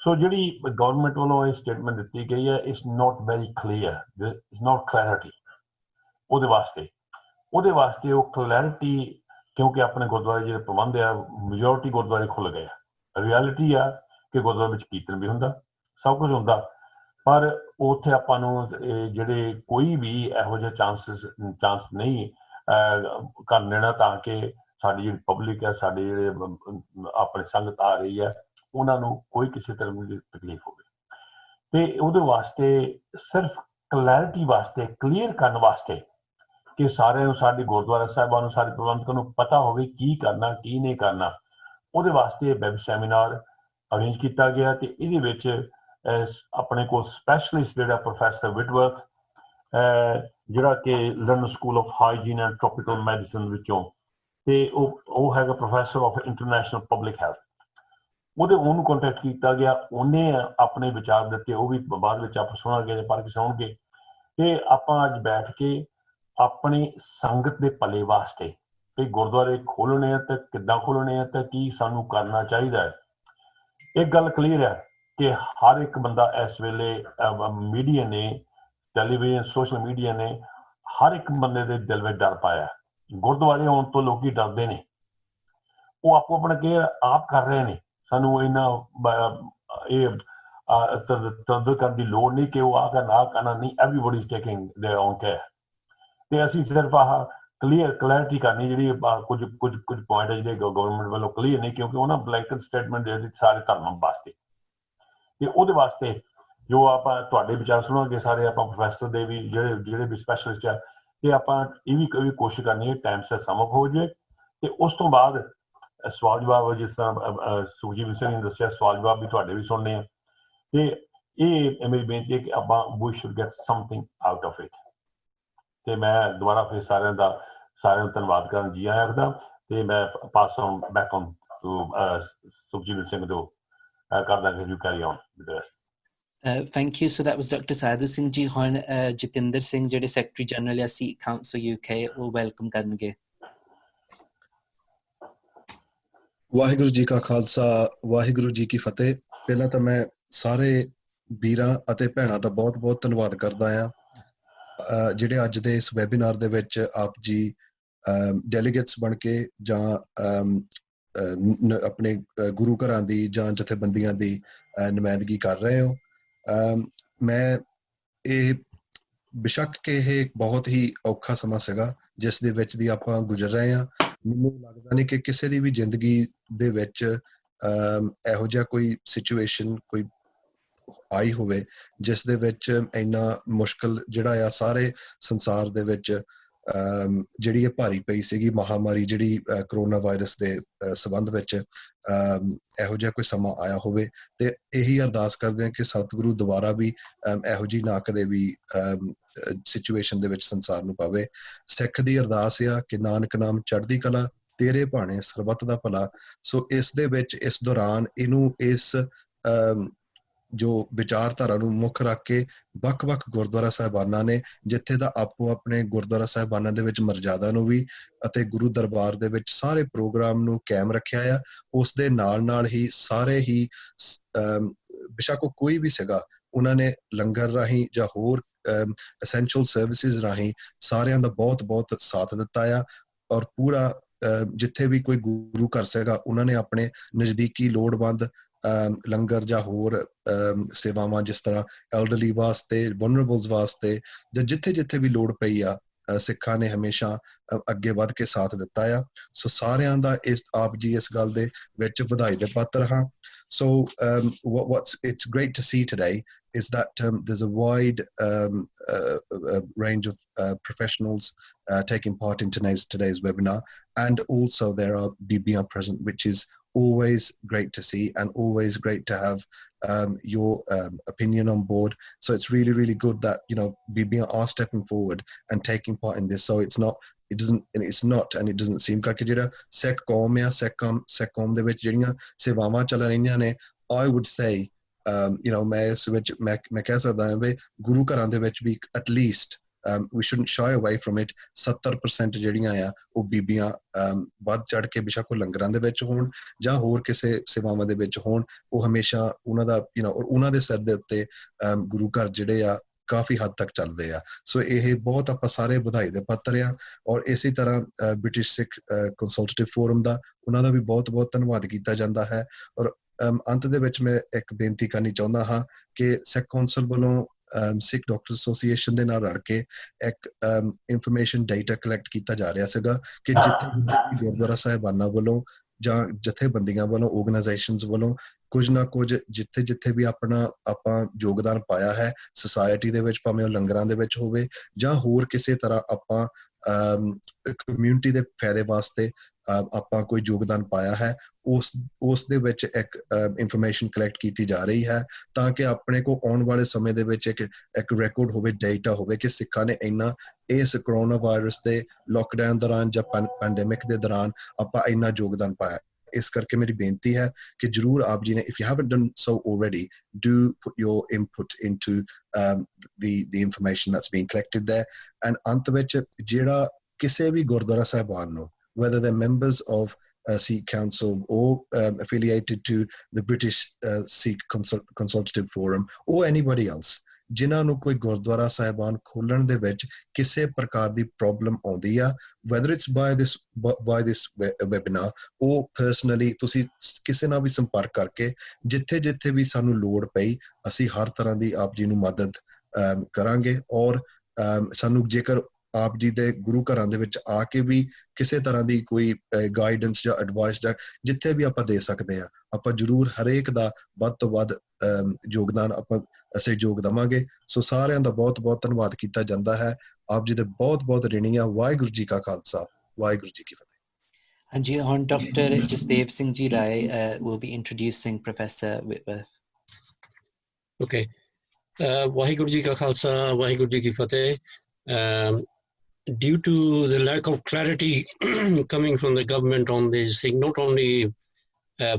ਸੋ ਜਿਹੜੀ ਗਵਰਨਮੈਂਟ ਵੱਲੋਂ ਇਹ ਸਟੇਟਮੈਂਟ ਦਿੱਤੀ ਗਈ ਹੈ, it's not very clear, it's not clarity ਉਹਦੇ ਵਾਸਤੇ ਉਹ ਕਲੈਰਿਟੀ, ਕਿਉਂਕਿ ਆਪਣੇ ਗੁਰਦੁਆਰੇ ਜਿਹੜੇ ਪ੍ਰਬੰਧ ਆ ਮੈਜੋਰਟੀ ਗੁਰਦੁਆਰੇ ਖੁੱਲ ਗਏ ਆ। ਰਿਐਲਿਟੀ ਆ ਕਿ ਗੁਰਦੁਆਰੇ ਵਿੱਚ ਕੀਰਤਨ ਵੀ ਹੁੰਦਾ, ਸਭ ਕੁਝ ਹੁੰਦਾ, ਪਰ ਉੱਥੇ ਆਪਾਂ ਨੂੰ ਜਿਹੜੇ ਕੋਈ ਵੀ ਇਹੋ ਜਿਹੇ ਚਾਂਸ ਨਹੀਂ ਕਰਨ ਦੇਣਾ, ਤਾਂ ਕਿ ਸਾਡੀ ਜਿਹੜੀ ਪਬਲਿਕ ਹੈ, ਸਾਡੇ ਜਿਹੜੇ ਆਪਣੇ ਸੰਗਤ ਆ ਰਹੀ ਹੈ, ਉਹਨਾਂ ਨੂੰ ਕੋਈ ਕਿਸੇ ਤਰ੍ਹਾਂ ਦੀ ਤਕਲੀਫ ਹੋਵੇ। ਤੇ ਉਹਦੇ ਵਾਸਤੇ ਸਿਰਫ ਕਲੈਰਿਟੀ ਵਾਸਤੇ, ਕਲੀਅਰ ਕਰਨ ਵਾਸਤੇ ਕਿ ਸਾਰਿਆਂ ਨੂੰ, ਸਾਡੇ ਗੁਰਦੁਆਰਾ ਸਾਹਿਬਾਂ ਨੂੰ, ਸਾਡੇ ਪ੍ਰਬੰਧਕਾਂ ਨੂੰ ਪਤਾ ਹੋਵੇ ਕੀ ਕਰਨਾ ਕੀ ਨਹੀਂ ਕਰਨਾ, ਉਹਦੇ ਵਾਸਤੇ ਵੈਬ ਸੈਮੀਨਾਰ ਅਰੇਂਜ ਕੀਤਾ ਗਿਆ। ਤੇ ਇਹਦੇ ਵਿੱਚ ਆਪਣੇ ਕੋਲ ਸਪੈਸ਼ਲਿਸਟ ਜਿਹੜਾ ਪ੍ਰੋਫੈਸਰ ਵਿਟਵਰਥ, ਜਿਹੜਾ ਕਿ London school of hygiene and tropical medicine ਵਿੱਚੋਂ, ਤੇ ਉਹ ਹੈਗਾ professor of international public health, ਉਹਨੂੰ ਕੰਟੈਕਟ ਕੀਤਾ ਗਿਆ। ਉਹਨੇ ਆਪਣੇ ਵਿਚਾਰ ਦਿੱਤੇ, ਉਹ ਵੀ ਬਾਅਦ ਵਿੱਚ ਆਪਾਂ ਸੁਣਾਂਗੇ, ਪੜ੍ਹ ਕੇ ਸੁਣਾਉਣਗੇ। ਤੇ ਆਪਾਂ ਅੱਜ ਬੈਠ ਕੇ ਆਪਣੀ ਸੰਗਤ ਦੇ ਭਲੇ ਵਾਸਤੇ ਕਿ ਗੁਰਦੁਆਰੇ ਖੋਲ੍ਹਣੇ ਆ ਤੇ ਕਿੱਦਾਂ ਖੋਲ੍ਹਣੇ ਆ ਤੇ ਕੀ ਸਾਨੂੰ ਕਰਨਾ ਚਾਹੀਦਾ ਹੈ। ਇੱਕ ਗੱਲ ਕਲੀਅਰ ਹੈ ਕਿ ਹਰ ਇੱਕ ਬੰਦਾ ਇਸ ਵੇਲੇ, ਮੀਡੀਆ ਨੇ, ਟੈਲੀਵਿਜ਼ਨ, ਸੋਸ਼ਲ ਮੀਡੀਆ ਨੇ ਹਰ ਇੱਕ ਬੰਦੇ ਦੇ ਦਿਲ ਵਿੱਚ ਡਰ ਪਾਇਆ। ਗੁਰਦੁਆਰੇ ਆਉਣ ਤੋਂ ਲੋਕੀ ਡਰਦੇ ਨੇ, ਉਹ ਆਪੋ ਆਪਣਾ ਕੇਅਰ ਆਪ ਕਰ ਰਹੇ ਨੇ। ਸਾਨੂੰ ਇਹਨਾਂ ਇਹ ਤਰਦ ਕਰਨ ਦੀ ਲੋੜ ਨਹੀਂ ਕਿ ਉਹ ਆਹ ਕਰਨਾ ਨਹੀਂ, everybody is taking their own care. ਤੇ ਅਸੀਂ ਸਿਰਫ ਆਹ ਕਲੈਰਿਟੀ ਕਰਨੀ, ਜਿਹੜੀ ਕੁਝ ਪੁਆਇੰਟ ਹੈ ਜਿਹੜੇ ਗਵਰਨਮੈਂਟ ਵੱਲੋਂ ਕਲੀਅਰ ਨਹੀਂ, ਕਿਉਂਕਿ ਉਹਨਾਂ ਬਲੈਂਕਟ ਸਟੇਟਮੈਂਟ ਦੇ ਦਿੱਤੀ ਸਾਰੇ ਧਰਮਾਂ ਵਾਸਤੇ। ਤੇ ਉਹਦੇ ਵਾਸਤੇ ਜੋ ਆਪਾਂ ਤੁਹਾਡੇ ਵਿਚਾਰ ਸੁਣਾਂਗੇ ਸਾਰੇ, ਆਪਾਂ ਪ੍ਰੋਫੈਸਰ ਦੇ ਵੀ, ਜਿਹੜੇ ਵੀ ਸਪੈਸ਼ਲਿਸਟ ਆ, ਤੇ ਆਪਾਂ ਇਹ ਵੀ ਕੋਸ਼ਿਸ਼ ਕਰਨੀ ਹੈ ਟਾਈਮ ਸਿਰ ਸਮ ਅਪ ਹੋ ਜਾਏ। ਤੇ ਉਸ ਤੋਂ ਬਾਅਦ ਸਵਾਲ ਜਵਾਬ, ਜਿਸ ਤਰ੍ਹਾਂ ਸੁਖਜੀਤ ਸਿੰਘ ਨੇ ਦੱਸਿਆ, ਸਵਾਲ ਜਵਾਬ ਵੀ ਤੁਹਾਡੇ ਵੀ ਸੁਣਨੇ ਆ। ਤੇ ਇਹ ਮੇਰੀ ਬੇਨਤੀ ਹੈ ਕਿ ਆਪਾਂ ਵੀ should get something out of it. ਤੇ ਮੈਂ ਦੁਬਾਰਾ ਫਿਰ ਸਾਰਿਆਂ ਨੂੰ ਧੰਨਵਾਦ ਕਰਨ ਜੀ ਆਇਆਂ ਆਖਦਾ। ਤੇ ਮੈਂ pass on back on to Sukhjit Singh ਤੋਂ ਕਰਦਾ ਕਿ you carry on with the rest. Thank you. So that was Dr. Sadhu Singh ji. ਹੁਣ ਜਤਿੰਦਰ ਸਿੰਘ ਜਿਹੜੇ ਸੈਕਟਰੀ ਜਨਰਲ ਆ ਸਿੱਖ ਕਾਉਂਸਲ UK, ਉਹ ਵੈਲਕਮ ਕਰਨਗੇ। ਵਾਹਿਗੁਰੂ ਜੀ ਕਾ ਖਾਲਸਾ, ਵਾਹਿਗੁਰੂ ਜੀ ਕੀ ਫਤਿਹ। ਪਹਿਲਾਂ ਤਾਂ ਮੈਂ ਸਾਰੇ ਵੀਰਾਂ ਅਤੇ ਭੈਣਾਂ ਦਾ ਬਹੁਤ ਬਹੁਤ ਧੰਨਵਾਦ ਕਰਦਾ ਹਾਂ ਜਿਹੜੇ ਅੱਜ ਦੇ ਇਸ ਵੈਬੀਨਾਰ ਦੇ ਵਿੱਚ ਆਪ ਜੀ ਡੈਲੀਗੇਟਸ ਬਣ ਕੇ ਜਾਂ ਆਪਣੇ ਗੁਰੂ ਘਰਾਂ ਦੀ ਜਾਂ ਜਥੇਬੰਦੀਆਂ ਦੀ ਨੁਮਾਇੰਦਗੀ ਕਰ ਰਹੇ ਹੋ। ਮੈਂ ਇਹ ਬੇਸ਼ੱਕ ਕਿ ਇਹ ਬਹੁਤ ਹੀ ਔਖਾ ਸਮਾਂ ਸੀਗਾ ਜਿਸ ਦੇ ਵਿੱਚ ਦੀ ਆਪਾਂ ਗੁਜ਼ਰ ਰਹੇ ਹਾਂ। ਮੈਨੂੰ ਲੱਗਦਾ ਨਹੀਂ ਕਿ ਕਿਸੇ ਦੀ ਵੀ ਜ਼ਿੰਦਗੀ ਦੇ ਵਿੱਚ ਇਹੋ ਜਿਹਾ ਕੋਈ ਸਿਚੁਏਸ਼ਨ ਕੋਈ ਆਈ ਹੋਵੇ ਜਿਸ ਦੇ ਵਿੱਚ ਇੰਨਾ ਮੁਸ਼ਕਿਲ ਜਿਹੜਾ ਆ ਸਾਰੇ ਸੰਸਾਰ ਦੇ ਵਿੱਚ ਜਿਹੜੀ ਇਹ ਭਾਰੀ ਪਈ ਸੀਗੀ ਮਹਾਮਾਰੀ, ਜਿਹੜੀ ਕਰੋਨਾ ਵਾਇਰਸ ਦੇ ਸੰਬੰਧ ਵਿੱਚ ਇਹੋ ਜਿਹਾ ਕੋਈ ਸਮਾਂ ਆਇਆ ਹੋਵੇ। ਤੇ ਇਹੀ ਅਰਦਾਸ ਕਰਦੇ ਹਾਂ ਕਿ ਸਤਿਗੁਰੂ ਦੁਬਾਰਾ ਵੀ ਇਹੋ ਜਿਹੀ ਨਾ ਕਦੇ ਵੀ ਸਿਚੁਏਸ਼ਨ ਦੇ ਵਿੱਚ ਸੰਸਾਰ ਨੂੰ ਪਾਵੇ। ਸਿੱਖ ਦੀ ਅਰਦਾਸ ਆ ਕਿ ਨਾਨਕ ਨਾਮ ਚੜ੍ਹਦੀ ਕਲਾ, ਤੇਰੇ ਭਾਣੇ ਸਰਬੱਤ ਦਾ ਭਲਾ। ਸੋ ਇਸ ਦੇ ਵਿੱਚ ਇਸ ਦੌਰਾਨ ਇਹਨੂੰ ਇਸ ਜੋ ਵਿਚਾਰਧਾਰਾ ਨੂੰ ਮੁੱਖ ਰੱਖ ਕੇ ਵੱਖ-ਵੱਖ ਗੁਰਦੁਆਰਾ ਸਾਹਿਬਾਨਾਂ ਨੇ, ਜਿੱਥੇ ਦਾ ਆਪੋ ਆਪਣੇ ਗੁਰਦੁਆਰਾ ਸਾਹਿਬਾਨਾਂ ਦੇ ਵਿੱਚ ਮਰਜ਼ਾਦਾ ਨੂੰ ਵੀ ਅਤੇ ਗੁਰੂ ਦਰਬਾਰ ਦੇ ਵਿੱਚ ਸਾਰੇ ਪ੍ਰੋਗਰਾਮ ਨੂੰ ਕਾਇਮ ਰੱਖਿਆ ਆ। ਉਸ ਦੇ ਨਾਲ ਹੀ ਸਾਰੇ ਹੀ ਬੇਸ਼ੱਕ ਉਹ ਕੋਈ ਵੀ ਸੀਗਾ, ਉਹਨਾਂ ਨੇ ਲੰਗਰ ਰਾਹੀਂ ਜਾਂ ਹੋਰ ਐਸੈਂਸ਼ੀਅਲ ਸਰਵਿਸਿਜ਼ ਰਾਹੀਂ ਸਾਰਿਆਂ ਦਾ ਬਹੁਤ-ਬਹੁਤ ਸਾਥ ਦਿੱਤਾ ਆ। ਔਰ ਪੂਰਾ ਜਿੱਥੇ ਵੀ ਕੋਈ ਗੁਰੂ ਘਰ ਸੀਗਾ, ਉਹਨਾਂ ਨੇ ਆਪਣੇ ਨਜ਼ਦੀਕੀ ਲੋੜਵੰਦ ਲੰਗਰ ਜਾਂ ਹੋਰ ਸੇਵਾਵਾਂ, ਜਿਸ ਤਰ੍ਹਾਂ ਐਲਡਰਲੀ ਵਾਸਤੇ, ਵਨਰੇਬਲਸ ਵਾਸਤੇ, ਜਾਂ ਜਿੱਥੇ ਵੀ ਲੋੜ ਪਈ ਆ, ਸਿੱਖਾਂ ਨੇ ਹਮੇਸ਼ਾ ਅੱਗੇ ਵੱਧ ਕੇ ਸਾਥ ਦਿੱਤਾ ਆ। ਸੋ ਸਾਰਿਆਂ ਦਾ ਆਪ ਜੀ ਇਸ ਗੱਲ ਦੇ ਵਿੱਚ ਵਧਾਈ ਦੇ ਪਾਤਰ ਹਾਂ। So it's great to see today is that there's a wide range of professionals taking part in today's webinar, and also there are BBR present, which is always great to see and always great to have your opinion on board. So it's really good that, you know, BBR are stepping forward and taking part in this. So it doesn't seem like ਜਿਹੜਾ ਸਿੱਖ ਕੌਮ ਆ, ਸਿੱਖ ਕੌਮ ਦੇ ਵਿੱਚ ਜਿਹੜੀਆਂ ਸੇਵਾਵਾਂ ਚੱਲ ਰਹੀਆਂ ਨੇ, I would say ਮੈਂ ਇਸ ਵਿੱਚ ਮੈਂ ਕਹਿ ਸਕਦਾ ਹਾਂ ਵੀ ਗੁਰੂ ਘਰਾਂ ਦੇ ਵਿੱਚ ਵੀ at least we shouldn't shy away from it. 70% ਜਿਹੜੀਆਂ ਆ ਉਹ ਬੀਬੀਆਂ ਵੱਧ ਚੜ ਕੇ ਬੇਸ਼ੱਕ ਉਹ ਲੰਗਰਾਂ ਦੇ ਵਿੱਚ ਹੋਣ ਜਾਂ ਹੋਰ ਕਿਸੇ ਸੇਵਾਵਾਂ ਦੇ ਵਿੱਚ ਹੋਣ, ਉਹ ਹਮੇਸ਼ਾ ਉਹਨਾਂ ਦਾ ਔਰ ਉਹਨਾਂ ਦੇ ਸਿਰ ਦੇ ਉੱਤੇ ਗੁਰੂ ਘਰ ਜਿਹੜੇ ਆ ਕਾਫੀ ਹੱਦ ਤੱਕ ਚੱਲਦੇ ਆ। ਸੋ ਇਹ ਬਹੁਤ ਆਪਾਂ ਸਾਰੇ ਵਧਾਈ ਦੇ ਪਾਤਰ ਆ। ਔਰ ਇਸੇ ਤਰ੍ਹਾਂ ਬ੍ਰਿਟਿਸ਼ ਸਿੱਖ ਕੰਸਲਟੇਟਿਵ ਫੋਰਮ ਦਾ, ਉਹਨਾਂ ਦਾ ਵੀ ਬਹੁਤ ਬਹੁਤ ਧੰਨਵਾਦ ਕੀਤਾ ਜਾਂਦਾ ਹੈ। ਔਰ ਅੰਤ ਦੇ ਵਿੱਚ ਮੈਂ ਇੱਕ ਬੇਨਤੀ ਕਰਨੀ ਚਾਹੁੰਦਾ ਹਾਂ ਕਿ ਸਿੱਖ ਕੌਂਸਲ ਵੱਲੋਂ ਸਿੱਖ ਡਾਕਟਰ ਐਸੋਸੀਏਸ਼ਨ ਦੇ ਨਾਲ ਰਲ ਕੇ ਇੱਕ ਇਨਫੋਰਮੇਸ਼ਨ ਡਾਟਾ ਕਲੈਕਟ ਕੀਤਾ ਜਾ ਰਿਹਾ ਸੀਗਾ ਕਿ ਜਿੱਥੇ ਗੁਰਦੁਆਰਾ ਸਾਹਿਬਾਨਾਂ ਵੱਲੋਂ ਜਾਂ ਜਥੇਬੰਦੀਆਂ ਵੱਲੋਂ, ਆਰਗੇਨਾਈਜੇਸ਼ਨਸ ਵੱਲੋਂ ਕੁਝ ਨਾ ਕੁਝ ਜਿੱਥੇ ਵੀ ਆਪਾਂ ਯੋਗਦਾਨ ਪਾਇਆ ਹੈ ਸੁਸਾਇਟੀ ਦੇ ਵਿੱਚ, ਭਾਵੇਂ ਉਹ ਲੰਗਰਾਂ ਦੇ ਵਿੱਚ ਹੋਵੇ ਜਾਂ ਹੋਰ ਕਿਸੇ ਤਰ੍ਹਾਂ ਆਪਾਂ ਕਮਿਊਨਿਟੀ ਦੇ ਫਾਇਦੇ ਵਾਸਤੇ ਆਪਾਂ ਕੋਈ ਯੋਗਦਾਨ ਪਾਇਆ ਹੈ, ਉਸ ਦੇ ਵਿੱਚ ਇੱਕ ਇਨਫੋਰਮੇਸ਼ਨ ਕਲੈਕਟ ਕੀਤੀ ਜਾ ਰਹੀ ਹੈ ਤਾਂ ਕਿ ਆਪਣੇ ਕੋਲ ਆਉਣ ਵਾਲੇ ਸਮੇਂ ਦੇ ਵਿੱਚ ਇੱਕ ਰਿਕਾਰਡ ਹੋਵੇ, ਡਾਟਾ ਹੋਵੇ ਕਿ ਸਿੱਖਾਂ ਨੇ ਇੰਨਾ ਇਸ ਕਰੋਨਾ ਵਾਇਰਸ ਦੇ ਲੋਕਡਾਊਨ ਦੌਰਾਨ ਜਾਂ ਪੈਂਡੇਮਿਕ ਦੇ ਦੌਰਾਨ ਆਪਾਂ ਇੰਨਾ ਯੋਗਦਾਨ ਪਾਇਆ। ਇਸ ਕਰਕੇ ਮੇਰੀ ਬੇਨਤੀ ਹੈ ਕਿ ਜ਼ਰੂਰ ਆਪ ਜੀ ਨੇ, if you haven't done so already, do put your input into the information that's being collected there. And ਅੰਤ ਵਿੱਚ ਜਿਹੜਾ ਕਿਸੇ ਵੀ ਗੁਰਦੁਆਰਾ ਸਾਹਿਬਾਨ ਨੂੰ, whether they're members of Sikh Council or affiliated to the British Sikh Consultative Forum or anybody else, ਜਿਨ੍ਹਾਂ ਨੂੰ ਕੋਈ ਗੁਰਦੁਆਰਾ ਸਾਹਿਬਾਨ ਖੋਲਣ ਦੇ ਵਿੱਚ ਕਿਸੇ ਪ੍ਰਕਾਰ ਦੀ ਪ੍ਰੋਬਲਮ ਆਉਂਦੀ ਆ, whether it's by this webinar or personally, ਤੁਸੀਂ ਕਿਸੇ ਨਾਲ ਵੀ ਸੰਪਰਕ ਕਰਕੇ ਜਿੱਥੇ ਵੀ ਸਾਨੂੰ ਲੋੜ ਪਈ ਅਸੀਂ ਹਰ ਤਰ੍ਹਾਂ ਦੀ ਆਪ ਜੀ ਨੂੰ ਮਦਦ ਕਰਾਂਗੇ। ਔਰ ਸਾਨੂੰ ਜੇਕਰ ਆਪ ਜੀ ਦੇ ਗੁਰੂ ਘਰਾਂ ਦੇ ਵਿੱਚ ਆ ਕੇ ਵੀ ਕਿਸੇ ਤਰ੍ਹਾਂ ਦੀ ਕੋਈ ਗਾਈਡੈਂਸ ਜਾਂ ਐਡਵਾਈਸ ਜਾਂ ਜਿੱਥੇ ਵੀ ਆਪਾਂ ਦੇ ਸਕਦੇ ਹਾਂ, ਆਪਾਂ ਜ਼ਰੂਰ ਹਰੇਕ ਦਾ ਵੱਧ ਤੋਂ ਵੱਧ ਯੋਗਦਾਨ ਆਪਾਂ ਸਹਿਯੋਗ ਦੇਵਾਂਗੇ। ਸੋ ਸਾਰਿਆਂ ਦਾ ਬਹੁਤ ਬਹੁਤ ਧੰਨਵਾਦ ਕੀਤਾ ਜਾਂਦਾ ਹੈ। ਆਪ ਜੀ ਦੇ ਬਹੁਤ ਬਹੁਤ ਰਿਣੀ ਆ। ਵਾਹਿਗੁਰੂ ਜੀ ਕਾ ਖਾਲਸਾ, ਵਾਹਿਗੁਰੂ ਜੀ ਕੀ ਫਤਿਹ। ਹਾਂਜੀ, ਹੁਣ doctor Jasdev Singh ji Rai will be introducing Professor Whitworth. Okay. Waheguru ji ਕਾ ਖਾਲਸਾ, ਵਾਹਿਗੁਰੂ ਜੀ ਕੀ ਫਤਿਹ। Due to the lack of clarity coming from the government on this thing, not only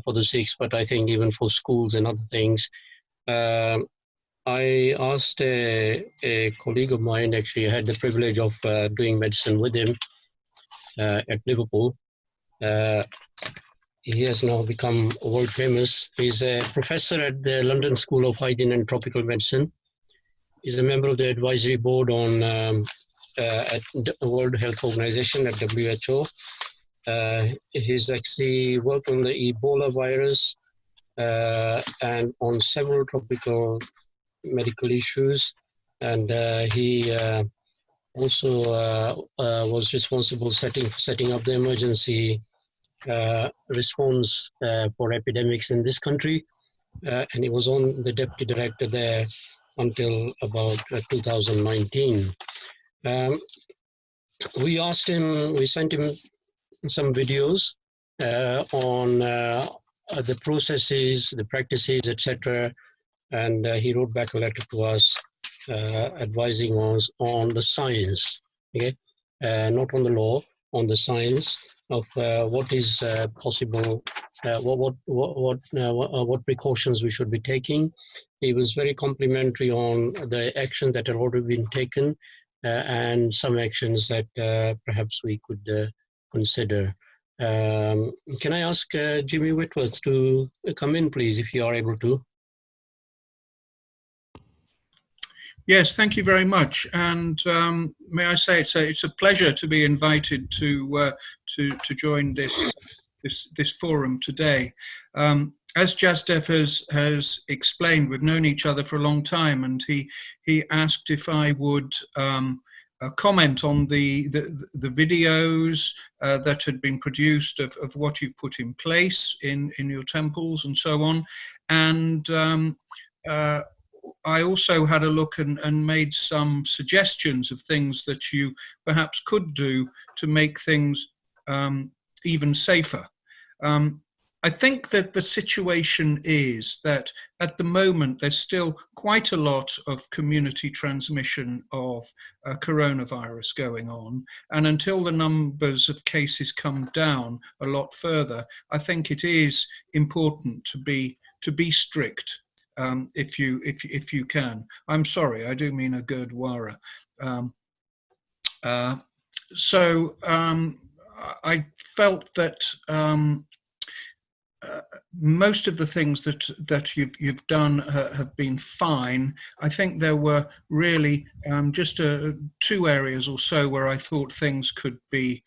for the Sikhs, but I think even for schools and other things, I asked a colleague of mine, actually I had the privilege of doing medicine with him at Liverpool. He has now become world famous. He's a professor at the London School of Hygiene and Tropical Medicine. He's a member of the advisory board on at the World Health Organization at WHO. He's actually worked on the Ebola virus and on several tropical medical issues, and he also was responsible setting up the emergency response for epidemics in this country, and he was on the deputy director there until about 2019. We sent him some videos on the processes, the practices, etc. And he wrote back a letter to us advising us on the science, okay? Not on the law, on the science of what is possible, what precautions we should be taking. He was very complimentary on the actions that have already been taken and some actions that perhaps we could consider. Can I ask Jimmy Whitworth to come in, please, if you are able to? Yes, thank you very much. And may I say it's a pleasure to be invited to join this forum today. As Jasdev has explained, we've known each other for a long time, and he asked if I would comment on the videos that had been produced of what you've put in place in your temples and so on. And I also had a look and made some suggestions of things that you perhaps could do to make things even safer. I think that the situation is that at the moment there's still quite a lot of community transmission of coronavirus going on, and until the numbers of cases come down a lot further, I think it is important to be strict if you can. I'm sorry, I do mean a Gurdwara. So I felt that most of the things that you've done have been fine. I think there were really just 2 areas or so where I thought things could be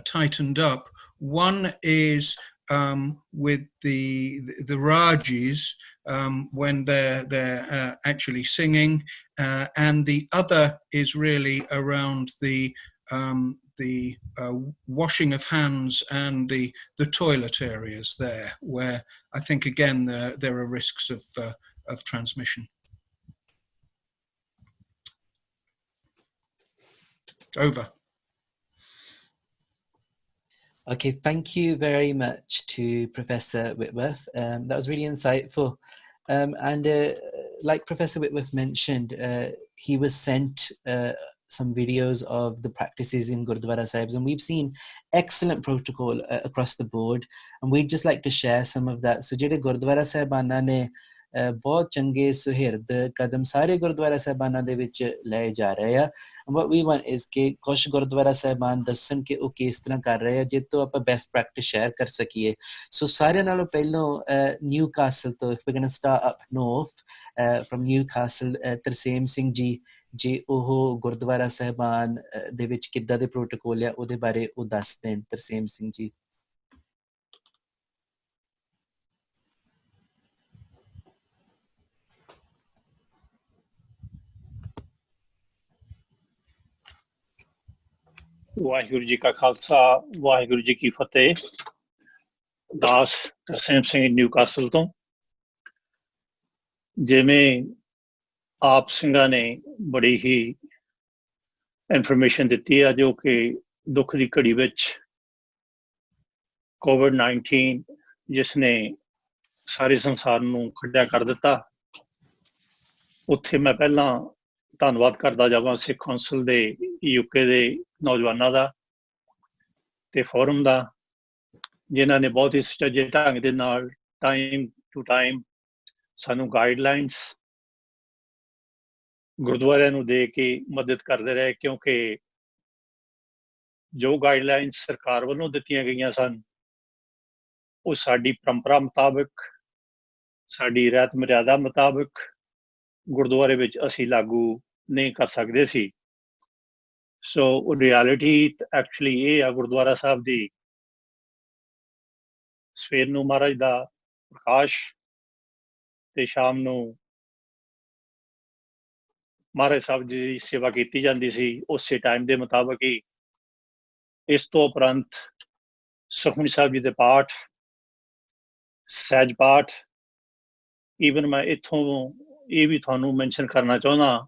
tightened up. One is with the Rajis when they're actually singing, and the other is really around the washing of hands and the toilet areas there, where I think again there are risks of transmission. Over. Okay, thank you very much to Professor Whitworth. That was really insightful. And like Professor Whitworth mentioned, he was sent some videos of the practices in Gurdwara Sahibs, and we've seen excellent protocol across the board, and we'd just like to share some of that. So ਜਿਹੜੇ ਗੁਰਦੁਆਰਾ ਸਾਹਿਬਾਨਾਂ ਨੇ ਬਹੁਤ ਚੰਗੇ ਸੁਹਿਰਦ ਕਦਮ ਸਾਰੇ ਗੁਰਦੁਆਰਾ ਸਾਹਿਬਾਨਾਂ ਦੇ ਵਿੱਚ ਲਏ ਜਾ ਰਹੇ ਆ। what we want is ਕਿ ਕੁਛ ਗੁਰਦੁਆਰਾ ਸਾਹਿਬਾਨ ਦੱਸਣ ਕਿ ਉਹ ਕਿਸ ਤਰ੍ਹਾਂ ਕਰ ਰਹੇ ਆ ਜਿਸ ਤੋਂ ਆਪਾਂ ਬੈਸਟ ਪ੍ਰੈਕਟਿਸ ਸ਼ੇਅਰ ਕਰ ਸਕੀਏ। ਸੋ ਸਾਰਿਆਂ ਨਾਲੋਂ ਪਹਿਲਾਂ ਨਿਊਕਾਸਲ ਤੋਂ, if we're going to start up north from Newcastle, Tarsem Singh ji ਜੇ ਉਹ ਗੁਰਦੁਆਰਾ ਸਾਹਿਬਾਨ ਦੇ ਵਿੱਚ ਕਿੱਦਾਂ ਦੇ ਪ੍ਰੋਟੋਕੋਲ ਆ ਉਹਦੇ ਬਾਰੇ ਉਹ ਦੱਸ ਦੇਣ। ਤਰਸੇਮ ਸਿੰਘ ਜੀ। ਵਾਹਿਗੁਰੂ ਜੀ ਕਾ ਖਾਲਸਾ, ਵਾਹਿਗੁਰੂ ਜੀ ਕੀ ਫਤਿਹ। ਦਾਸ ਤਰਸੇਮ ਸਿੰਘ ਨਿਊਕਾਸਲ ਤੋਂ। ਜਿਵੇਂ ਆਪ ਸਿੰਘਾਂ ਨੇ ਬੜੀ ਹੀ ਇਨਫੋਰਮੇਸ਼ਨ ਦਿੱਤੀ ਹੈ ਜੋ ਕਿ ਦੁੱਖ ਦੀ ਘੜੀ ਵਿੱਚ COVID-19 ਜਿਸ ਨੇ ਸਾਰੇ ਸੰਸਾਰ ਨੂੰ ਖੱਡਿਆ ਕਰ ਦਿੱਤਾ, ਉੱਥੇ ਮੈਂ ਪਹਿਲਾਂ ਧੰਨਵਾਦ ਕਰਦਾ ਜਾਵਾਂ ਸਿੱਖ ਕੌਂਸਲ ਦੇ, UK ਦੇ ਨੌਜਵਾਨਾਂ ਦਾ ਤੇ ਫੋਰਮ ਦਾ, ਜਿਨ੍ਹਾਂ ਨੇ ਬਹੁਤ ਹੀ ਸੁਚੱਜੇ ਢੰਗ ਦੇ ਨਾਲ ਟਾਈਮ ਟੂ ਟਾਈਮ ਸਾਨੂੰ ਗਾਈਡਲਾਈਨਸ ਗੁਰਦੁਆਰਿਆਂ ਨੂੰ ਦੇ ਕੇ ਮਦਦ ਕਰਦੇ ਰਹੇ, ਕਿਉਂਕਿ ਜੋ ਗਾਈਡਲਾਈਨਸ ਸਰਕਾਰ ਵੱਲੋਂ ਦਿੱਤੀਆਂ ਗਈਆਂ ਸਨ ਉਹ ਸਾਡੀ ਪਰੰਪਰਾ ਮੁਤਾਬਕ, ਸਾਡੀ ਰਹਿਤ ਮਰਿਆਦਾ ਮੁਤਾਬਕ ਗੁਰਦੁਆਰੇ ਵਿੱਚ ਅਸੀਂ ਲਾਗੂ ਨਹੀਂ ਕਰ ਸਕਦੇ ਸੀ। ਸੋ ਰਿਐਲਿਟੀ ਐਕਚੁਅਲੀ ਇਹ ਆ ਗੁਰਦੁਆਰਾ ਸਾਹਿਬ ਦੀ, ਸਵੇਰ ਨੂੰ ਮਹਾਰਾਜ ਦਾ ਪ੍ਰਕਾਸ਼ ਤੇ ਸ਼ਾਮ ਨੂੰ ਮਹਾਰਾਜ ਸਾਹਿਬ ਜੀ ਦੀ ਸੇਵਾ ਕੀਤੀ ਜਾਂਦੀ ਸੀ ਉਸੇ ਟਾਈਮ ਦੇ ਮੁਤਾਬਕ ਹੀ। ਇਸ ਤੋਂ ਉਪਰੰਤ ਸੁਖਮਨੀ ਸਾਹਿਬ ਜੀ ਦੇ ਪਾਠ, ਸਹਿਜ ਪਾਠ, ਈਵਨ ਮੈਂ ਇੱਥੋਂ ਇਹ ਵੀ ਤੁਹਾਨੂੰ ਮੈਂਸ਼ਨ ਕਰਨਾ ਚਾਹੁੰਦਾ,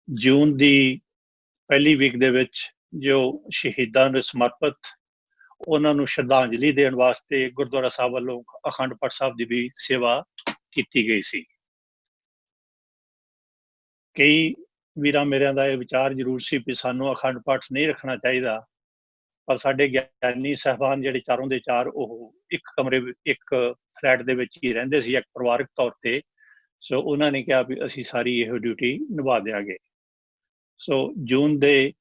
ਜੂਨ ਦੀ ਪਹਿਲੀ ਵੀਕ ਦੇ ਵਿੱਚ ਜੋ ਸ਼ਹੀਦਾਂ ਨੂੰ ਸਮਰਪਿਤ ਉਹਨਾਂ ਨੂੰ ਸ਼ਰਧਾਂਜਲੀ ਦੇਣ ਵਾਸਤੇ ਗੁਰਦੁਆਰਾ ਸਾਹਿਬ ਵੱਲੋਂ ਅਖੰਡ ਪਾਠ ਸਾਹਿਬ ਦੀ ਵੀ ਸੇਵਾ ਕੀਤੀ ਗਈ ਸੀ। ਕਈ ਵੀਰਾਂ ਮੇਰਿਆਂ ਦਾ ਇਹ ਵਿਚਾਰ ਜ਼ਰੂਰ ਸੀ ਵੀ ਸਾਨੂੰ ਅਖੰਡ ਪਾਠ ਨਹੀਂ ਰੱਖਣਾ ਚਾਹੀਦਾ, ਪਰ ਸਾਡੇ ਗਿਆਨੀ ਸਾਹਿਬਾਨ ਜਿਹੜੇ ਚਾਰੋਂ ਦੇ ਚਾਰ ਉਹ ਇੱਕ ਕਮਰੇ ਇੱਕ ਫਲੈਟ ਦੇ ਵਿੱਚ ਹੀ ਰਹਿੰਦੇ ਸੀ, ਇੱਕ ਪਰਿਵਾਰਕ ਤੌਰ ਤੇ। ਸੋ ਉਹਨਾਂ ਨੇ ਕਿਹਾ ਵੀ ਅਸੀਂ ਸਾਰੀ ਇਹ ਡਿਊਟੀ ਨਿਭਾ ਦਿਆਂਗੇ। ਸੋ ਜੂਨ ਦੇ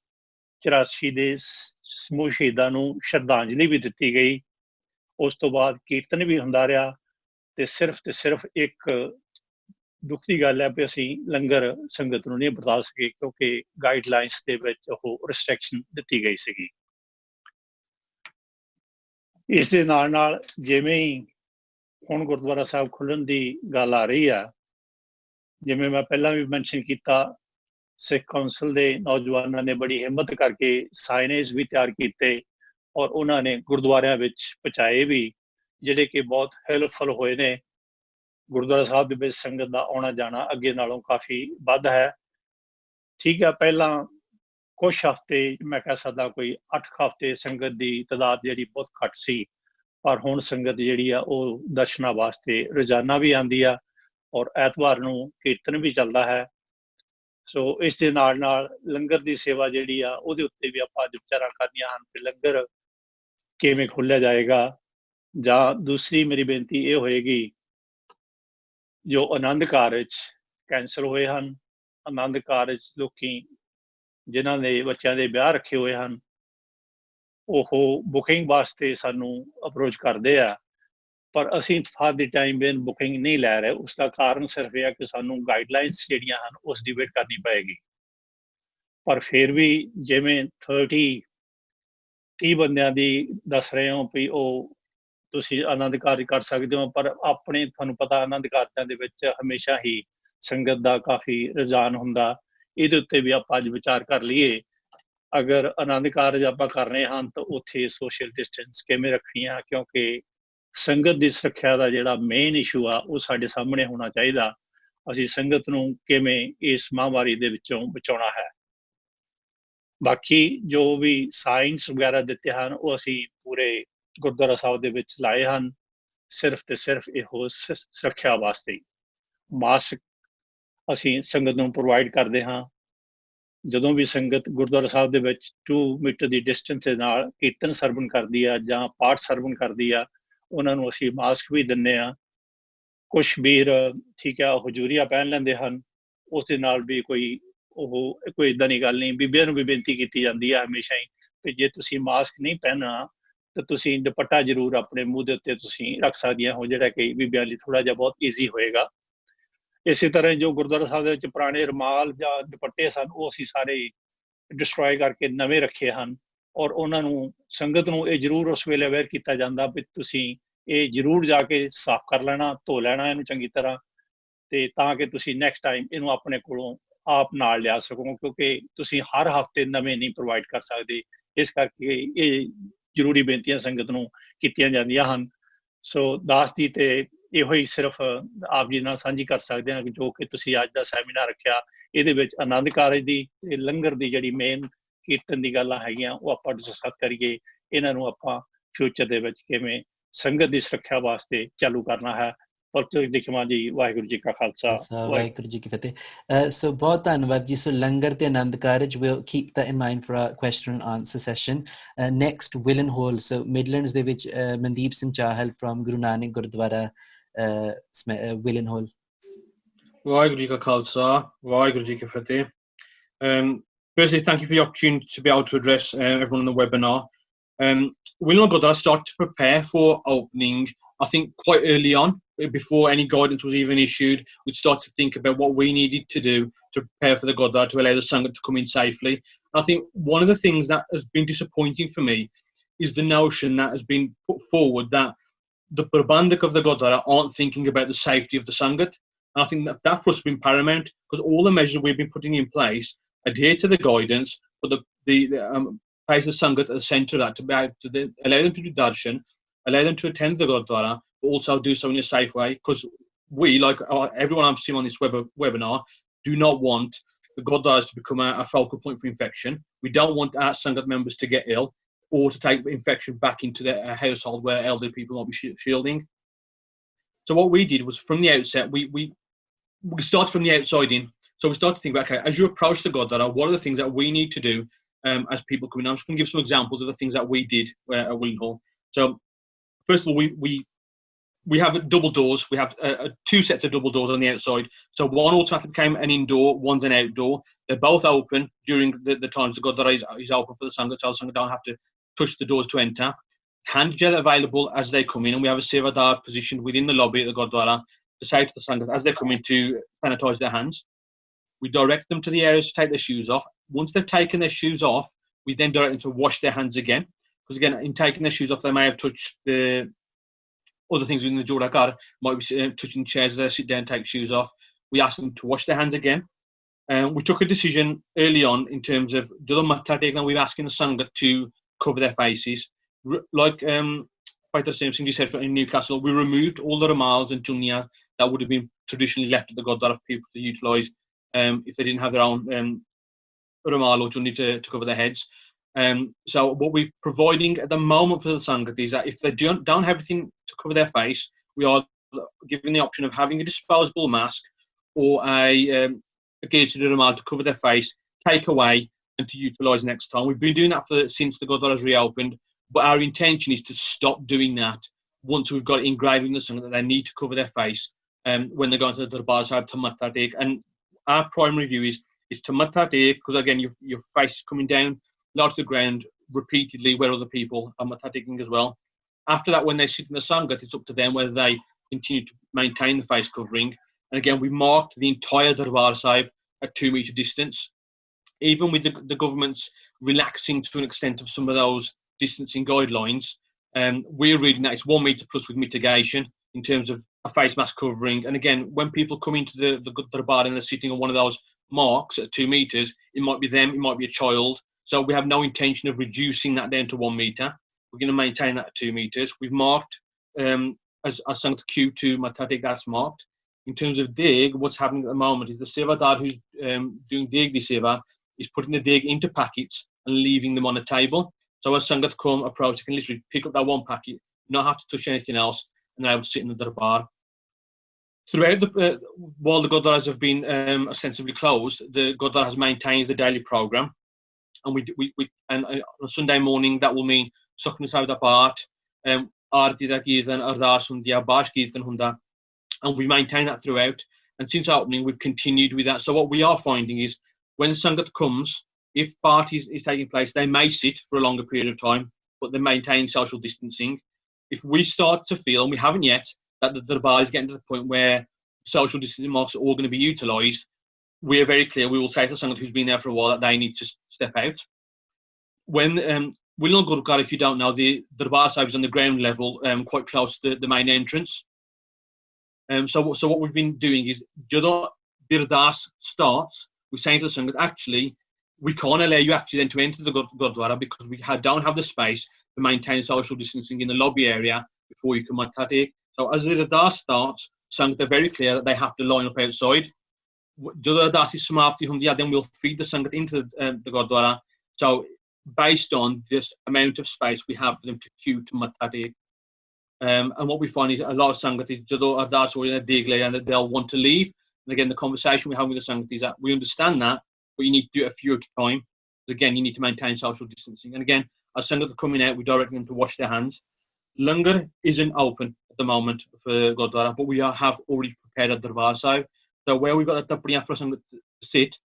84 ਦੇ ਸਮੂਹ ਸ਼ਹੀਦਾਂ ਨੂੰ ਸ਼ਰਧਾਂਜਲੀ ਵੀ ਦਿੱਤੀ ਗਈ। ਉਸ ਤੋਂ ਬਾਅਦ ਕੀਰਤਨ ਵੀ ਹੁੰਦਾ ਰਿਹਾ ਤੇ ਸਿਰਫ ਇੱਕ ਦੁੱਖ ਦੀ ਗੱਲ ਹੈ ਵੀ ਅਸੀਂ ਲੰਗਰ ਸੰਗਤ ਨੂੰ ਨਹੀਂ ਵਰਤਾ ਸਕੇ, ਕਿਉਂਕਿ ਗਾਈਡਲਾਈਨਸ ਦੇ ਵਿੱਚ ਉਹ ਰਿਸਟ੍ਰਿਕਸ਼ਨ ਦਿੱਤੀ ਗਈ ਸੀਗੀ। ਇਸ ਦੇ ਨਾਲ ਜਿਵੇਂ ਹੀ ਹੁਣ ਗੁਰਦੁਆਰਾ ਸਾਹਿਬ ਖੁੱਲ੍ਹਣ ਦੀ ਗੱਲ ਆ ਰਹੀ ਆ, ਜਿਵੇਂ ਮੈਂ ਪਹਿਲਾਂ ਵੀ ਮੈਂਸ਼ਨ ਕੀਤਾ, ਸਿੱਖ ਕੌਂਸਲ ਦੇ ਨੌਜਵਾਨਾਂ ਨੇ ਬੜੀ ਹਿੰਮਤ ਕਰਕੇ ਸਾਈਨੇਜ ਵੀ ਤਿਆਰ ਕੀਤੇ ਔਰ ਉਹਨਾਂ ਨੇ ਗੁਰਦੁਆਰਿਆਂ ਵਿੱਚ ਪਹੁੰਚਾਏ ਵੀ, ਜਿਹੜੇ ਕਿ ਬਹੁਤ ਹੈਲਪਫੁਲ ਹੋਏ ਨੇ। ਗੁਰਦੁਆਰਾ ਸਾਹਿਬ ਦੇ ਵਿੱਚ ਸੰਗਤ ਦਾ ਆਉਣਾ ਜਾਣਾ ਅੱਗੇ ਨਾਲੋਂ ਕਾਫੀ ਵੱਧ ਹੈ। ਠੀਕ ਆ, ਪਹਿਲਾਂ ਕੁਛ ਹਫ਼ਤੇ, ਮੈਂ ਕਹਿ ਸਕਦਾ ਕੋਈ 8 ਹਫ਼ਤੇ ਸੰਗਤ ਦੀ ਤਾਦਾਦ ਜਿਹੜੀ ਬਹੁਤ ਘੱਟ ਸੀ, ਪਰ ਹੁਣ ਸੰਗਤ ਜਿਹੜੀ ਆ ਉਹ ਦਰਸ਼ਨਾਂ ਵਾਸਤੇ ਰੋਜ਼ਾਨਾ ਵੀ ਆਉਂਦੀ ਆ ਔਰ ਐਤਵਾਰ ਨੂੰ ਕੀਰਤਨ ਵੀ ਚੱਲਦਾ ਹੈ। ਸੋ ਇਸ ਦੇ ਨਾਲ ਲੰਗਰ ਦੀ ਸੇਵਾ ਜਿਹੜੀ ਆ ਉਹਦੇ ਉੱਤੇ ਵੀ ਆਪਾਂ ਅੱਜ ਵਿਚਾਰਾਂ ਕਰਨੀਆਂ ਹਨ ਕਿ ਲੰਗਰ ਕਿਵੇਂ ਖੋਲ੍ਹਿਆ ਜਾਏਗਾ। ਜਾਂ ਦੂਸਰੀ ਮੇਰੀ ਬੇਨਤੀ ਇਹ ਹੋਏਗੀ, ਜੋ ਆਨੰਦ ਕਾਰਜ ਕੈਂਸਲ ਹੋਏ ਹਨ, ਆਨੰਦ ਕਾਰਜ ਲੋਕੀ ਜਿਨ੍ਹਾਂ ਦੇ ਬੱਚਿਆਂ ਦੇ ਵਿਆਹ ਰੱਖੇ ਹੋਏ ਹਨ ਉਹ ਬੁਕਿੰਗ ਵਾਸਤੇ ਸਾਨੂੰ ਅਪਰੋਚ ਕਰਦੇ ਆ ਪਰ ਅਸੀਂ for the time being booking ਨਹੀਂ ਲੈ ਰਹੇ ਉਸ ਦਾ ਕਾਰਨ ਸਿਰਫ ਇਹ ਹੈ ਕਿ ਸਾਨੂੰ ਗਾਈਡਲਾਈਨਸ ਜਿਹੜੀਆਂ ਹਨ ਉਸ ਦੀ ਵੇਟ ਕਰਨੀ ਪਏਗੀ ਪਰ ਫਿਰ ਵੀ ਜਿਵੇਂ 30 ਬੰਦਿਆਂ ਦੀ ਦੱਸ ਰਹੇ ਹੋ ਵੀ ਉਹ ਤੁਸੀਂ ਆਨੰਦ ਕਾਰਜ ਕਰ ਸਕਦੇ ਹੋ ਪਰ ਆਪਣੇ ਤੁਹਾਨੂੰ ਪਤਾ ਆਨੰਦ ਕਾਰਜਾਂ ਦੇ ਵਿੱਚ ਹਮੇਸ਼ਾ ਹੀ ਸੰਗਤ ਦਾ ਕਾਫੀ ਰੁਝਾਨ ਹੁੰਦਾ ਇਹਦੇ ਉੱਤੇ ਵੀ ਆਪਾਂ ਅੱਜ ਵਿਚਾਰ ਕਰ ਲਈਏ ਅਗਰ ਆਨੰਦ ਕਾਰਜ ਆਪਾਂ ਕਰ ਰਹੇ ਹਾਂ ਤਾਂ ਉੱਥੇ ਸੋਸ਼ਲ ਡਿਸਟੈਂਸ ਕਿਵੇਂ ਰੱਖਣੀ ਆ ਕਿਉਂਕਿ ਸੰਗਤ ਦੀ ਸੁਰੱਖਿਆ ਦਾ ਜਿਹੜਾ ਮੇਨ ਇਸ਼ੂ ਆ ਉਹ ਸਾਡੇ ਸਾਹਮਣੇ ਹੋਣਾ ਚਾਹੀਦਾ ਅਸੀਂ ਸੰਗਤ ਨੂੰ ਕਿਵੇਂ ਇਸ ਮਹਾਂਮਾਰੀ ਦੇ ਵਿੱਚੋਂ ਬਚਾਉਣਾ ਹੈ ਬਾਕੀ ਜੋ ਵੀ ਸਾਇੰਸ ਵਗੈਰਾ ਦਿੱਤੇ ਹਨ ਉਹ ਅਸੀਂ ਪੂਰੇ ਗੁਰਦੁਆਰਾ ਸਾਹਿਬ ਦੇ ਵਿੱਚ ਲਾਏ ਹਨ ਸਿਰਫ ਤੇ ਸਿਰਫ ਇਹੋ ਸੁਰੱਖਿਆ ਵਾਸਤੇ ਮਾਸਕ ਅਸੀਂ ਸੰਗਤ ਨੂੰ ਪ੍ਰੋਵਾਈਡ ਕਰਦੇ ਹਾਂ ਜਦੋਂ ਵੀ ਸੰਗਤ ਗੁਰਦੁਆਰਾ ਸਾਹਿਬ ਦੇ ਵਿੱਚ 2 ਮੀਟਰ ਦੀ ਡਿਸਟੈਂਸ ਦੇ ਨਾਲ ਕੀਰਤਨ ਸਰਵਣ ਕਰਦੀ ਆ ਜਾਂ ਪਾਠ ਸਰਵਣ ਕਰਦੀ ਆ ਉਹਨਾਂ ਨੂੰ ਅਸੀਂ ਮਾਸਕ ਵੀ ਦਿੰਦੇ ਆ ਕੁਛ ਵੀਰ ਠੀਕ ਆ ਹਜ਼ੂਰੀਆ ਪਹਿਨ ਲੈਂਦੇ ਹਨ ਉਸ ਦੇ ਨਾਲ ਵੀ ਕੋਈ ਏਦਾਂ ਦੀ ਗੱਲ ਨਹੀਂ ਬੀਬੀਆਂ ਨੂੰ ਵੀ ਬੇਨਤੀ ਕੀਤੀ ਜਾਂਦੀ ਆ ਹਮੇਸ਼ਾ ਹੀ ਕਿ ਜੇ ਤੁਸੀਂ ਮਾਸਕ ਨਹੀਂ ਪਹਿਨਣਾ ਤਾਂ ਤੁਸੀਂ ਦੁਪੱਟਾ ਜ਼ਰੂਰ ਆਪਣੇ ਮੂੰਹ ਦੇ ਉੱਤੇ ਤੁਸੀਂ ਰੱਖ ਸਕਦੀਆਂ ਹੋ ਜਿਹੜਾ ਕਿ ਬੀਬੀਆਂ ਲਈ ਥੋੜਾ ਜਿਹਾ ਬਹੁਤ ਈਜ਼ੀ ਹੋਏਗਾ ਇਸੇ ਤਰ੍ਹਾਂ ਜੋ ਗੁਰਦੁਆਰਾ ਸਾਹਿਬ ਦੇ ਵਿੱਚ ਪੁਰਾਣੇ ਰੁਮਾਲ ਜਾਂ ਦੁਪੱਟੇ ਸਨ ਉਹ ਅਸੀਂ ਸਾਰੇ ਡਿਸਟਰੋਏ ਕਰਕੇ ਨਵੇਂ ਰੱਖੇ ਹਨ ਔਰ ਉਹਨਾਂ ਨੂੰ ਸੰਗਤ ਨੂੰ ਇਹ ਜ਼ਰੂਰ ਉਸ ਵੇਲੇ ਅਵੇਅਰ ਕੀਤਾ ਜਾਂਦਾ ਵੀ ਤੁਸੀਂ ਇਹ ਜ਼ਰੂਰ ਜਾ ਕੇ ਸਾਫ਼ ਕਰ ਲੈਣਾ ਧੋ ਲੈਣਾ ਇਹਨੂੰ ਚੰਗੀ ਤਰ੍ਹਾਂ ਤੇ ਤਾਂ ਕਿ ਤੁਸੀਂ ਨੈਕਸਟ ਟਾਈਮ ਇਹਨੂੰ ਆਪਣੇ ਕੋਲੋਂ ਆਪ ਨਾਲ ਲਿਆ ਸਕੋ ਕਿਉਂਕਿ ਤੁਸੀਂ ਹਰ ਹਫ਼ਤੇ ਨਵੇਂ ਨਹੀਂ ਪ੍ਰੋਵਾਈਡ ਕਰ ਸਕਦੇ ਇਸ ਕਰਕੇ ਇਹ ਜ਼ਰੂਰੀ ਬੇਨਤੀਆਂ ਸੰਗਤ ਨੂੰ ਕੀਤੀਆਂ ਜਾਂਦੀਆਂ ਹਨ ਸੋ ਦਾਸ ਜੀ ਤੇ ਇਹੋ ਹੀ ਸਿਰਫ ਆਪ ਜੀ ਨਾਲ ਸਾਂਝੀ ਕਰ ਸਕਦੇ ਹਾਂ ਕਿ ਜੋ ਕਿ ਤੁਸੀਂ ਅੱਜ ਦਾ ਸੈਮੀਨਾਰ ਰੱਖਿਆ ਇਹਦੇ ਵਿੱਚ ਆਨੰਦ ਕਾਰਜ ਦੀ ਤੇ ਲੰਗਰ ਦੀ ਜਿਹੜੀ ਮੇਨ ਕੀਰਤਨ ਦੀ ਗੱਲਾਂ ਹੈਗੀਆਂ ਉਹ ਆਪਾਂ ਡਿਸਕਸ ਕਰੀਏ ਇਹਨਾਂ ਨੂੰ ਆਪਾਂ ਫਿਊਚਰ ਦੇ ਵਿੱਚ ਕਿਵੇਂ ਸੰਗਤ ਦੀ ਸੁਰੱਖਿਆ ਵਾਸਤੇ ਚਾਲੂ ਕਰਨਾ ਹੈ ਜੀ ਵਾਹਿਗੁਰੂ ਜੀ ਕਾ ਖਾਲਸਾ ਵਾਹਿਗੁਰੂ ਜੀ ਕੀ ਫਤਿਹ ਸੋ ਬਹੁਤ ਧੰਨਵਾਦ ਜੀ ਸੋ ਲੰਗਰ ਤੇ Anand Karaj we'll keep that in mind for our question and answer session next Willenhall so Midlands ਦੇ ਵਿੱਚ Mandeep Singh Chahal from Guru Nanak Gurdwara Willenhall Waheguru ji ਕਾ ਖਾਲਸਾ ਵਾਹਿਗੁਰੂ ਜੀ ਕੀ ਫਤਿਹ firstly thank you for the opportunity to be able to address everyone on the webinar Willenhall Gurdwara started to prepare for opening I think quite early on before any guidance was even issued we'd start to think about what we needed to do to prepare for the Gurdwara to allow the Sangat to come in safely and I think one of the things that has been disappointing for me is the notion that has been put forward that the Prabandhak of the Gurdwara aren't thinking about the safety of the Sangat and I think that for us has been paramount because all the measures we've been putting in place adhere to the guidance but the place the Sangat at the centre of that to allow them to do darshan allow them to attend the Gurdwara but also do so in a safe way because we like everyone I'm seeing on this webinar do not want the Gurdwaras to become a focal point for infection we don't want our Sangat members to get ill or to take infection back into their household where elderly people might be shielding so what we did was from the outset we started from the outside in so we started to think about okay as you approach the Gurdwara what are the things that we need to do as people come in I'm just going to give some examples of the things that we did at Willenhall so first of all we have double doors we have 2 sets of double doors on the outside so one automatically became an indoor one's an outdoor they're both open during the times the Gurdwara is open for the Sangat so the Sangat don't have to touch the doors to enter hand gel available as they come in and we have a Sevadar positioned within the lobby at the Gurdwara to say to the Sangat as they come in to sanitize their hands we direct them to the areas to take their shoes off once they've taken their shoes off we then direct them to wash their hands again because again in taking their shoes off they may have touched the other things within the Jodakar might be touching chairs as they sit down and take shoes off we asked them to wash their hands again we took a decision early on in terms of we were asking the Sangat to cover their faces like Paiter Singh said in Newcastle we removed all the ramals and chunya that would have been traditionally left at the Gurdwara for people to utilise if they didn't have their own ramal or chunni to cover their heads so what we're providing at the moment for the Sangat is that if they don't have everything to cover their face we are giving the option of having a disposable mask or a gated ramal to cover their face take away and to utilise next time we've been doing that since the Gurdwara has reopened but our intention is to stop doing that once we've got engraved in the Sangat that they need to cover their face when they go into the Darbar Sahib to Matha Tek and our primary view is is to matha tek, because again your face coming down low to the ground repeatedly where other people are matha taking as well. After that, when they sit in the sangat, it's up to them whether they continue to maintain the face covering. And again, we marked the entire Darbar Sahib at 2 metre distance. Even with the government's relaxing to an extent of some of those distancing guidelines, we're reading that it's 1 metre plus with mitigation in terms of a face mask covering. And again, when people come into the Darbar and they're sitting on one of those marks at 2 metres, it might be them, it might be a child. So we have no intention of reducing that down to 1 metre. We're going to maintain that at 2 metres. We've marked, as Sangat Q2 Matatik, that's marked. In terms of dig, what's happening at the moment is the Sevadar who's doing dig the Seva is putting the dig into packets and leaving them on a table. So as Sangat come approach, they can literally pick up that one packet, not have to touch anything else, and they're able to sit in the Darbar. Throughout while the Gurdwaras have been ostensibly closed, the Gurdwara has maintained the daily programme. And and on Sunday morning, that will mean Sukhna Sabha Part, Aarti da Kirtan, Ardas Hundiya, Bash Kirtan Hunda, and we maintain that throughout. And since opening, we've continued with that. So what we are finding is when Sangat comes, if party is taking place, they may sit for a longer period of time, but they're maintaining social distancing. If we start to feel, and we haven't yet, that the Darbar is getting to the point where social distancing marks are all going to be utilised, we're very clear. We will say to Sangat who's been there for a while that they need to step out. When William Gurdwara, if you don't know, the Darbar Sahib is on the ground level, quite close to the main entrance. So what we've been doing is, Jado Birdas starts, we're saying to the Sangat, actually, we can't allow you actually then to enter the Gurdwara because we don't have the space to maintain social distancing in the lobby area before you come at Tatik. So as the Birdas starts, Sangat are very clear that they have to line up outside. Jado Birdas is Samapti Hundiya, then we'll feed the Sangat into the Gurdwara. So based on this amount of space we have for them to queue to Matati. And what we find is a lot of Sangat is Jado Ardas or in a Digle and that they'll want to leave. And again, the conversation we have with the Sangat is that we understand that, but you need to do it a few at a time. Because again, you need to maintain social distancing. And again, as Sangat are coming out, we direct them to wash their hands. Langar isn't open at the moment for Gurdwara, but we have already prepared a Darbar Sahib. So where we've got the Tapriya for Sangat to sit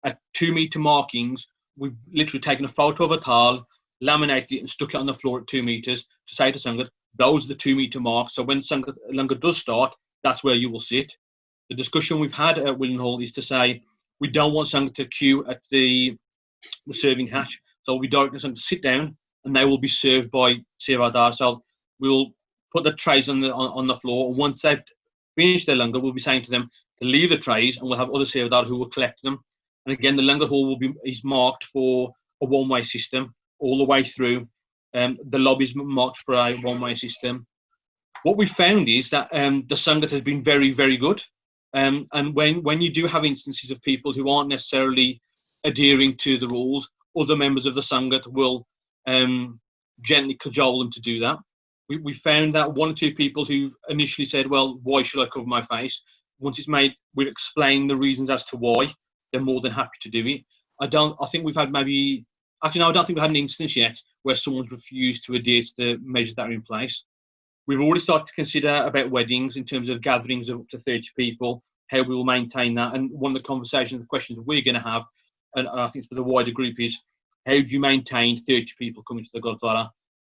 at 2 metre markings, we've literally taken a photo of a towel, laminated it and stuck it on the floor at 2 metres to say to Sangat, those are the 2 metre marks. So when Sangat Langar does start, that's where you will sit. The discussion we've had at Willen Hall is to say, we don't want Sangat to queue at the serving hatch. So we direct Sangat to sit down and they will be served by Sevadar. So we'll put the trays on the floor. And once they've finished their Langar, we'll be saying to them to leave the trays and we'll have other Sevadar who will collect them. And again, the Langar Hall is marked for a one-way system all the way through. The lobby is marked for a one-way system. What we found is that the Sangat has been very, very good. And when you do have instances of people who aren't necessarily adhering to the rules, other members of the Sangat will gently cajole them to do that. We found that 1 or 2 people who initially said, well, why should I cover my face? Once it's made, we've explained the reasons as to why. They're more than happy to do it. I think we've had I don't think we've had an instance yet where someone's refused to adhere to the measures that are in place. We've already started to consider about weddings in terms of gatherings of up to 30 people, how we will maintain that. And one of the conversations, the questions we're going to have, and I think for the wider group is, how do you maintain 30 people coming to the Gurdwara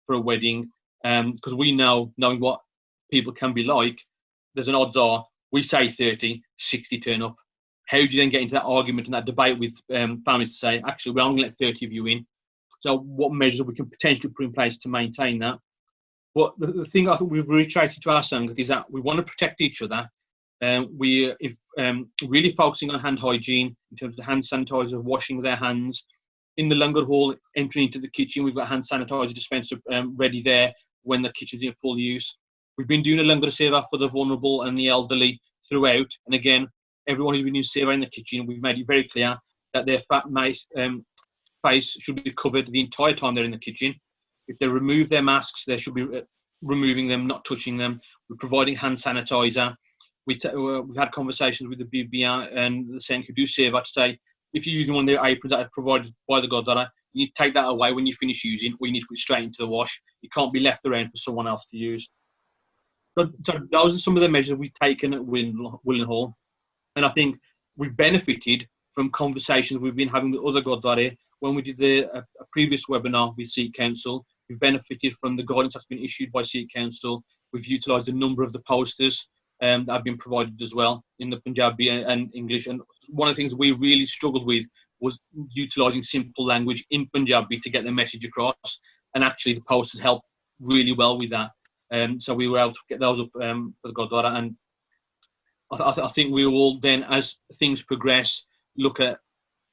for a wedding? Because we know, knowing what people can be like, there's an odds are, we say 30, 60 turn up. How do you then get into that argument and that debate with families to say, actually, we're only going to let 30 of you in? So what measures we can potentially put in place to maintain that? But the thing I think we've reiterated to our Sangat is that we want to protect each other. We're really focusing on hand hygiene in terms of hand sanitizer, washing their hands. In the Langar Hall, entering into the kitchen, we've got hand sanitizer dispenser ready there when the kitchen's in full use. We've been doing a Langar Seva for the vulnerable and the elderly throughout. And again, everyone who's been doing Seva in the kitchen, we've made it very clear that their face should be covered the entire time they're in the kitchen. If they remove their masks, they should be removing them, not touching them. We're providing hand sanitizer. We've had conversations with the BBR and the Singh who do Seva to say, if you're using one of their aprons that are provided by the Gurdwara, you need to take that away when you finish using, or you need to put it straight into the wash. It can't be left around for someone else to use. So those are some of the measures we've taken at Willen Hall. And I think we've benefited from conversations we've been having with other Gurdwara. When we did a previous webinar with Sikh Council, we've benefited from the guidance that's been issued by Sikh Council. We've utilised a number of the posters that have been provided as well in the Punjabi and English. And one of the things we really struggled with was utilising simple language in Punjabi to get the message across. And actually the posters helped really well with that. So we were able to get those up for the Gurdwara. And I think we will then, as things progress, look at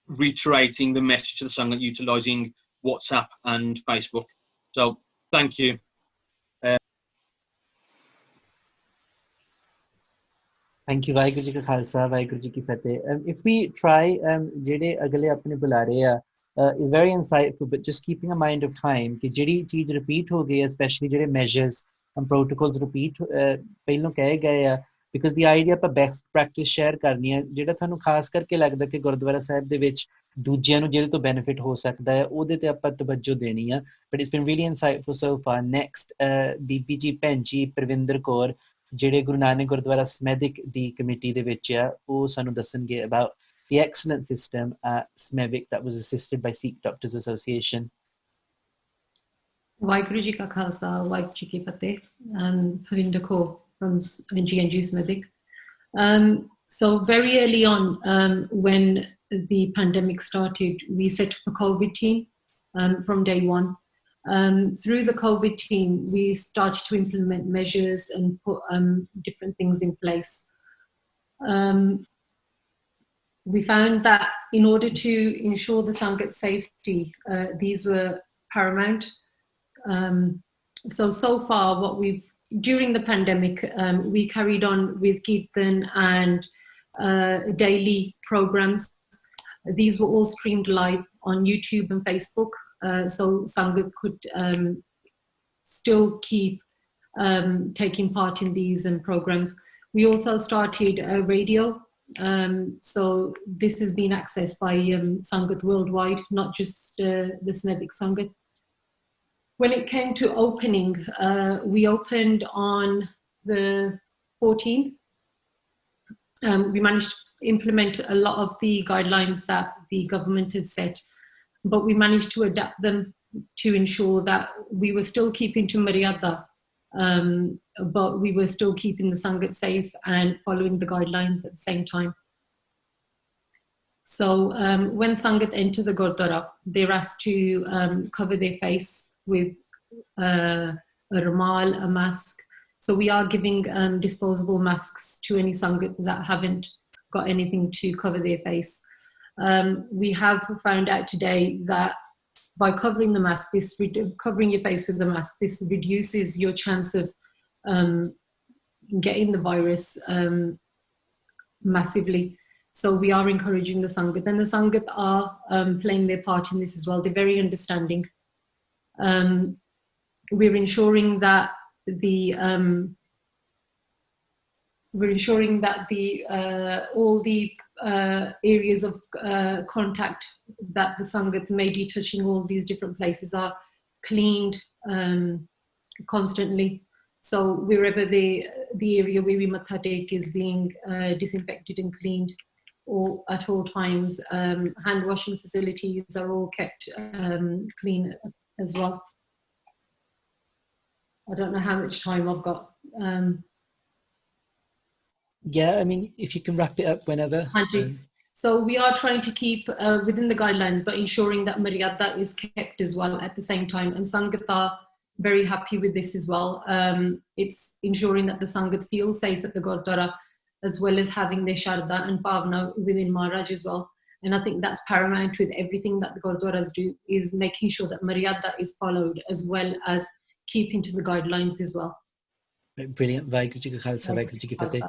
reiterating the message to the Sangha utilising WhatsApp and Facebook. So thank you. Thank you. Vaheguru Ji Ka Khalsa, Vaheguru Ji Ki Fateh. If we try, jehde agle apne bula rahe is very insightful, but just keeping a mind of time, कि जड़ी चीज repeat हो गई, especially जड़े measures and protocols repeat पहलों कहे गए because the idea पर best practice share करनी है, जेड़ा थानू खास करके लगदा कि गुरुद्वारा साहिब दे विच दूजियां नू जेदे तो benefit हो सकदा है ओदे ते आपां तवज्जो देनी है. But it's been really insightful so far. Next, बीबी जी भैन जी परविंदर कौर ਜਿਹੜੇ ਗੁਰੂ ਨਾਨਕ ਗੁਰਦੁਆਰਾ ਸਮੈਦਿਕ ਦੀ ਕਮੇਟੀ ਦੇ ਵਿੱਚ ਆ ਉਹ ਸਾਨੂੰ ਦੱਸਣਗੇ about the excellent system at SMEVIC that was assisted by Sikh Doctors Association. Waheguru ji ਕਾ ਖਾਲਸਾ ਵਾਹਿਗੁਰੂ ਜੀ ਕੀ ਫਤਿਹ. Parvinder Kaur from GNG SMEVIC. So very early on when the pandemic started, we set up a COVID team from day one. Through the COVID team, we started to implement measures and put different things in place. We found that in order to ensure the Sangat's safety, these were paramount. So far, during the pandemic, we carried on with Kirtan and daily programs. These were all streamed live on YouTube and Facebook. So Sangat could still keep taking part in these programs. We also started a radio. So this has been accessed by Sangat worldwide, not just the SMEVIC Sangat. When it came to opening, we opened on the 14th. We managed to implement a lot of the guidelines that the government had set, but we managed to adapt them to ensure that we were still keeping to Maryada, but we were still keeping the Sangat safe and following the guidelines at the same time. So when Sangat enter the Gurdwara, they're asked to cover their face with a rumal, a mask. So we are giving disposable masks to any Sangat that haven't got anything to cover their face. We have found out today that by covering the mask, covering your face with the mask, this reduces your chance of getting the virus massively. So we are encouraging the Sangat, and the Sangat are playing their part in this as well. They're very understanding. We're ensuring that all the areas of contact that the Sangat may be touching, all these different places, are cleaned constantly. So wherever the area where we matha take is being disinfected and cleaned, or at all times, hand washing facilities are all kept clean as well. I don't know how much time I've got. Yeah, I mean, if you can wrap it up whenever. So we are trying to keep within the guidelines, but ensuring that Maryada is kept as well at the same time. And Sangat are very happy with this as well. It's ensuring that the Sangat feel safe at the Gurdwara, as well as having their Sharda and Pavna within Maharaj as well. And I think that's paramount with everything that the Gurdwaras do, is making sure that Maryada is followed, as well as keeping to the guidelines as well. Brilliant. Vaheguru Ji Ka Khalsa, Vaheguru Ji Ki Fateh.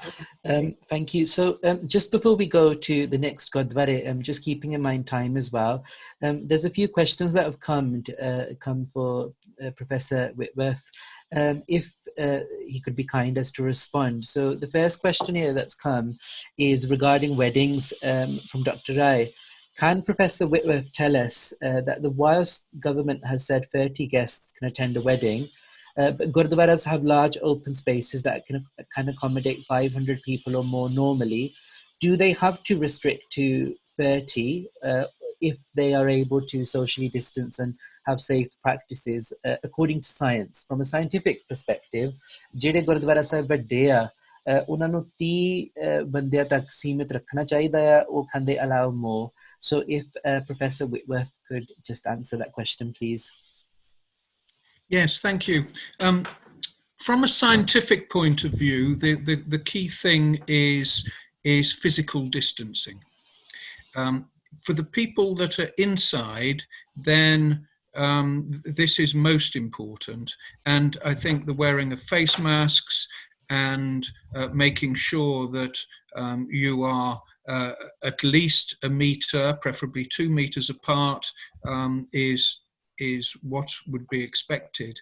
Thank you. So just before we go to the next Gurdwara, just keeping in mind time as well, there's a few questions that have come for Professor Whitworth, if he could be kind as to respond. So the first question here that's come is regarding weddings from Dr. Rai. Can Professor Whitworth tell us that whilst government has said 30 guests can attend a wedding, but Gurdwaras have large open spaces that can accommodate 500 people or more normally, do they have to restrict to 30, if they are able to socially distance and have safe practices according to science. From a scientific perspective, ਜਿਹੜੇ ਗੁਰਦੁਆਰਾ ਸਾਹਿਬ ਵੱਡੇ ਆ ਉਹਨਾਂ ਨੂੰ 30 ਬੰਦਿਆਂ ਤੱਕ ਸੀਮਿਤ ਰੱਖਣਾ ਚਾਹੀਦਾ ਆ, ਉਹ can they allow more? So if Professor Whitworth could just answer that question, please. Yes, thank you. From a scientific point of view, the key thing is physical distancing. For the people that are inside, then this is most important. And I think the wearing of face masks and making sure that you are at least a metre, preferably 2 metres apart, is what would be expected.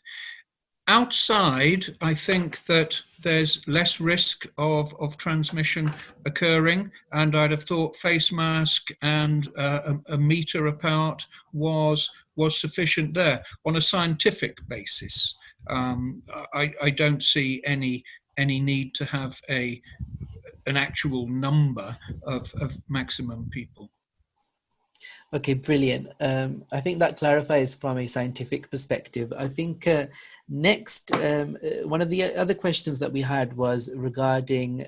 Outside, I think that there's less risk of transmission occurring, and I'd have thought face mask and a metre apart was sufficient there. On a scientific basis, I don't see any need to have an actual number of maximum people. Okay, brilliant. I think that clarifies from a scientific perspective. I think next, one of the other questions that we had was regarding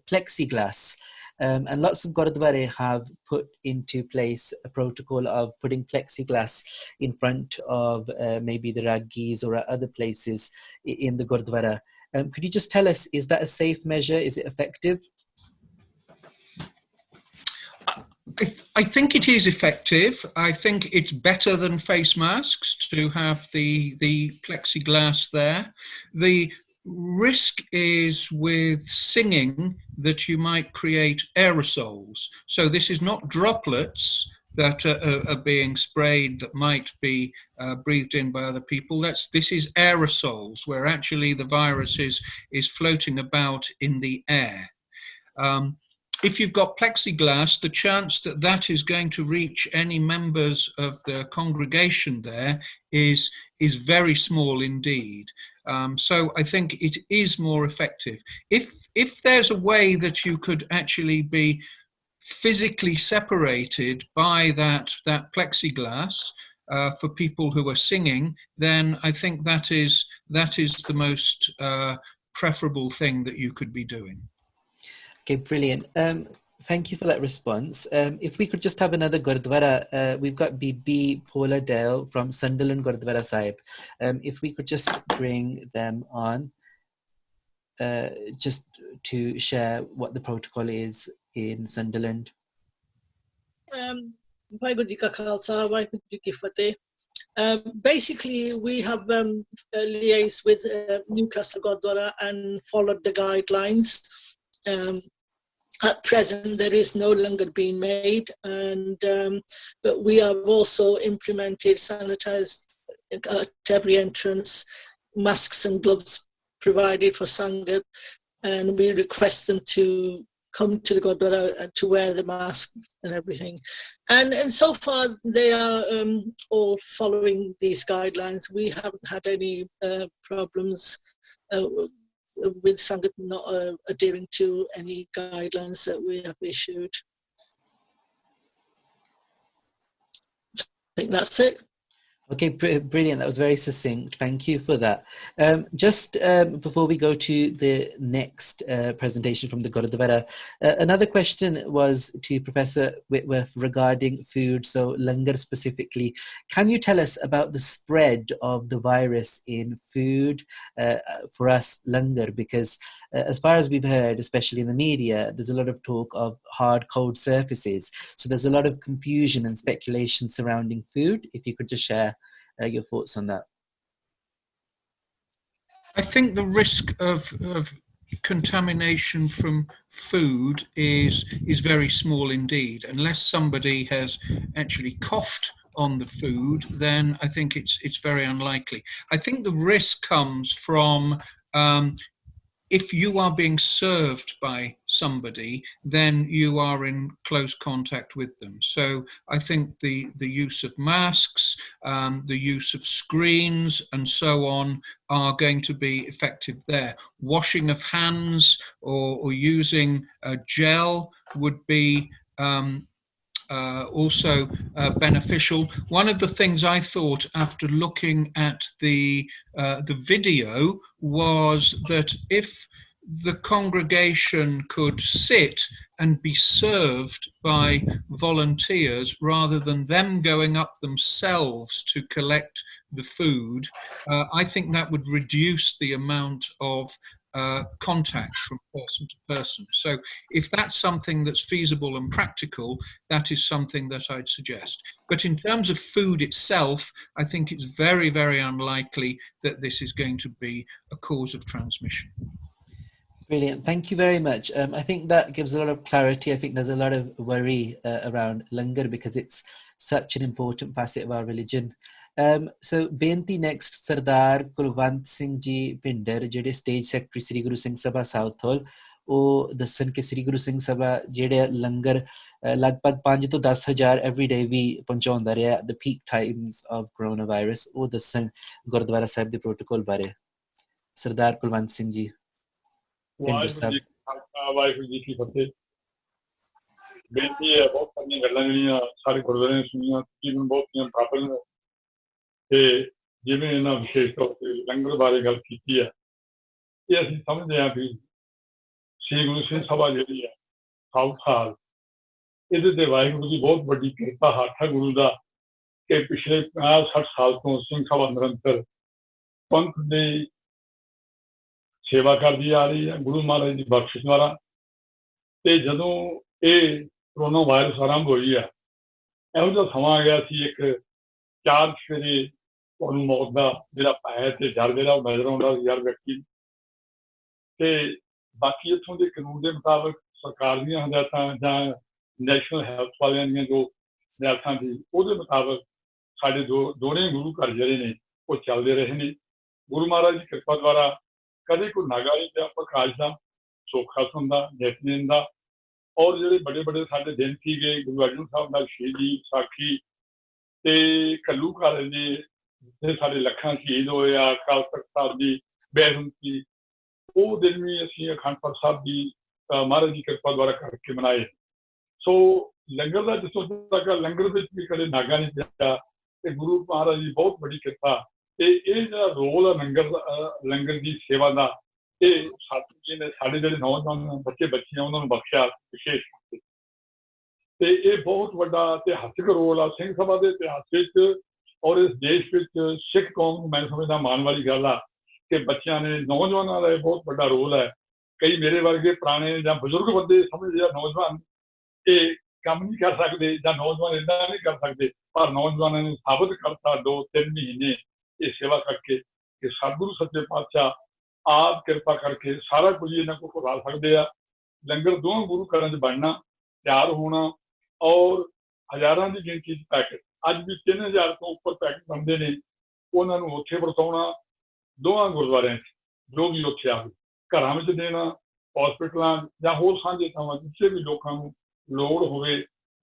plexiglass. And lots of Gurdwara have put into place a protocol of putting plexiglass in front of maybe the raggis or other places in the Gurdwara. Could you just tell us, is that a safe measure? Is it effective? I think it is effective. I think it's better than face masks to have the plexiglass there. The risk is with singing that you might create aerosols. So this is not droplets that are being sprayed that might be breathed in by other people. This is aerosols, where actually the virus is floating about in the air. If you've got plexiglass, the chance that that is going to reach any members of the congregation there is very small indeed. So I think it is more effective. If there's a way that you could actually be physically separated by that plexiglass for people who are singing, then I think that is the most preferable thing that you could be doing. Okay, brilliant. Thank you for that response. If we could just have another Gurdwara, we've got Bibi Paula Dale from Sunderland Gurdwara Sahib. If we could just bring them on, just to share what the protocol is in Sunderland. Basically, we have liaised with Newcastle Gurdwara and followed the guidelines. At present, there is no langar being made, but we have also implemented sanitized at every entrance, masks and gloves provided for Sangat, and we request them to come to the Gurdwara to wear the mask and everything. And so far, they are all following these guidelines. We haven't had any problems with Sangat not adhering to any guidelines that we have issued. I think that's it. Okay, brilliant. That was very succinct. Thank you for that. Just before we go to the next presentation from the Gurdwara, another question was to Professor Whitworth regarding food, so langar specifically. Can you tell us about the spread of the virus in food for us langar? Because as far as we've heard, especially in the media, there's a lot of talk of hard, cold surfaces. So there's a lot of confusion and speculation surrounding food. If you could just share your thoughts on that. I think the risk of contamination from food is very small indeed. Unless somebody has actually coughed on the food, then I think it's very unlikely. I think the risk comes from if you are being served by somebody, then you are in close contact with them. So I think the use of masks, the use of screens and so on are going to be effective there. Washing of hands or using a gel would be also beneficial. One of the things I thought after looking at the video was that if the congregation could sit and be served by volunteers rather than them going up themselves to collect the food, I think that would reduce the amount of contact from person to person. So if that's something that's feasible and practical, that is something that I'd suggest. But in terms of food itself, I think it's very, very unlikely that this is going to be a cause of transmission. Brilliant. Thank you very much. I think that gives a lot of clarity. I think there's a lot of worry around langar because it's such an important facet of our religion. So, benti next Sardar Kulwant Singh Ji Pinder, ਜਿਹੜੇ stage secretary Sri Guru Singh Sabha Southall, ਉਹ ਦੱਸਣ ਕਿ Sri Guru Singh Sabha ਜਿਹੜੇ ਲੰਗਰ ਲਗਭਗ 5 ਤੋਂ 10,000 every day ਵੀ ਪਹੁੰਚਾਉਂਦਾ ਰਿਹਾ at the peak times of coronavirus, ਉਹ ਦੱਸਣ ਗੁਰਦੁਆਰਾ ਸਾਹਿਬ ਦੇ ਪ੍ਰੋਟੋਕੋਲ ਬਾਰੇ। ਸਰਦਾਰ ਕੁਲਵੰਤ ਸਿੰਘ ਜੀ। ਵਾਹਿਗੁਰੂ ਜੀ ਕੀ ਫਤਿਹ। ਬੇਨਤੀ ਹੈ, ਬਹੁਤ ਸਾਰੀਆਂ ਗੱਲਾਂ ਜਿਹੜੀਆਂ ਸਾਰੇ ਗੁਰਦੁਆਰਿਆਂ ਨੇ ਸੁਣੀਆਂ, ਤਕਰੀਬਨ ਬਹੁਤੀਆਂ ਬਰਾਬਰ ਨੇ, ਤੇ ਜਿਵੇਂ ਇਹਨਾਂ ਵਿਸ਼ੇਸ਼ ਤੌਰ ਤੇ ਲੰਗਰ ਬਾਰੇ ਗੱਲ ਕੀਤੀ ਹੈ, ਇਹ ਅਸੀਂ ਸਮਝਦੇ ਹਾਂ ਵੀ ਸ੍ਰੀ ਗੁਰੂ ਸਿੰਘ ਸਭਾ ਜਿਹੜੀ ਹੈ ਸਾਊਥ ਹਾਲ, ਇਹਦੇ ਤੇ ਵਾਹਿਗੁਰੂ ਦੀ ਬਹੁਤ ਵੱਡੀ ਕਿਰਪਾ ਹੱਥ ਹੈ ਗੁਰੂ ਦਾ ਕਿ ਪਿਛਲੇ 50-60 ਸਾਲ ਤੋਂ ਸਿੰਘ ਸਭਾ ਨਿਰੰਤਰ ਪੰਥ ਦੀ ਸੇਵਾ ਕਰਦੀ ਆ ਰਹੀ ਹੈ ਗੁਰੂ ਮਹਾਰਾਜ ਦੀ ਬਖਸ਼ਿਸ਼ ਦੁਆਰਾ। ਤੇ ਜਦੋਂ ਇਹ ਕਰੋਨਾ ਵਾਇਰਸ ਆਰੰਭ ਹੋਈ ਆ, ਇਹੋ ਜਿਹਾ ਸਮਾਂ ਆ ਗਿਆ ਸੀ, ਇੱਕ 4 ਸਵੇਰੇ ਤੁਹਾਨੂੰ ਮੌਤ ਦਾ ਜਿਹੜਾ ਭੈ ਤੇ ਡਰ ਜਿਹੜਾ ਉਹ ਨਜ਼ਰ ਆਉਂਦਾ ਸੀ ਹਰ ਵਿਅਕਤੀ। ਤੇ ਬਾਕੀ ਇੱਥੋਂ ਦੇ ਕਾਨੂੰਨ ਦੇ ਮੁਤਾਬਕ ਸਰਕਾਰ ਦੀਆਂ ਹਦਾਇਤਾਂ ਜਾਂ ਨੈਸ਼ਨਲ ਹੈਲਥ ਵਾਲਿਆਂ ਦੀਆਂ ਜੋ ਹਦਾਇਤਾਂ ਸੀ ਉਹਦੇ ਮੁਤਾਬਕ ਸਾਡੇ ਦੋਨੇ ਗੁਰੂ ਘਰ ਜਿਹੜੇ ਨੇ ਉਹ ਚੱਲਦੇ ਰਹੇ ਨੇ। ਗੁਰੂ ਮਹਾਰਾਜ ਦੀ ਕਿਰਪਾ ਦੁਆਰਾ ਕਦੇ ਕੋਈ ਨਾਗਾ ਨਹੀਂ ਪਿਆ ਪ੍ਰਕਾਸ਼ ਦਾ, ਸੋਖਾ ਦਾ, ਨਿਤਨੇਮ ਦਾ। ਔਰ ਜਿਹੜੇ ਵੱਡੇ ਵੱਡੇ ਸਾਡੇ ਦਿਨ ਸੀਗੇ, ਗੁਰੂ ਅਰਜਨ ਸਾਹਿਬ ਦਾ ਸ਼ਹੀਦੀ, ਸਾਖੀ ਤੇ ਕੱਲੂ ਘਰ ਨੇ ਜਿੱਥੇ ਸਾਡੇ ਲੱਖਾਂ ਸ਼ਹੀਦ ਹੋਏ ਆ, ਅਕਾਲ ਤਖ਼ਤ ਸਾਹਿਬ ਦੀ ਬੇਅਦਬੀ, ਉਹ ਦਿਨ ਵੀ ਅਸੀਂ ਅਖੰਡ ਪਾਠ ਸਾਹਿਬ ਦੀ ਮਹਾਰਾਜ ਦੀ ਕਿਰਪਾ ਦੁਆਰਾ ਕਰਕੇ ਮਨਾਏ। ਸੋ ਲੰਗਰ ਦਾ ਜਿੱਥੋਂ ਤੱਕ ਲੰਗਰ ਵਿੱਚ ਵੀ ਕਦੇ ਨਾਗਾ ਨਹੀਂ ਪਿਆ ਤੇ ਗੁਰੂ ਮਹਾਰਾਜ ਦੀ ਬਹੁਤ ਵੱਡੀ ਕਿਰਪਾ। ਤੇ ਇਹ ਜਿਹੜਾ ਰੋਲ ਆ ਲੰਗਰ ਦੀ ਸੇਵਾ ਦਾ, ਇਹ ਸਾਥੀ ਨੇ ਸਾਡੇ ਜਿਹੜੇ ਨੌਜਵਾਨ ਬੱਚੀਆਂ ਉਹਨਾਂ ਨੂੰ ਬਖਸ਼ਿਆ ਵਿਸ਼ੇਸ਼ ਕਰਕੇ। ਤੇ ਇਹ ਬਹੁਤ ਵੱਡਾ ਇਤਿਹਾਸਿਕ ਰੋਲ ਆ ਸਿੰਘ ਸਭਾ ਦੇ ਇਤਿਹਾਸ ਵਿੱਚ ਔਰ ਇਸ ਦੇਸ਼ ਵਿੱਚ ਸਿੱਖ ਕੌਮ ਨੂੰ ਮੈਂ ਸਮਝਦਾ ਮਾਣ ਵਾਲੀ ਗੱਲ ਆ ਕਿ ਬੱਚਿਆਂ ਨੇ, ਨੌਜਵਾਨਾਂ ਦਾ ਇਹ ਬਹੁਤ ਵੱਡਾ ਰੋਲ ਹੈ। ਕਈ ਮੇਰੇ ਵਰਗੇ ਪੁਰਾਣੇ ਜਾਂ ਬਜ਼ੁਰਗ ਬੰਦੇ ਸਮਝਦੇ ਆ ਨੌਜਵਾਨ ਇਹ ਕੰਮ ਨਹੀਂ ਕਰ ਸਕਦੇ ਜਾਂ ਨੌਜਵਾਨ ਇੱਦਾਂ ਨਹੀਂ ਕਰ ਸਕਦੇ, ਪਰ ਨੌਜਵਾਨਾਂ ਨੇ ਸਾਬਤ ਕਰਤਾ 2-3 ਮਹੀਨੇ ਇਹ ਸੇਵਾ ਕਰਕੇ ਕਿ ਸਤਿਗੁਰੂ ਸੱਚੇ ਪਾਤਸ਼ਾਹ ਆਪ ਕਿਰਪਾ ਕਰਕੇ ਸਾਰਾ ਕੁਝ ਇਹਨਾਂ ਕੋਲ ਕਰਵਾ ਸਕਦੇ ਆ। ਲੰਗਰ ਦੋਵਾਂ ਗੁਰੂ ਘਰਾਂ 'ਚ ਬਣਨਾ, ਤਿਆਰ ਹੋਣਾ ਔਰ ਹਜ਼ਾਰਾਂ ਦੀ ਗਿਣਤੀ 'ਚ ਪੈਕਟ, ਅੱਜ ਵੀ 3000 ਤੋਂ ਉੱਪਰ ਪੈਕਟ ਬਣਦੇ ਨੇ, ਉਹਨਾਂ ਨੂੰ ਉੱਥੇ ਵਰਤਾਉਣਾ ਦੋਵਾਂ ਗੁਰਦੁਆਰਿਆਂ 'ਚ, ਜੋ ਵੀ ਉੱਥੇ ਆਵੇ, ਘਰਾਂ ਵਿੱਚ ਦੇਣਾ, ਹਸਪੀਟਲਾਂ ਜਾਂ ਹੋਰ ਸਾਂਝੇ ਥਾਵਾਂ ਜਿੱਥੇ ਵੀ ਲੋਕਾਂ ਨੂੰ ਲੋੜ ਹੋਵੇ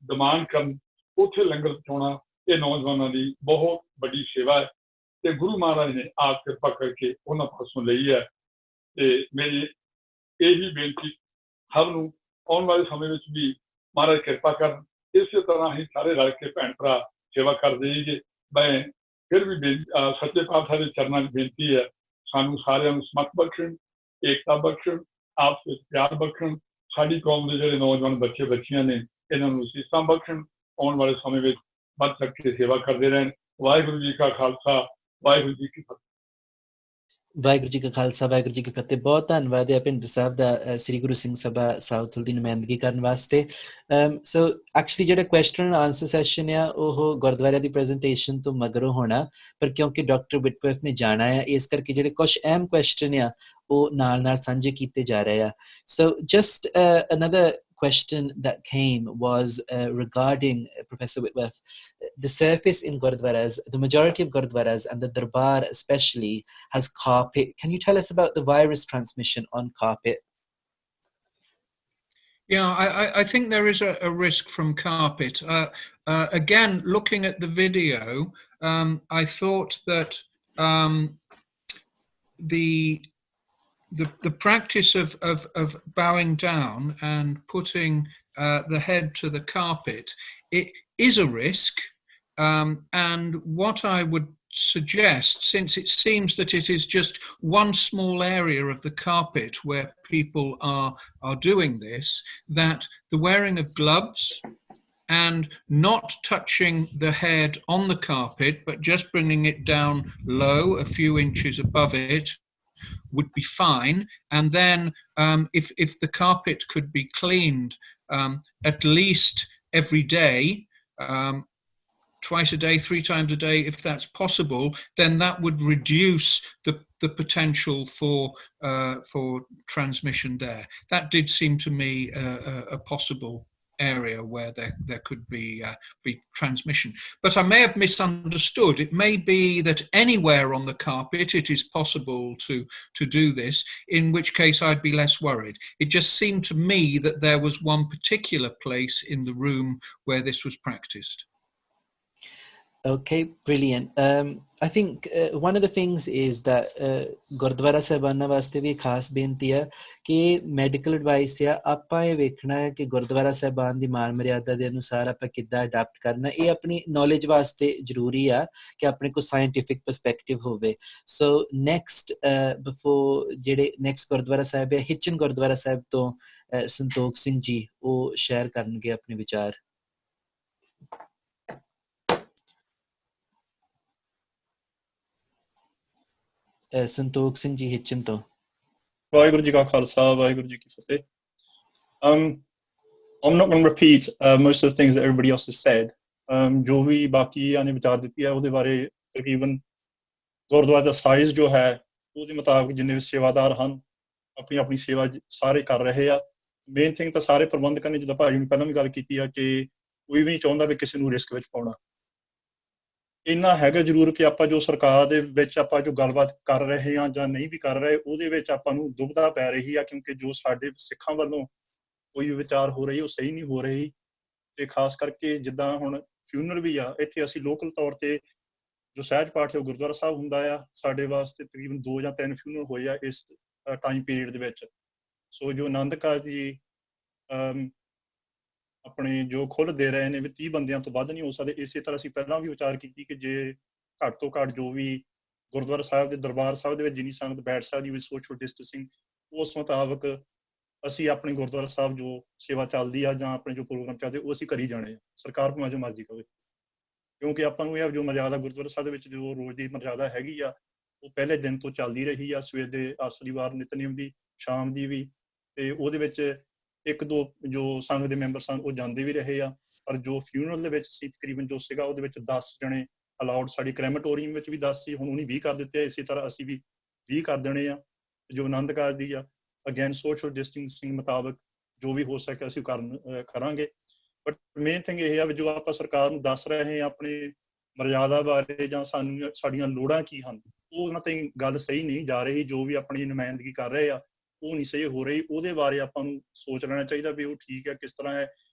ਡਿਮਾਂਡ ਕਰਨ, ਉੱਥੇ ਲੰਗਰ ਪਹੁੰਚਾਉਣਾ। ਇਹ ਨੌਜਵਾਨਾਂ ਦੀ ਬਹੁਤ ਵੱਡੀ ਸੇਵਾ ਹੈ ਤੇ ਗੁਰੂ ਮਹਾਰਾਜ ਨੇ ਆਪ ਕਿਰਪਾ ਕਰਕੇ ਉਹਨਾਂ ਪਾਸੋਂ ਲਈ ਹੈ। ਤੇ ਮੇਰੀ ਇਹ ਵੀ ਬੇਨਤੀ ਸਭ ਨੂੰ ਆਉਣ ਵਾਲੇ ਸਮੇਂ ਵਿੱਚ ਵੀ ਮਹਾਰਾਜ ਕਿਰਪਾ ਕਰਨ, ਇਸੇ ਤਰ੍ਹਾਂ ਹੀ ਸਾਰੇ ਰਲ ਕੇ ਭੈਣ ਭਰਾ ਸੇਵਾ ਕਰਦੇ ਜਾਈਏ। ਮੈਂ ਫਿਰ ਵੀ ਸੱਚੇ ਪਾਤਸ਼ਾਹ ਦੇ ਚਰਨਾਂ 'ਚ ਬੇਨਤੀ ਹੈ, ਸਾਨੂੰ ਸਾਰਿਆਂ ਨੂੰ ਸਮਤ ਬਖਸ਼ਣ, ਏਕਤਾ ਬਖਸ਼ਣ, ਆਪਸ ਵਿੱਚ ਪਿਆਰ ਬਖਸ਼ਣ, ਸਾਡੀ ਕੌਮ ਦੇ ਜਿਹੜੇ ਨੌਜਵਾਨ ਬੱਚੇ ਬੱਚੀਆਂ ਨੇ ਇਹਨਾਂ ਨੂੰ ਅਸੀਸਾਂ ਬਖਸ਼ਣ, ਆਉਣ ਵਾਲੇ ਸਮੇਂ ਵਿੱਚ ਵੱਧ ਚੜ੍ਹ ਕੇ ਸੇਵਾ ਕਰਦੇ ਰਹਿਣ। ਵਾਹਿਗੁਰੂ ਜੀ ਕਾ ਖਾਲਸਾ, ਵਾਹਿਗੁਰੂ ਜੀ ਕੀ ਫਤਿਹ। ਵਾਹਿਗੁਰੂ ਜੀ ਕਾ ਖਾਲਸਾ, ਵਾਹਿਗੁਰੂ ਜੀ ਕੀ ਫਤਿਹ। ਬਹੁਤ ਧੰਨਵਾਦ ਹੈ ਭਿੰਡਰ ਸਾਹਿਬ ਦਾ ਸ੍ਰੀ ਗੁਰੂ ਸਿੰਘ ਸਭਾ ਸਾਊਥਲ ਦੀ ਨੁਮਾਇੰਦਗੀ ਕਰਨ ਵਾਸਤੇ। ਸੋ ਐਕਚੁਅਲੀ ਜਿਹੜਾ ਕੁਐਸਚਨ ਐਂਡ ਆਨਸਰ ਸੈਸ਼ਨ ਆ ਉਹ ਗੁਰਦੁਆਰਿਆਂ ਦੀ ਪ੍ਰੈਜੈਂਟੇਸ਼ਨ ਤੋਂ ਮਗਰੋਂ ਹੋਣਾ, ਪਰ ਕਿਉਂਕਿ ਡਾਕਟਰ ਵਿਟਵਰਥ ਨੇ ਜਾਣਾ ਆ, ਇਸ ਕਰਕੇ ਜਿਹੜੇ ਕੁਝ ਅਹਿਮ ਕੁਐਸਚਨ ਆ ਉਹ ਨਾਲ ਨਾਲ ਸਾਂਝੇ ਕੀਤੇ ਜਾ ਰਹੇ ਆ। ਸੋ just another question that came was regarding Professor Whitworth, the surface in Gurdwaras, the majority of Gurdwaras and the Darbar especially has carpet. Can you tell us about the virus transmission on carpet? Yeah, I think there is a risk from carpet. Again, looking at the video, I thought that the practice of bowing down and putting the head to the carpet it is a risk. And what I would suggest, since it seems that it is just one small area of the carpet where people are doing this, that the wearing of gloves and not touching the head on the carpet, but just bringing it down low, a few inches above it, would be fine. And then if the carpet could be cleaned at least every day, twice a day, 3 times a day, if that's possible, then that would reduce the potential for transmission there. That did seem to me a possible area where there could be transmission. But I may have misunderstood. It may be that anywhere on the carpet it is possible to do this, in which case I'd be less worried. It just seemed to me that there was one particular place in the room where this was practiced. Okay, brilliant. I think one of the things is that Gurdwara Sahibana वास्ते भी खास बेनती है कि medical advice या ਆਪਾਂ ਇਹ ਵੇਖਣਾ ਹੈ ਕਿ ਗੁਰਦੁਆਰਾ ਸਾਹਿਬਾਨ ਦੀ ਮਾਨ ਮਰਿਆਦਾ ਦੇ ਅਨੁਸਾਰ ਆਪਾਂ ਕਿੱਦਾਂ ਅਡਾਪਟ ਕਰਨਾ, ਇਹ ਆਪਣੀ knowledge ਵਾਸਤੇ ਜ਼ਰੂਰੀ ਆ ਕਿ ਆਪਣੇ ਕੋਲ scientific perspective ਹੋਵੇ. So next before ਜਿਹੜੇ next ਗੁਰਦੁਆਰਾ ਸਾਹਿਬ ਹੈ ਹਿਚਨ ਗੁਰਦੁਆਰਾ ਸਾਹਿਬ ਤੋਂ ਸੰਤੋਖ ਸਿੰਘ ਜੀ ਉਹ ਸ਼ੇਅਰ ਕਰਨਗੇ ਆਪਣੇ ਵਿਚਾਰ. ਸੰਤੋਖ ਸਿੰਘ ਜੀ ਹਿਚਨ ਤੋਂ. ਵਾਹਿਗੁਰੂ ਜੀ ਕਾ ਖਾਲਸਾ ਵਾਹਿਗੁਰੂ ਜੀ ਕੀ ਫਤਿਹ. I'm not going to repeat most of the things that everybody else has said. ਜੋ ਵੀ ਬਾਕੀਆਂ ਨੇ ਵਿਚਾਰ ਦਿੱਤੀ ਹੈ ਉਹਦੇ ਬਾਰੇ ਤਕਰੀਬਨ ਗੁਰਦੁਆਰਾ ਦਾ ਸਾਈਜ਼ ਜੋ ਹੈ ਉਹਦੇ ਮੁਤਾਬਕ ਜਿੰਨੇ ਵੀ ਸੇਵਾਦਾਰ ਹਨ ਆਪਣੀ ਆਪਣੀ ਸੇਵਾ ਸਾਰੇ ਕਰ ਰਹੇ ਆ. ਮੇਨ ਥਿੰਗ ਤਾਂ ਸਾਰੇ ਪ੍ਰਬੰਧਕਾਂ ਨੇ, ਜਿੱਦਾਂ ਭਾਜੀ ਨੇ ਪਹਿਲਾਂ ਵੀ ਗੱਲ ਕੀਤੀ ਆ, ਕਿ ਕੋਈ ਵੀ ਨਹੀਂ ਚਾਹੁੰਦਾ ਵੀ ਕਿਸੇ ਨੂੰ ਰਿਸਕ ਵਿੱਚ ਪਾਉਣਾ. ਇੰਨਾ ਹੈਗਾ ਜ਼ਰੂਰ ਕਿ ਆਪਾਂ ਜੋ ਸਰਕਾਰ ਦੇ ਵਿੱਚ ਆਪਾਂ ਜੋ ਗੱਲਬਾਤ ਕਰ ਰਹੇ ਹਾਂ ਜਾਂ ਨਹੀਂ ਵੀ ਕਰ ਰਹੇ, ਉਹਦੇ ਵਿੱਚ ਆਪਾਂ ਨੂੰ ਦੁਬਿਧਾ ਪੈ ਰਹੀ ਆ, ਕਿਉਂਕਿ ਜੋ ਸਾਡੇ ਸਿੱਖਾਂ ਵੱਲੋਂ ਕੋਈ ਵਿਚਾਰ ਹੋ ਰਹੀ ਉਹ ਸਹੀ ਨਹੀਂ ਹੋ ਰਹੀ. ਤੇ ਖਾਸ ਕਰਕੇ ਜਿੱਦਾਂ ਹੁਣ ਫਿਊਨਰਲ ਵੀ ਆ, ਇੱਥੇ ਅਸੀਂ ਲੋਕਲ ਤੌਰ ਤੇ ਜੋ ਸਹਿਜ ਪਾਠ ਹੈ ਉਹ ਗੁਰਦੁਆਰਾ ਸਾਹਿਬ ਹੁੰਦਾ ਆ. ਸਾਡੇ ਵਾਸਤੇ ਤਕਰੀਬਨ 2 ਜਾਂ 3 ਫਿਊਨਰਲ ਹੋਏ ਆ ਇਸ ਟਾਈਮ ਪੀਰੀਅਡ ਦੇ ਵਿੱਚ. ਸੋ ਜੋ ਆਨੰਦ ਕਾਰਜ ਜੀ ਆਪਣੇ ਜੋ ਖੁੱਲ੍ਹ ਦੇ ਰਹੇ ਨੇ ਵੀ 30 ਬੰਦਿਆਂ ਤੋਂ ਵੱਧ ਨਹੀਂ ਹੋ ਸਕਦੇ. ਇਸੇ ਤਰ੍ਹਾਂ ਅਸੀਂ ਪਹਿਲਾਂ ਵੀ ਵਿਚਾਰ ਕੀਤੀ ਕਿ ਜੇ ਘੱਟ ਤੋਂ ਘੱਟ ਜੋ ਵੀ ਗੁਰਦੁਆਰਾ ਸਾਹਿਬ ਦੇ ਦਰਬਾਰ ਸਾਹਿਬ ਦੇ ਵਿੱਚ ਜਿੰਨੀ ਸੰਗਤ ਬੈਠ ਸਕਦੀ ਵੀ ਸੋਸ਼ਲ ਡਿਸਟੈਂਸਿੰਗ, ਉਸ ਮੁਤਾਬਕ ਅਸੀਂ ਆਪਣੇ ਗੁਰਦੁਆਰਾ ਸਾਹਿਬ ਜੋ ਸੇਵਾ ਚੱਲਦੀ ਆ ਜਾਂ ਆਪਣੇ ਜੋ ਪ੍ਰੋਗਰਾਮ ਚੱਲਦੇ ਉਹ ਅਸੀਂ ਕਰੀ ਜਾਣੇ ਆ, ਸਰਕਾਰ ਭਾਵੇਂ ਜੋ ਮਰਜ਼ੀ ਕਵੇ. ਕਿਉਂਕਿ ਆਪਾਂ ਨੂੰ ਇਹ ਜੋ ਮਰਜ਼ਾਦਾ ਗੁਰਦੁਆਰਾ ਸਾਹਿਬ ਦੇ ਵਿੱਚ ਜੋ ਰੋਜ਼ ਦੀ ਮਰਜ਼ਾਦਾ ਹੈਗੀ ਆ ਉਹ ਪਹਿਲੇ ਦਿਨ ਤੋਂ ਚੱਲਦੀ ਰਹੀ ਆ. ਸਵੇਰ ਦੇ ਆਸਰੀ ਵਾਰ ਨਿਤਨੇਮ ਦੀ, ਸ਼ਾਮ ਦੀ ਵੀ, ਤੇ ਉਹਦੇ ਵਿੱਚ 1-2 ਜੋ ਸੰਘ ਦੇ ਮੈਂਬਰ ਸਨ ਉਹ ਜਾਂਦੇ ਵੀ ਰਹੇ ਆ. ਪਰ ਜੋ ਫਿਊਨਰਲ ਦੇ ਵਿੱਚ ਸੀ ਤਕਰੀਬਨ ਜੋ ਸੀਗਾ ਉਹਦੇ ਵਿੱਚ 10 ਜਣੇ ਅਲਾਉਡ. ਸਾਡੀ ਕ੍ਰੈਮਾਟੋਰੀਅਮ ਵਿੱਚ ਵੀ 10 ਸੀ, ਹੁਣ ਉਹਨੇ 20 ਕਰ ਦਿੱਤੇ ਆ. ਇਸੇ ਤਰ੍ਹਾਂ ਅਸੀਂ ਵੀ 20 ਕਰ ਦੇਣੇ ਆ. ਜੋ ਆਨੰਦ ਕਾਰਜ ਦੀ ਆ ਅਗੇਨ ਸੋਸ਼ਲ ਡਿਸਟੈਂਸਿੰਗ ਮੁਤਾਬਕ ਜੋ ਵੀ ਹੋ ਸਕੇ ਅਸੀਂ ਕਰਾਂਗੇ. ਬਟ ਮੇਨ ਥਿੰਗ ਇਹ ਆ ਵੀ ਜੋ ਆਪਾਂ ਸਰਕਾਰ ਨੂੰ ਦੱਸ ਰਹੇ ਹਾਂ ਆਪਣੇ ਮਰਜ਼ਾਦਾ ਬਾਰੇ ਜਾਂ ਸਾਨੂੰ ਸਾਡੀਆਂ ਲੋੜਾਂ ਕੀ ਹਨ, ਉਹ ਉਹਨਾਂ ਤੇ ਗੱਲ ਸਹੀ ਨਹੀਂ ਜਾ ਰਹੀ. ਜੋ ਵੀ ਆਪਣੀ ਨੁਮਾਇੰਦਗੀ ਕਰ ਰਹੇ ਆ ਉਹ ਨਹੀਂ ਸਹੀ ਹੋ ਰਹੀ. ਉਹਦੇ ਬਾਰੇ ਆਪਾਂ ਨੂੰ ਸੋਚ ਲੈਣਾ ਚਾਹੀਦਾ ਵੀ ਉਹ ਠੀਕ ਹੈ ਕਿਸ ਤਰ੍ਹਾਂ ਹੈ.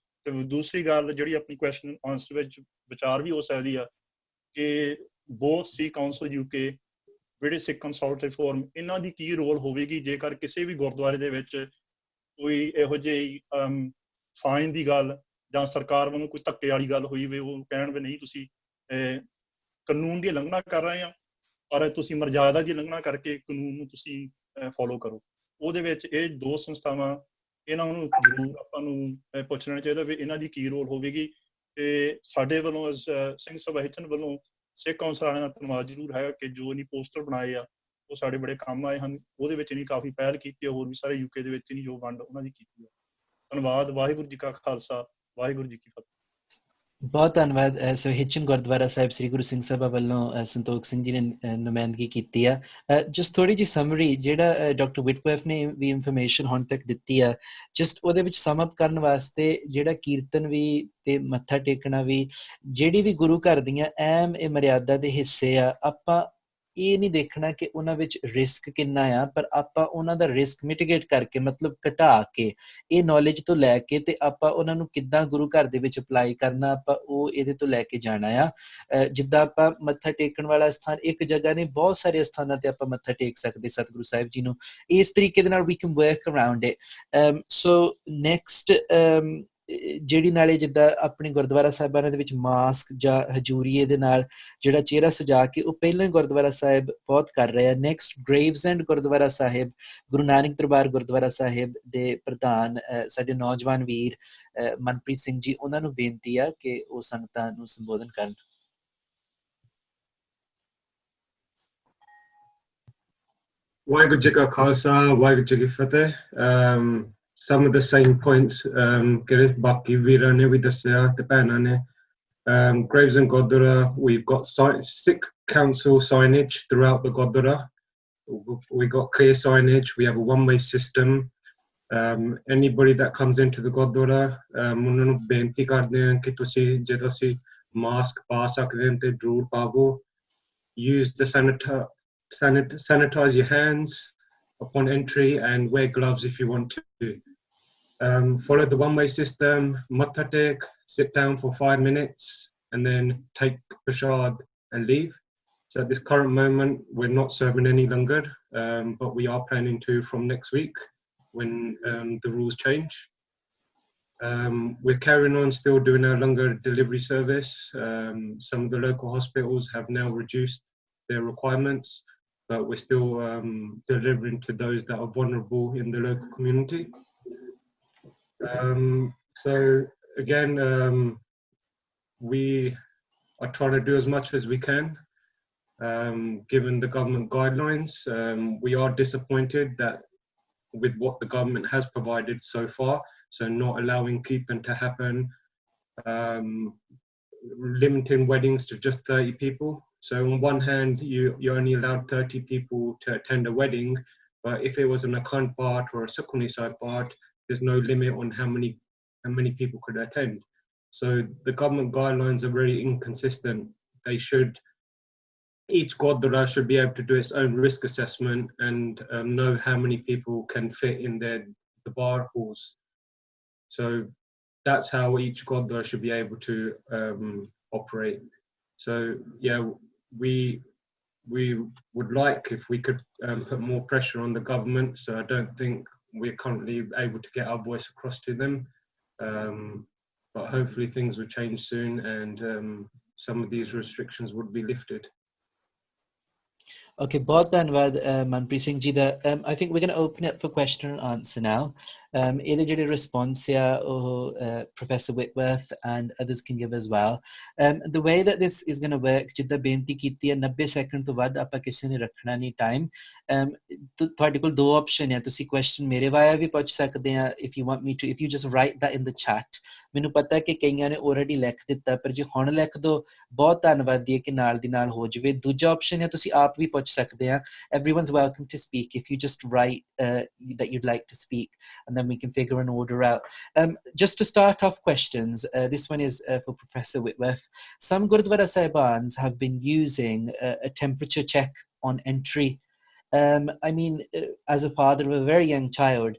ਤੇ ਦੂਸਰੀ ਗੱਲ ਜਿਹੜੀ ਆਪਣੀ ਕੁਐਸਚਨ ਆਨਸਰ ਵਿੱਚ ਵਿਚਾਰ ਵੀ ਹੋ ਸਕਦੀ ਆ ਕਿ ਬੋਥ ਸਿੱਖ ਕਾਉਂਸਲ UK, ਬ੍ਰਿਟਿਸ਼ ਸਿੱਖ ਕੰਸਲਟੇਟਿਵ ਫੋਰਮ, ਇਹਨਾਂ ਦੀ ਕੀ ਰੋਲ ਹੋਵੇਗੀ ਜੇਕਰ ਕਿਸੇ ਵੀ ਗੁਰਦੁਆਰੇ ਦੇ ਵਿੱਚ ਕੋਈ ਇਹੋ ਜਿਹੀ ਫਾਈਨ ਦੀ ਗੱਲ ਜਾਂ ਸਰਕਾਰ ਵੱਲੋਂ ਕੋਈ ਧੱਕੇ ਵਾਲੀ ਗੱਲ ਹੋਈ ਵੀ ਉਹ ਕਹਿਣ ਵੀ ਨਹੀਂ ਤੁਸੀਂ ਕਾਨੂੰਨ ਦੀ ਉਲੰਘਣਾ ਕਰ ਰਹੇ ਆ, ਪਰ ਤੁਸੀਂ ਮਰਜ਼ਾਦਾ ਦੀ ਉਲੰਘਣਾ ਕਰਕੇ ਕਾਨੂੰਨ ਨੂੰ ਤੁਸੀਂ ਫੋਲੋ ਕਰੋ. ਉਹਦੇ ਵਿੱਚ ਇਹ 2 ਸੰਸਥਾਵਾਂ ਇਹਨਾਂ ਨੂੰ ਜ਼ਰੂਰ ਆਪਾਂ ਨੂੰ ਪੁੱਛ ਲੈਣਾ ਚਾਹੀਦਾ ਵੀ ਇਹਨਾਂ ਦੀ ਕੀ ਰੋਲ ਹੋਵੇਗੀ. ਤੇ ਸਾਡੇ ਵੱਲੋਂ ਸਿੰਘ ਸਭਾ ਹਿਚਨ ਵੱਲੋਂ ਸਿੱਖ ਕੌਂਸਲ ਵਾਲਿਆਂ ਦਾ ਧੰਨਵਾਦ ਜ਼ਰੂਰ ਹੈ ਕਿ ਜੋ ਨਹੀਂ ਪੋਸਟਰ ਬਣਾਏ ਆ ਉਹ ਸਾਡੇ ਬੜੇ ਕੰਮ ਆਏ ਹਨ. ਉਹਦੇ ਵਿੱਚ ਨਹੀਂ ਕਾਫੀ ਪਹਿਲ ਕੀਤੀ, ਹੋਰ ਵੀ ਸਾਰੇ UK ਦੇ ਵਿੱਚ ਨਹੀਂ ਜੋ ਵੰਡ ਉਹਨਾਂ ਦੀ ਕੀਤੀ ਹੈ. ਧੰਨਵਾਦ. ਵਾਹਿਗੁਰੂ ਜੀ ਕਾ ਖਾਲਸਾ ਵਾਹਿਗੁਰੂ ਜੀ ਕੀ ਫਤਿਹ. ਬਹੁਤ ਧੰਨਵਾਦ. ਸੋ ਹਿਚਨ ਗੁਰਦੁਆਰਾ ਸਾਹਿਬ ਸ੍ਰੀ ਗੁਰੂ ਸਿੰਘ ਸਭਾ ਵੱਲੋਂ ਸੰਤੋਖ ਸਿੰਘ ਜੀ ਨੇ ਨੁਮਾਇੰਦਗੀ ਕੀਤੀ ਆ. ਜਸਟ ਥੋੜੀ ਜਿਹੀ ਸਮਰੀ ਜਿਹੜਾ ਡਾਕਟਰ ਵਿਟਵਰਥ ਨੇ ਵੀ ਇਨਫੋਰਮੇਸ਼ਨ ਹੁਣ ਤੱਕ ਦਿੱਤੀ ਆ, ਜਸਟ ਉਹਦੇ ਵਿੱਚ ਸਮ ਅਪ ਕਰਨ ਵਾਸਤੇ ਜਿਹੜਾ ਕੀਰਤਨ ਵੀ ਤੇ ਮੱਥਾ ਟੇਕਣਾ ਵੀ ਜਿਹੜੀ ਵੀ ਗੁਰੂ ਘਰ ਦੀਆਂ ਅਹਿਮ ਇਹ ਮਰਿਆਦਾ ਦੇ ਹਿੱਸੇ ਆ, ਆਪਾਂ ਇਹ ਨਹੀਂ ਦੇਖਣਾ ਕਿ ਉਹਨਾਂ ਵਿੱਚ ਰਿਸਕ ਕਿੰਨਾ ਆ, ਪਰ ਆਪਾਂ ਉਹਨਾਂ ਦਾ ਰਿਸਕ ਮਿਟੀਗੇਟ ਕਰਕੇ ਮਤਲਬ ਘਟਾ ਕੇ ਇਹ ਨੌਲੇਜ ਤੋਂ ਲੈ ਕੇ ਤੇ ਆਪਾਂ ਉਹਨਾਂ ਨੂੰ ਕਿੱਦਾਂ ਗੁਰੂ ਘਰ ਦੇ ਵਿੱਚ ਅਪਲਾਈ ਕਰਨਾ, ਆਪਾਂ ਉਹ ਇਹਦੇ ਤੋਂ ਲੈ ਕੇ ਜਾਣਾ ਆ. ਜਿੱਦਾਂ ਆਪਾਂ ਮੱਥਾ ਟੇਕਣ ਵਾਲਾ ਸਥਾਨ ਇੱਕ ਜਗ੍ਹਾ ਨੇ, ਬਹੁਤ ਸਾਰੇ ਸਥਾਨਾਂ ਤੇ ਆਪਾਂ ਮੱਥਾ ਟੇਕ ਸਕਦੇ ਸਤਿਗੁਰੂ ਸਾਹਿਬ ਜੀ ਨੂੰ. ਇਸ ਤਰੀਕੇ ਦੇ ਨਾਲ we can work around it. So next ਜਿਹੜੀ ਨਾਲੇ ਜਿੱਦਾਂ ਆਪਣੇ ਗੁਰਦੁਆਰਾ ਸਾਹਿਬਾਨਾਂ ਦੇ ਵਿੱਚ ਮਾਸਕ ਜਾਂ ਹਜੂਰੀਏ ਦੇ ਨਾਲ ਜਿਹੜਾ ਚਿਹਰਾ ਸਜਾ ਕੇ ਉਹ ਪਹਿਲਾਂ ਹੀ ਗੁਰਦੁਆਰਾ ਸਾਹਿਬ ਬਹੁਤ ਕਰ ਰਹੇ ਆ। ਨੈਕਸਟ ਗ੍ਰੇਵਜ਼ੈਂਡ ਗੁਰਦੁਆਰਾ ਸਾਹਿਬ, ਗੁਰੂ ਨਾਨਕ ਦਰਬਾਰ ਗੁਰਦੁਆਰਾ ਸਾਹਿਬ ਦੇ ਪ੍ਰਧਾਨ ਸਾਡੇ ਨੌਜਵਾਨ ਵੀਰ ਮਨਪ੍ਰੀਤ ਸਿੰਘ ਜੀ, ਉਹਨਾਂ ਨੂੰ ਬੇਨਤੀ ਆ ਕਿ ਉਹ ਸੰਗਤਾਂ ਨੂੰ ਸੰਬੋਧਨ ਕਰਨ। ਵਾਹਿਗੁਰੂ ਜੀ ਕਾ ਖਾਲਸਾ, ਵਾਹਿਗੁਰੂ ਜੀ ਕੀ ਫਤਿਹ। Some of the same points ਕਿ ਬਾਕੀ ਵੀਰਾਂ ਨੇ ਵੀ ਦੱਸਿਆ ਤੇ ਭੈਣਾਂ ਨੇ। Gravesend Gurdwara, we've got Sikh council signage throughout the Gurdwara. We got clear signage. We have a one-way system. Anybody that comes into the Gurdwara, ਉਹਨਾਂ ਨੂੰ ਬੇਨਤੀ ਕਰਦੇ ਹਾਂ ਕਿ ਤੁਸੀਂ ਜੇ ਤੁਸੀਂ ਮਾਸਕ ਪਾ ਸਕਦੇ ਹੋ ਤੇ ਜ਼ਰੂਰ ਪਾਵੋ। Use the sanitize your hands upon entry and wear gloves if you want to. Follow the one-way system, matha tek, sit down for 5 minutes and then take prasad and leave. So at this current moment we're not serving any langar, but we are planning to from next week when the rules change. We're carrying on still doing our langar delivery service. Some of the local hospitals have now reduced their requirements, but we're still delivering to those that are vulnerable in the local community. So again, we are trying to do as much as we can, given the government guidelines. We are disappointed that with what the government has provided so far, so not allowing keeping to happen, limiting weddings to just 30 people. So on one hand, you're only allowed 30 people to attend a wedding, but if it was an Akhand Path or a Sukhmani Sahib Path, there's no limit on how many people could attend. So the government guidelines are very inconsistent. Each Gurdwara should be able to do its own risk assessment and know how many people can fit in the bar halls. So that's how each Gurdwara should be able to operate. So yeah, we would like if we could put more pressure on the government. So I don't think we're currently able to get our voice across to them, but hopefully things will change soon and some of these restrictions would be lifted. Okay, बहुत धन्यवाद मनप्रीत सिंह जी ਦਾ। I think we're going to open it for question and answer now. ਇਹਦੇ ਜਿਹੜੇ response ਆ ਉਹ Professor Whitworth and others can give as well. The way that this is going to work, ਜਿੱਦਾਂ ਬੇਨਤੀ ਕੀਤੀ ਹੈ 90 ਸੈਕਿੰਡ ਤੋਂ ਵੱਧ ਆਪਾਂ ਕਿਸੇ ਨੇ ਰੱਖਣਾ ਨਹੀਂ ਟਾਈਮ। ਤੁਹਾਡੇ ਕੋਲ ਦੋ ਆਪਸ਼ਨ ਆ, ਤੁਸੀਂ question ਮੇਰੇ ਵਾਇਆ ਵੀ ਪੁੱਛ ਸਕਦੇ ਆ if you want me to, if you just write that in the chat. ਮੈਨੂੰ ਪਤਾ ਕਿ ਕਈਆਂ ਨੇ already ਲਿਖ ਦਿੱਤਾ, ਪਰ ਜੇ ਹੁਣ ਲਿਖ ਦੋ ਬਹੁਤ ਧੰਨਵਾਦ ਦੀ ਕਿ ਨਾਲ ਦੀ ਨਾਲ ਹੋ ਜਾਵੇ। ਦੂਜਾ ਆਪਸ਼ਨ ਹੈ ਤੁਸੀਂ ਆਪ ਵੀ ਪੁੱਛ ਸਕਦੇ ਆ। Everyone's welcome to speak if you just write that you'd like to speak, and then we can figure an order out. Just to start off questions, this one is for Professor Whitworth. Some Gurdwara Sahibans have been using a temperature check on entry. I mean, as a father of a very young child,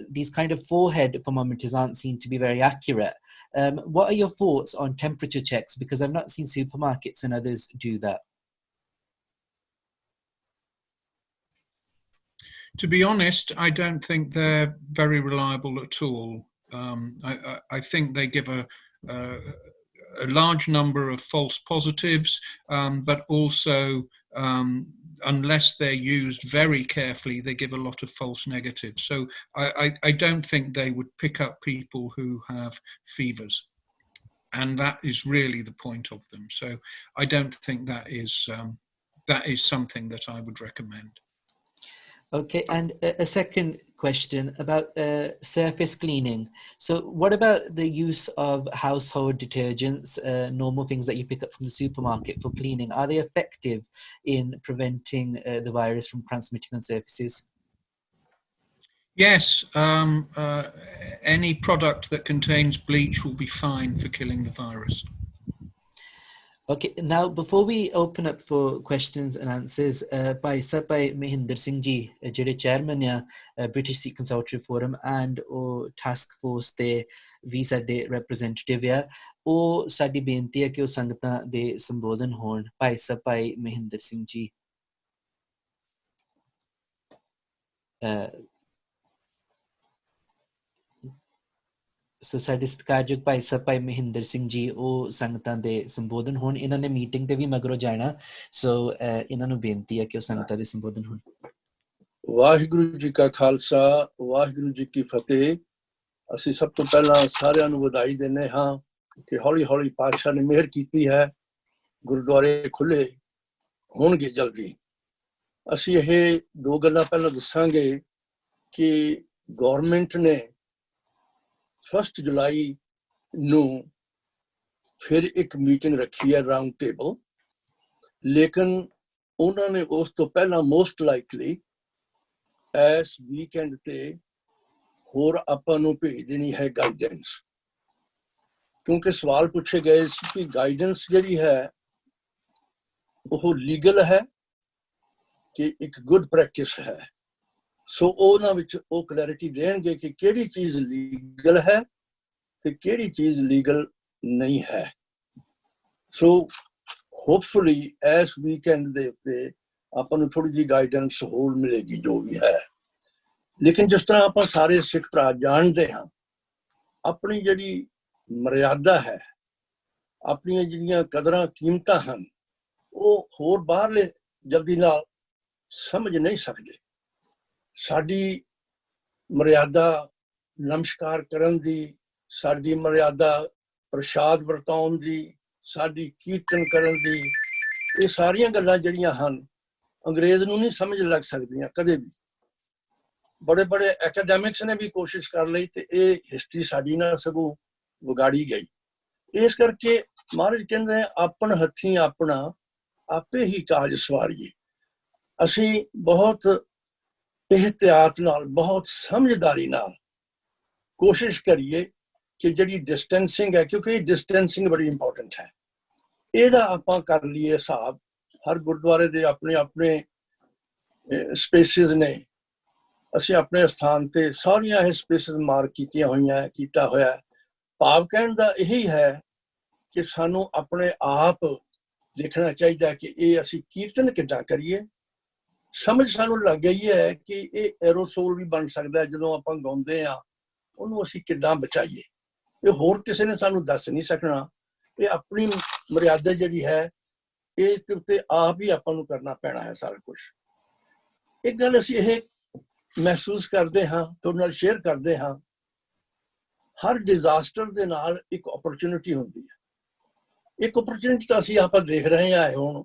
these kind of forehead thermometers aren't seen to be very accurate. What are your thoughts on temperature checks? Because I've not seen supermarkets and others do that. To be honest, I don't think they're very reliable at all. I think they give a large number of false positives, but also unless they're used very carefully, they give a lot of false negatives. So I don't think they would pick up people who have fevers. And that is really the point of them. So I don't think that is something that I would recommend. Okay, and a second question about surface cleaning. So what about the use of household detergents, normal things that you pick up from the supermarket for cleaning? Are they effective in preventing the virus from transmitting on surfaces? Yes, any product that contains bleach will be fine for killing the virus. Okay, now before we open up for questions and answers, Bhai Mahinder Singh ji, ਜਿਹੜੇ chairman ਆ British Sikh Consultative Forum and ਉਹ task force ਦੇ ਵੀ ਸਾਡੇ representative ਆ, ਉਹ ਸਾਡੀ ਬੇਨਤੀ ਹੈ ਕਿ ਉਹ ਸੰਗਤਾਂ ਦੇ ਸੰਬੋਧਨ ਹੋਣ। ਭਾਈ ਮਹਿੰਦਰ ਸਿੰਘ ਜੀ। ਸੋ ਸਾਡੇ ਸਤਿਕਾਰਯੋਗ ਭਾਈ ਸਾਹਿਬ ਭਾਈ ਮਹਿੰਦਰ ਸਿੰਘ ਜੀ ਉਹ ਸੰਗਤਾਂ ਦੇ ਸੰਬੋਧਨ ਹੋਣ। ਇਹਨਾਂ ਨੇ ਮੀਟਿੰਗ ਤੇ ਵੀ ਮਗਰੋਂ ਜਾਣਾ, ਸੋ ਇਹਨਾਂ ਨੂੰ ਬੇਨਤੀ ਹੈ ਕਿ ਉਹ ਸੰਗਤਾਂ ਦੇ ਸੰਬੋਧਨ ਹੋਣ। ਵਾਹਿਗੁਰੂ ਜੀ ਕਾ ਖਾਲਸਾ, ਵਾਹਿਗੁਰੂ ਜੀ ਕੀ ਫਤਿਹ। ਅਸੀਂ ਸਭ ਤੋਂ ਪਹਿਲਾਂ ਸਾਰਿਆਂ ਨੂੰ ਵਧਾਈ ਦਿੰਦੇ ਹਾਂ ਕਿ ਹੌਲੀ ਹੌਲੀ ਪਾਤਸ਼ਾਹ ਨੇ ਮਿਹਰ ਕੀਤੀ ਹੈ, ਗੁਰਦੁਆਰੇ ਖੁੱਲੇ ਹੋਣਗੇ ਜਲਦੀ। ਅਸੀਂ ਇਹ ਦੋ ਗੱਲਾਂ ਪਹਿਲਾਂ ਦੱਸਾਂਗੇ ਕਿ ਗੌਰਮੈਂਟ ਨੇ 1 ਜੁਲਾਈ ਨੂੰ ਫਿਰ ਇੱਕ ਮੀਟਿੰਗ ਰੱਖੀ ਹੈ ਰਾਊਂਡ ਟੇਬਲ, ਲੇਕਿਨ ਉਹਨਾਂ ਨੇ ਉਸ ਤੋਂ ਪਹਿਲਾਂ ਮੋਸਟ ਲਾਈਕਲੀ ਇਸ ਵੀਕਐਂਡ ਤੇ ਹੋਰ ਆਪਾਂ ਨੂੰ ਭੇਜ ਦੇਣੀ ਹੈ ਗਾਈਡੈਂਸ, ਕਿਉਂਕਿ ਸਵਾਲ ਪੁੱਛੇ ਗਏ ਸੀ ਕਿ ਗਾਈਡੈਂਸ ਜਿਹੜੀ ਹੈ ਉਹ ਲੀਗਲ ਹੈ ਕਿ ਇੱਕ ਗੁੱਡ ਪ੍ਰੈਕਟਿਸ ਹੈ। ਸੋ ਉਹਨਾਂ ਵਿੱਚ ਉਹ ਕਲੈਰਿਟੀ ਦੇਣਗੇ ਕਿ ਕਿਹੜੀ ਚੀਜ਼ ਲੀਗਲ ਹੈ ਤੇ ਕਿਹੜੀ ਚੀਜ਼ ਲੀਗਲ ਨਹੀਂ ਹੈ। ਸੋ ਹੋਪਫੁਲੀ ਇਸ ਵੀਕਐਂਡ ਦੇ ਉੱਤੇ ਆਪਾਂ ਨੂੰ ਥੋੜੀ ਜਿਹੀ ਗਾਈਡੈਂਸ ਹੋਰ ਮਿਲੇਗੀ ਜੋ ਵੀ ਹੈ। ਲੇਕਿਨ ਜਿਸ ਤਰ੍ਹਾਂ ਆਪਾਂ ਸਾਰੇ ਸਿੱਖ ਭਰਾ ਜਾਣਦੇ ਹਾਂ, ਆਪਣੀ ਜਿਹੜੀ ਮਰਿਆਦਾ ਹੈ, ਆਪਣੀਆਂ ਜਿਹੜੀਆਂ ਕਦਰਾਂ ਕੀਮਤਾਂ ਹਨ, ਉਹ ਹੋਰ ਬਾਹਰਲੇ ਜਲਦੀ ਨਾਲ ਸਮਝ ਨਹੀਂ ਸਕਦੇ। ਸਾਡੀ ਮਰਿਆਦਾ ਨਮਸਕਾਰ ਕਰਨ ਦੀ, ਸਾਡੀ ਮਰਿਆਦਾ ਪ੍ਰਸ਼ਾਦ ਵਰਤਾਉਣ ਦੀ, ਸਾਡੀ ਕੀਰਤਨ ਕਰਨ ਦੀ, ਇਹ ਸਾਰੀਆਂ ਗੱਲਾਂ ਜਿਹੜੀਆਂ ਹਨ ਅੰਗਰੇਜ਼ ਨੂੰ ਨਹੀਂ ਸਮਝ ਲੱਗ ਸਕਦੀਆਂ ਕਦੇ ਵੀ। ਬੜੇ ਬੜੇ ਐਕੈਡੈਮਿਕਸ ਨੇ ਵੀ ਕੋਸ਼ਿਸ਼ ਕਰ ਲਈ ਤੇ ਇਹ ਹਿਸਟਰੀ ਸਾਡੀ ਨਾਲ ਸਗੋਂ ਵਿਗਾੜੀ ਗਈ। ਇਸ ਕਰਕੇ ਮਹਾਰਾਜ ਕਹਿੰਦੇ ਆਪਣ ਹੱਥੀਂ ਆਪਣਾ ਆਪੇ ਹੀ ਕਾਜ ਸਵਾਰੀਏ। ਅਸੀਂ ਬਹੁਤ ਇਹਤਿਆਤ ਨਾਲ, ਬਹੁਤ ਸਮਝਦਾਰੀ ਨਾਲ ਕੋਸ਼ਿਸ਼ ਕਰੀਏ ਕਿ ਜਿਹੜੀ ਡਿਸਟੈਂਸਿੰਗ ਹੈ, ਕਿਉਂਕਿ ਇਹ ਡਿਸਟੈਂਸਿੰਗ ਬੜੀ ਇੰਪੋਰਟੈਂਟ ਹੈ, ਇਹਦਾ ਆਪਾਂ ਕਰ ਲਈਏ ਹਿਸਾਬ। ਹਰ ਗੁਰਦੁਆਰੇ ਦੇ ਆਪਣੇ ਆਪਣੇ ਸਪੇਸਿਸ ਨੇ। ਅਸੀਂ ਆਪਣੇ ਸਥਾਨ ਤੇ ਸਾਰੀਆਂ ਇਹ ਸਪੇਸਿਸ ਮਾਰਕ ਕੀਤੀਆਂ ਹੋਈਆਂ, ਕੀਤਾ ਹੋਇਆ। ਭਾਵ ਕਹਿਣ ਦਾ ਇਹੀ ਹੈ ਕਿ ਸਾਨੂੰ ਆਪਣੇ ਆਪ ਦੇਖਣਾ ਚਾਹੀਦਾ ਕਿ ਇਹ ਅਸੀਂ ਕੀਰਤਨ ਕਿੱਦਾਂ ਕਰੀਏ। ਸਮਝ ਸਾਨੂੰ ਲੱਗ ਗਈ ਹੈ ਕਿ ਇਹ ਐਰੋਸੋਲ ਵੀ ਬਣ ਸਕਦਾ ਹੈ ਜਦੋਂ ਆਪਾਂ ਗਾਉਂਦੇ ਹਾਂ, ਉਹਨੂੰ ਅਸੀਂ ਕਿੱਦਾਂ ਬਚਾਈਏ। ਇਹ ਹੋਰ ਕਿਸੇ ਨੇ ਸਾਨੂੰ ਦੱਸ ਨਹੀਂ ਸਕਣਾ। ਇਹ ਆਪਣੀ ਮਰਿਆਦਾ ਜਿਹੜੀ ਹੈ ਇਹ ਉੱਤੇ ਆਪ ਹੀ ਆਪਾਂ ਨੂੰ ਕਰਨਾ ਪੈਣਾ ਹੈ ਸਾਰਾ ਕੁਝ। ਇੱਕ ਗੱਲ ਅਸੀਂ ਇਹ ਮਹਿਸੂਸ ਕਰਦੇ ਹਾਂ, ਤੁਹਾਡੇ ਨਾਲ ਸ਼ੇਅਰ ਕਰਦੇ ਹਾਂ, ਹਰ ਡਿਜ਼ਾਸਟਰ ਦੇ ਨਾਲ ਇੱਕ ਓਪਰਚੁਨਿਟੀ ਹੁੰਦੀ ਹੈ। ਇੱਕ ਓਪਰਚੁਨਿਟੀ ਤਾਂ ਅਸੀਂ ਆਪਾਂ ਦੇਖ ਰਹੇ ਹਾਂ ਹੁਣ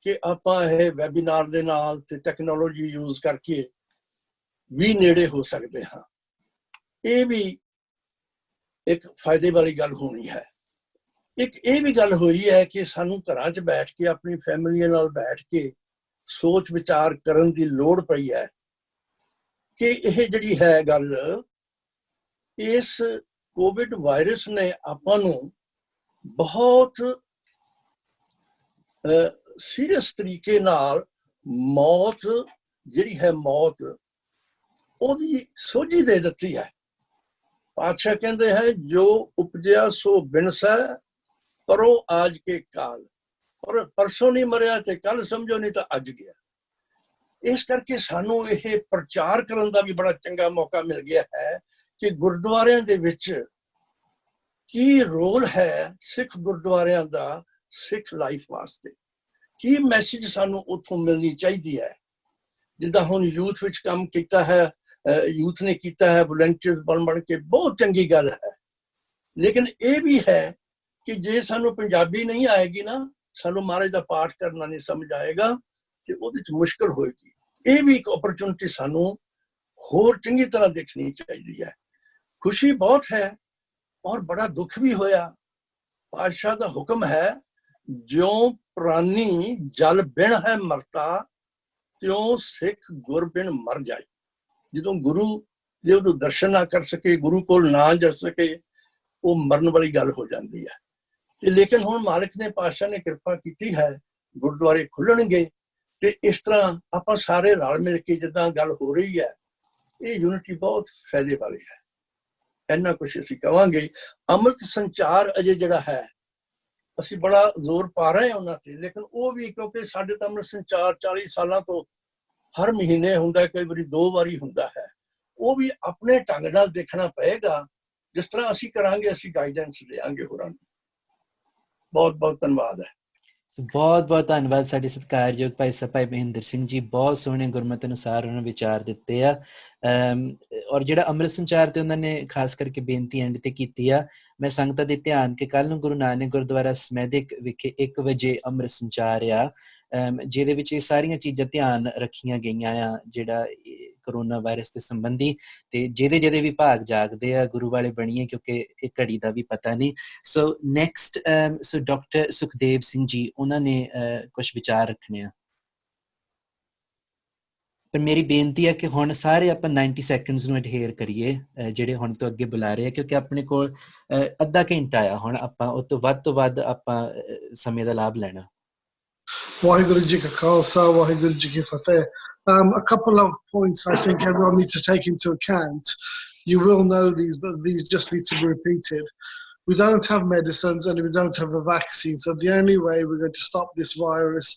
ਕਿ ਆਪਾਂ ਇਹ ਵੈਬੀਨਾਰ ਦੇ ਨਾਲ ਤੇ ਟੈਕਨੋਲੋਜੀ ਯੂਜ਼ ਕਰਕੇ ਵੀ ਨੇੜੇ ਹੋ ਸਕਦੇ ਹਾਂ। ਇਹ ਵੀ ਇੱਕ ਫਾਇਦੇ ਵਾਲੀ ਗੱਲ ਹੋਣੀ ਹੈ। ਇੱਕ ਇਹ ਵੀ ਗੱਲ ਹੋਈ ਹੈ ਕਿ ਸਾਨੂੰ ਘਰਾਂ 'ਚ ਬੈਠ ਕੇ ਆਪਣੀ ਫੈਮਿਲੀ ਨਾਲ ਬੈਠ ਕੇ ਸੋਚ ਵਿਚਾਰ ਕਰਨ ਦੀ ਲੋੜ ਪਈ ਹੈ ਕਿ ਇਹ ਜਿਹੜੀ ਹੈ ਗੱਲ, ਇਸ ਕੋਵਿਡ ਵਾਇਰਸ ਨੇ ਆਪਾਂ ਨੂੰ ਬਹੁਤ ਸੀਰੀਅਸ ਤਰੀਕੇ ਨਾਲ ਮੌਤ ਜਿਹੜੀ ਹੈ, ਮੌਤ ਉਹਦੀ ਸੋਝੀ ਦੇ ਦਿੱਤੀ ਹੈ। ਪਾਤਸ਼ਾਹ ਕਹਿੰਦੇ ਹੈ ਜੋ ਉਪਜਿਆ ਸੋ ਬਿਨਸੈ ਪਰੋ ਆਜ ਕੇ ਕਾਲ। ਪਰ ਪਰਸੋਂ ਨਹੀਂ ਮਰਿਆ ਤੇ ਕੱਲ ਸਮਝੋ ਨਹੀਂ ਤਾਂ ਅੱਜ ਗਿਆ। ਇਸ ਕਰਕੇ ਸਾਨੂੰ ਇਹ ਪ੍ਰਚਾਰ ਕਰਨ ਦਾ ਵੀ ਬੜਾ ਚੰਗਾ ਮੌਕਾ ਮਿਲ ਗਿਆ ਹੈ ਕਿ ਗੁਰਦੁਆਰਿਆਂ ਦੇ ਵਿੱਚ ਕੀ ਰੋਲ ਹੈ ਸਿੱਖ ਗੁਰਦੁਆਰਿਆਂ ਦਾ ਸਿੱਖ ਲਾਈਫ ਵਾਸਤੇ, ਕੀ ਮੈਸੇਜ ਸਾਨੂੰ ਉੱਥੋਂ ਮਿਲਣੀ ਚਾਹੀਦੀ ਹੈ। ਜਿੱਦਾਂ ਹੁਣ ਯੂਥ ਵਿੱਚ ਕੰਮ ਕੀਤਾ ਹੈ, ਯੂਥ ਨੇ ਕੀਤਾ ਹੈ, ਵਲੰਟੀਅਰ ਬਣ ਕੇ, ਬਹੁਤ ਚੰਗੀ ਗੱਲ ਹੈ। ਲੇਕਿਨ ਇਹ ਵੀ ਹੈ ਕਿ ਜੇ ਸਾਨੂੰ ਪੰਜਾਬੀ ਨਹੀਂ ਆਏਗੀ ਨਾ, ਸਾਨੂੰ ਮਹਾਰਾਜ ਦਾ ਪਾਠ ਕਰਨਾ ਨਹੀਂ ਸਮਝ ਆਏਗਾ ਤੇ ਉਹਦੇ 'ਚ ਮੁਸ਼ਕਲ ਹੋਏਗੀ। ਇਹ ਵੀ ਇੱਕ ਓਪਰਚੁਨਿਟੀ ਸਾਨੂੰ ਹੋਰ ਚੰਗੀ ਤਰ੍ਹਾਂ ਦੇਖਣੀ ਚਾਹੀਦੀ ਹੈ। ਖੁਸ਼ੀ ਬਹੁਤ ਹੈ ਔਰ ਬੜਾ ਦੁੱਖ ਵੀ ਹੋਇਆ। ਪਾਤਸ਼ਾਹ ਦਾ ਹੁਕਮ ਹੈ, ਜਿਉਂ ਪ੍ਰਾਨੀ ਜਲ ਬਿਨ ਹੈ ਮਰਤਾ, ਤਿਉਂ ਸਿੱਖ ਗੁਰ ਬਿਨ ਮਰ ਜਾਏ। ਜਦੋਂ ਗੁਰੂ ਜੇ ਉਹਨੂੰ ਦਰਸ਼ਨ ਨਾ ਕਰ ਸਕੇ, ਗੁਰੂ ਕੋਲ ਨਾ ਜਾ ਸਕੇ, ਉਹ ਮਰਨ ਵਾਲੀ ਗੱਲ ਹੋ ਜਾਂਦੀ ਹੈ। ਤੇ ਲੇਕਿਨ ਹੁਣ ਮਾਲਕ ਨੇ, ਪਾਤਸ਼ਾਹ ਨੇ ਕਿਰਪਾ ਕੀਤੀ ਹੈ, ਗੁਰਦੁਆਰੇ ਖੁੱਲਣਗੇ ਤੇ ਇਸ ਤਰ੍ਹਾਂ ਆਪਾਂ ਸਾਰੇ ਰਲ ਮਿਲ ਕੇ ਜਿੱਦਾਂ ਗੱਲ ਹੋ ਰਹੀ ਹੈ, ਇਹ ਯੂਨਿਟੀ ਬਹੁਤ ਫਾਇਦੇ ਵਾਲੀ ਹੈ। ਇੰਨਾ ਕੁਛ ਅਸੀਂ ਕਵਾਂਗੇ। ਅੰਮ੍ਰਿਤ ਸੰਚਾਰ ਅਜੇ ਜਿਹੜਾ ਹੈ ਅਸੀਂ ਬੜਾ ਜ਼ੋਰ ਪਾ ਰਹੇ ਹਾਂ ਉਹਨਾਂ ਤੇ, ਲੇਕਿਨ ਉਹ ਵੀ ਕਿਉਂਕਿ ਸਾਡੇ ਤਾਂ ਅੰਮ੍ਰਿਤ ਸੰਚਾਰ 40 ਸਾਲਾਂ ਤੋਂ ਹਰ ਮਹੀਨੇ ਹੁੰਦਾ, ਕਈ ਵਾਰੀ 2 ਵਾਰੀ ਹੁੰਦਾ ਹੈ। ਉਹ ਵੀ ਆਪਣੇ ਢੰਗ ਨਾਲ ਦੇਖਣਾ ਪਏਗਾ ਜਿਸ ਤਰ੍ਹਾਂ ਅਸੀਂ ਕਰਾਂਗੇ ਅਸੀਂ ਗਾਈਡੈਂਸ ਦੇਵਾਂਗੇ ਹੋਰਾਂ ਨੂੰ। ਬਹੁਤ ਬਹੁਤ ਧੰਨਵਾਦ ਹੈ। ਬਹੁਤ ਬਹੁਤ ਧੰਨਵਾਦ ਸਾਡੇ ਸਤਿਕਾਰਯੋਗ ਭਾਈ ਸਾਹਿਬ ਭਾਈ ਮਹਿੰਦਰ ਸਿੰਘ ਜੀ, ਬਹੁਤ ਸੋਹਣੇ ਗੁਰਮਤਿ ਅਨੁਸਾਰ ਉਹਨਾਂ ਵਿਚਾਰ ਦਿੱਤੇ ਆ। ਔਰ ਜਿਹੜਾ ਅੰਮ੍ਰਿਤ ਸੰਚਾਰ ਤੇ ਉਹਨਾਂ ਨੇ ਖਾਸ ਕਰਕੇ ਬੇਨਤੀ ਐਂਡ ਤੇ ਕੀਤੀ ਆ, ਮੈਂ ਸੰਗਤਾਂ ਦੇ ਧਿਆਨ ਕਿ ਕੱਲ ਨੂੰ ਗੁਰੂ ਨਾਨਕ ਗੁਰਦੁਆਰਾ ਸਮੈਦਿਕ ਵਿਖੇ 1 ਵਜੇ ਅੰਮ੍ਰਿਤ ਸੰਚਾਰ ਆ, ਜਿਹਦੇ ਵਿੱਚ ਇਹ ਸਾਰੀਆਂ ਚੀਜ਼ਾਂ ਧਿਆਨ ਰੱਖੀਆਂ ਗਈਆਂ ਆ, ਜਿਹੜਾ ਕਰੋਨਾ ਵਾਇਰਸ ਦੇ ਸੰਬੰਧੀ, ਤੇ ਜਿਹਦੇ ਵਿਭਾਗ ਜਾਗਦੇ ਆ ਗੁਰੂ ਵਾਲੇ ਬਣੀਏ, ਕਿਉਂਕਿ ਇਹ ਘੜੀ ਦਾ ਵੀ ਪਤਾ ਨਹੀਂ। So next so doctor Sukhdev Singh ji, ਉਹਨਾਂ ਨੇ ਕੁਝ ਵਿਚਾਰ ਰੱਖਣੇ ਆ। ਪਰ ਮੇਰੀ ਬੇਨਤੀ ਹੈ ਕਿ ਹੁਣ ਸਾਰੇ ਆਪਾਂ 90 ਸੈਕਿੰਡਸ ਨੂੰ ਅਡਹੇਅਰ ਕਰੀਏ, ਜਿਹੜੇ ਹੁਣ ਤੋਂ ਅੱਗੇ ਬੁਲਾ ਰਹੇ ਆ, ਕਿਉਂਕਿ ਆਪਣੇ ਕੋਲ ਅੱਧਾ ਘੰਟਾ ਆ ਹੁਣ, ਆਪਾਂ ਉਹ ਤੋਂ ਵੱਧ ਆਪਾਂ ਸਮੇਂ ਦਾ ਲਾਭ ਲੈਣਾ। ਵਾਹਿਗੁਰੂ ਜੀ ਕਾ ਖਾਲਸਾ, ਵਾਹਿਗੁਰੂ ਜੀ ਕੀ ਫਤਿਹ। A couple of points I think everyone needs to take into account. You will know these, but these just need to be repeated. We don't have medicines and we don't have a vaccine, so the only way we're going to stop this virus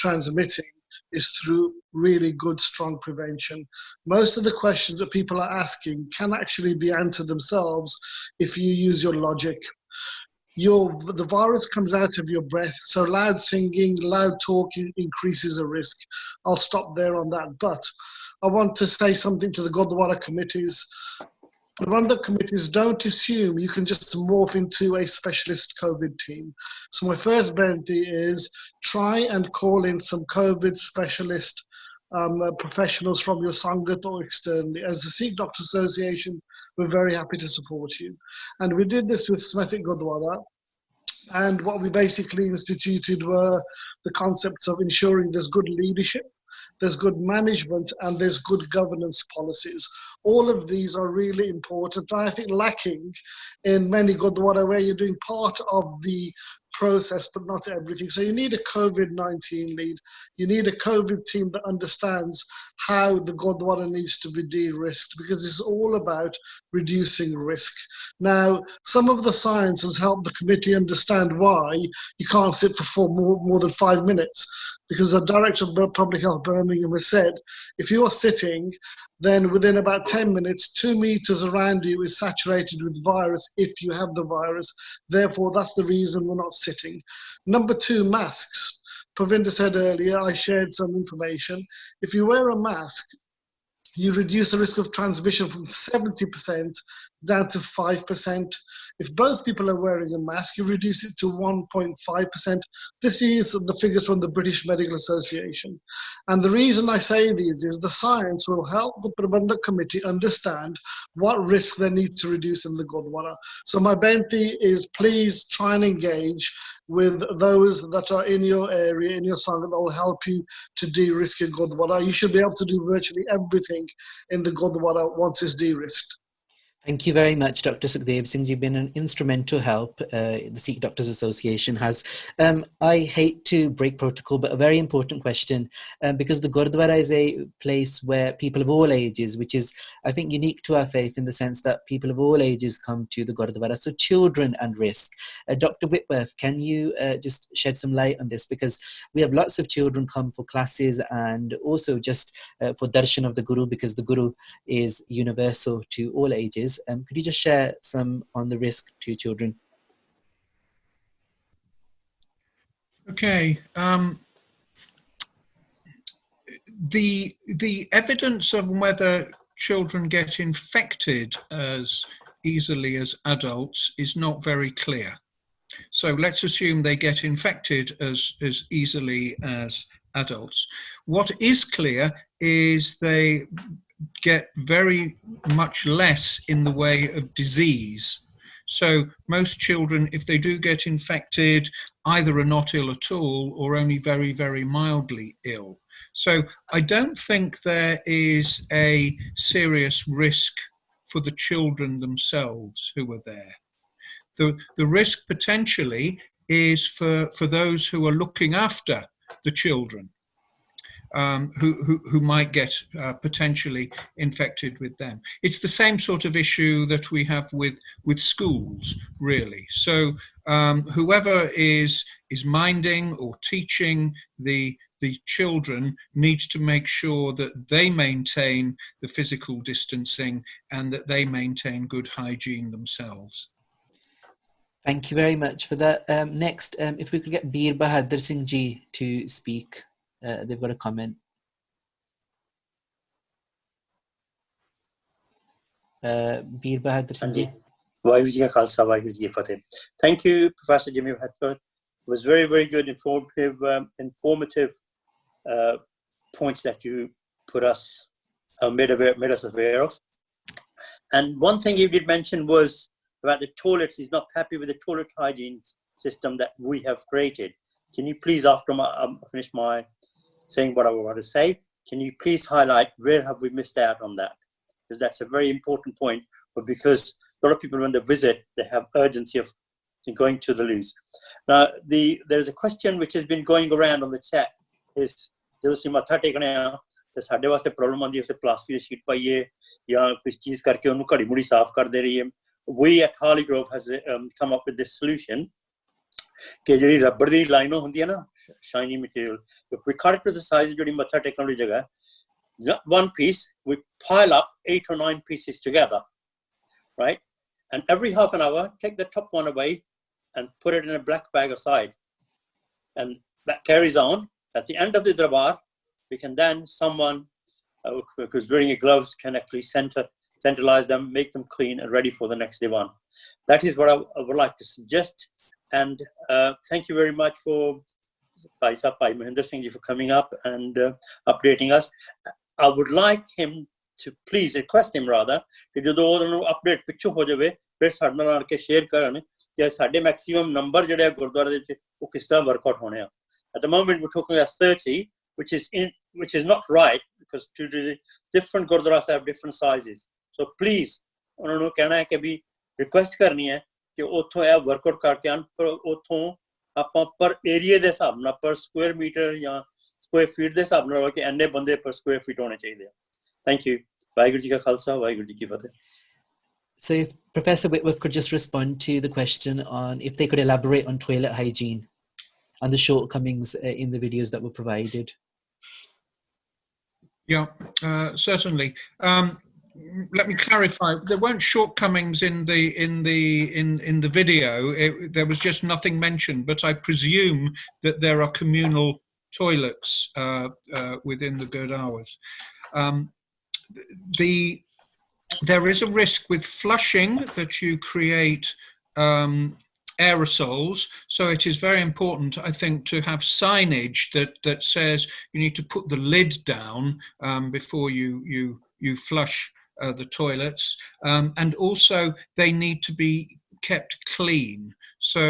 transmitting is through really good, strong prevention. Most of the questions that people are asking can actually be answered themselves if you use your logic. The virus comes out of your breath, so loud singing, loud talking increases the risk. I'll stop there on that, but I want to say something to the Gurdwara committees. The committees, don't assume you can just morph into a specialist COVID team. So my first benti is try and call in some COVID specialist professionals from your Sangat or externally. As the Sikh Doctor Association, we're very happy to support you. And we did this with Smethwick Gurdwara. And what we basically instituted were the concepts of ensuring there's good leadership, there's good management, and there's good governance policies. All of these are really important. I think lacking in many Gurdwara where you're doing part of the process but not everything. So you need a COVID-19 lead. You need a COVID team that understands how the Gurdwara needs to be de-risked, because it's all about reducing risk. Now, some of the science has helped the committee understand why you can't sit for more than 5 minutes, because the director of Public Health Birmingham has said if you are sitting, then within about 10 minutes, 2 meters around you is saturated with virus if you have the virus. Therefore, that's the reason we're not sitting. Number 2, masks. Pravinder said earlier, I shared some information. If you wear a mask, you reduce the risk of transmission from 70% down to 5%. If both people are wearing a mask, you reduce it to 1.5%. This is the figures from the British Medical Association. And the reason I say these is the science will help the Prabandhak Committee understand what risk they need to reduce in the Gurdwara. So my benti is please try and engage with those that are in your area, in your Sangha, that will help you to de-risk your Gurdwara. You should be able to do virtually everything in the Gurdwara once it's de-risked. Thank you very much, Dr. Sukhdev Singh. You've been an instrumental help. The Sikh Doctors Association has. I hate to break protocol, but a very important question, because the Gurdwara is a place where people of all ages, which is, I think, unique to our faith in the sense that people of all ages come to the Gurdwara. So children and risk. Dr. Whitworth, can you just shed some light on this? Because we have lots of children come for classes and also just for darshan of the Guru, because the Guru is universal to all ages. Could you just share some on the risk to children? Okay. The evidence of whether children get infected as easily as adults is not very clear. So let's assume they get infected as easily as adults. What is clear is they get very much less in the way of disease. So most children, if they do get infected, either are not ill at all or only very, very mildly ill. So I don't think there is a serious risk for the children themselves who are there. The risk potentially is for those who are looking after the children. Who might get potentially infected with them. It's the same sort of issue that we have with schools, really. So whoever is minding or teaching the the children need to make sure that they maintain the physical distancing and that they maintain good hygiene themselves. Thank you very much for that. Next, if we could get Bir Bahadur Singh Ji to speak. They've got a comment. Bir Bahadur Singh Ji. Thank you, Professor Jimmy Whitworth. It was very, very good, informative points that you made us aware of. And one thing you did mention was about the toilets. He's not happy with the toilet hygiene system that we have created. Can you please, after I finish my saying what I want to say, can you please highlight where have we missed out on that? Because that's a very important point, but because a lot of people, when they visit, they have urgency of going to the loos. Now, there's a question which has been going around on the chat is, जो सी मत्था टेकने आ तो साडे वास्ते problem आंदी है उसे plastic दी sheet पाइए या कुछ चीज करके उन्हें घड़ी मुड़ी साफ कर दे रही है. We at Harley Grove has come up with this solution कि जो रबड़ दी लाइनों होंदी है ना, shiny material, if we cut it to the size जो मत्था टेकने वाली जगह, one piece we pile up 8 or 9 pieces together, right? And every half an hour, take the top one away and put it in a black bag aside. And that carries on. At the end of the darbar, we can then, someone who's wearing gloves can actually centralize them, make them clean and ready for the next divan. That is what I would like to suggest. And thank you very much for Bhai Mahinder Singh Ji for coming up and updating us. I would like him to please request him rather कि जो दो update पिछू हो जावे फिर साढ़े नाल आके share करन कि साढ़े maximum number जड़े गुरुद्वारे दे विच वो किस तरह workout होने हैं. At the moment we're talking about 30, which is not right because the different gurdwaras have different sizes. So please उन्होंने कहना है कि भी request करनी है कि उथों यह workout करके आन पर उथों ਆਪਾਂ पर area ਦੇ ਹਿਸਾਬ ਨਾਲ per square meter ਜਾਂ square feet ਦੇ ਹਿਸਾਬ ਨਾਲ ਕਿ ਇੰਨੇ ਬੰਦੇ per square feet ਹੋਣੇ ਚਾਹੀਦੇ ਆ. Thank you. ਵਾਹਿਗੁਰੂ ਜੀ ਕਾ ਖਾਲਸਾ ਵਾਹਿਗੁਰੂ ਜੀ ਕੀ ਫਤਿਹ. So if Professor Whitworth could just respond to the question on if they could elaborate on toilet hygiene and the shortcomings in the videos that were provided. Yeah, certainly. Let me clarify. There weren't shortcomings in the video. There was just nothing mentioned. But I presume that there are communal toilets within the Gurdwaras. There is a risk with flushing that you create aerosols, so it is very important, I think, to have signage that says you need to put the lid down before you flush the toilets, and also they need to be kept clean. So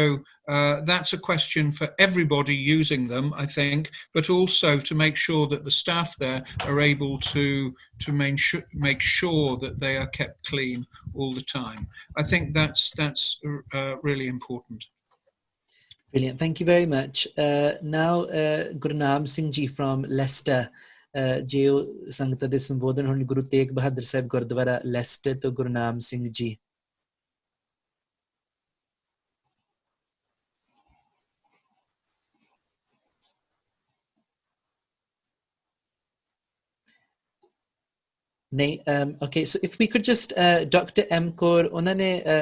that's a question for everybody using them, I think, but also to make sure that the staff there are able to make sure that they are kept clean all the time. I think that's really important. Brilliant, thank you very much. Now Gurnam Singh Ji from Leicester, जो संगत दे संबोधन होने गुरु तेग बहादुर साहब gurdwara Lester तो Gurnam Singh ji. Okay, so if we could just, Dr. M. Kaur,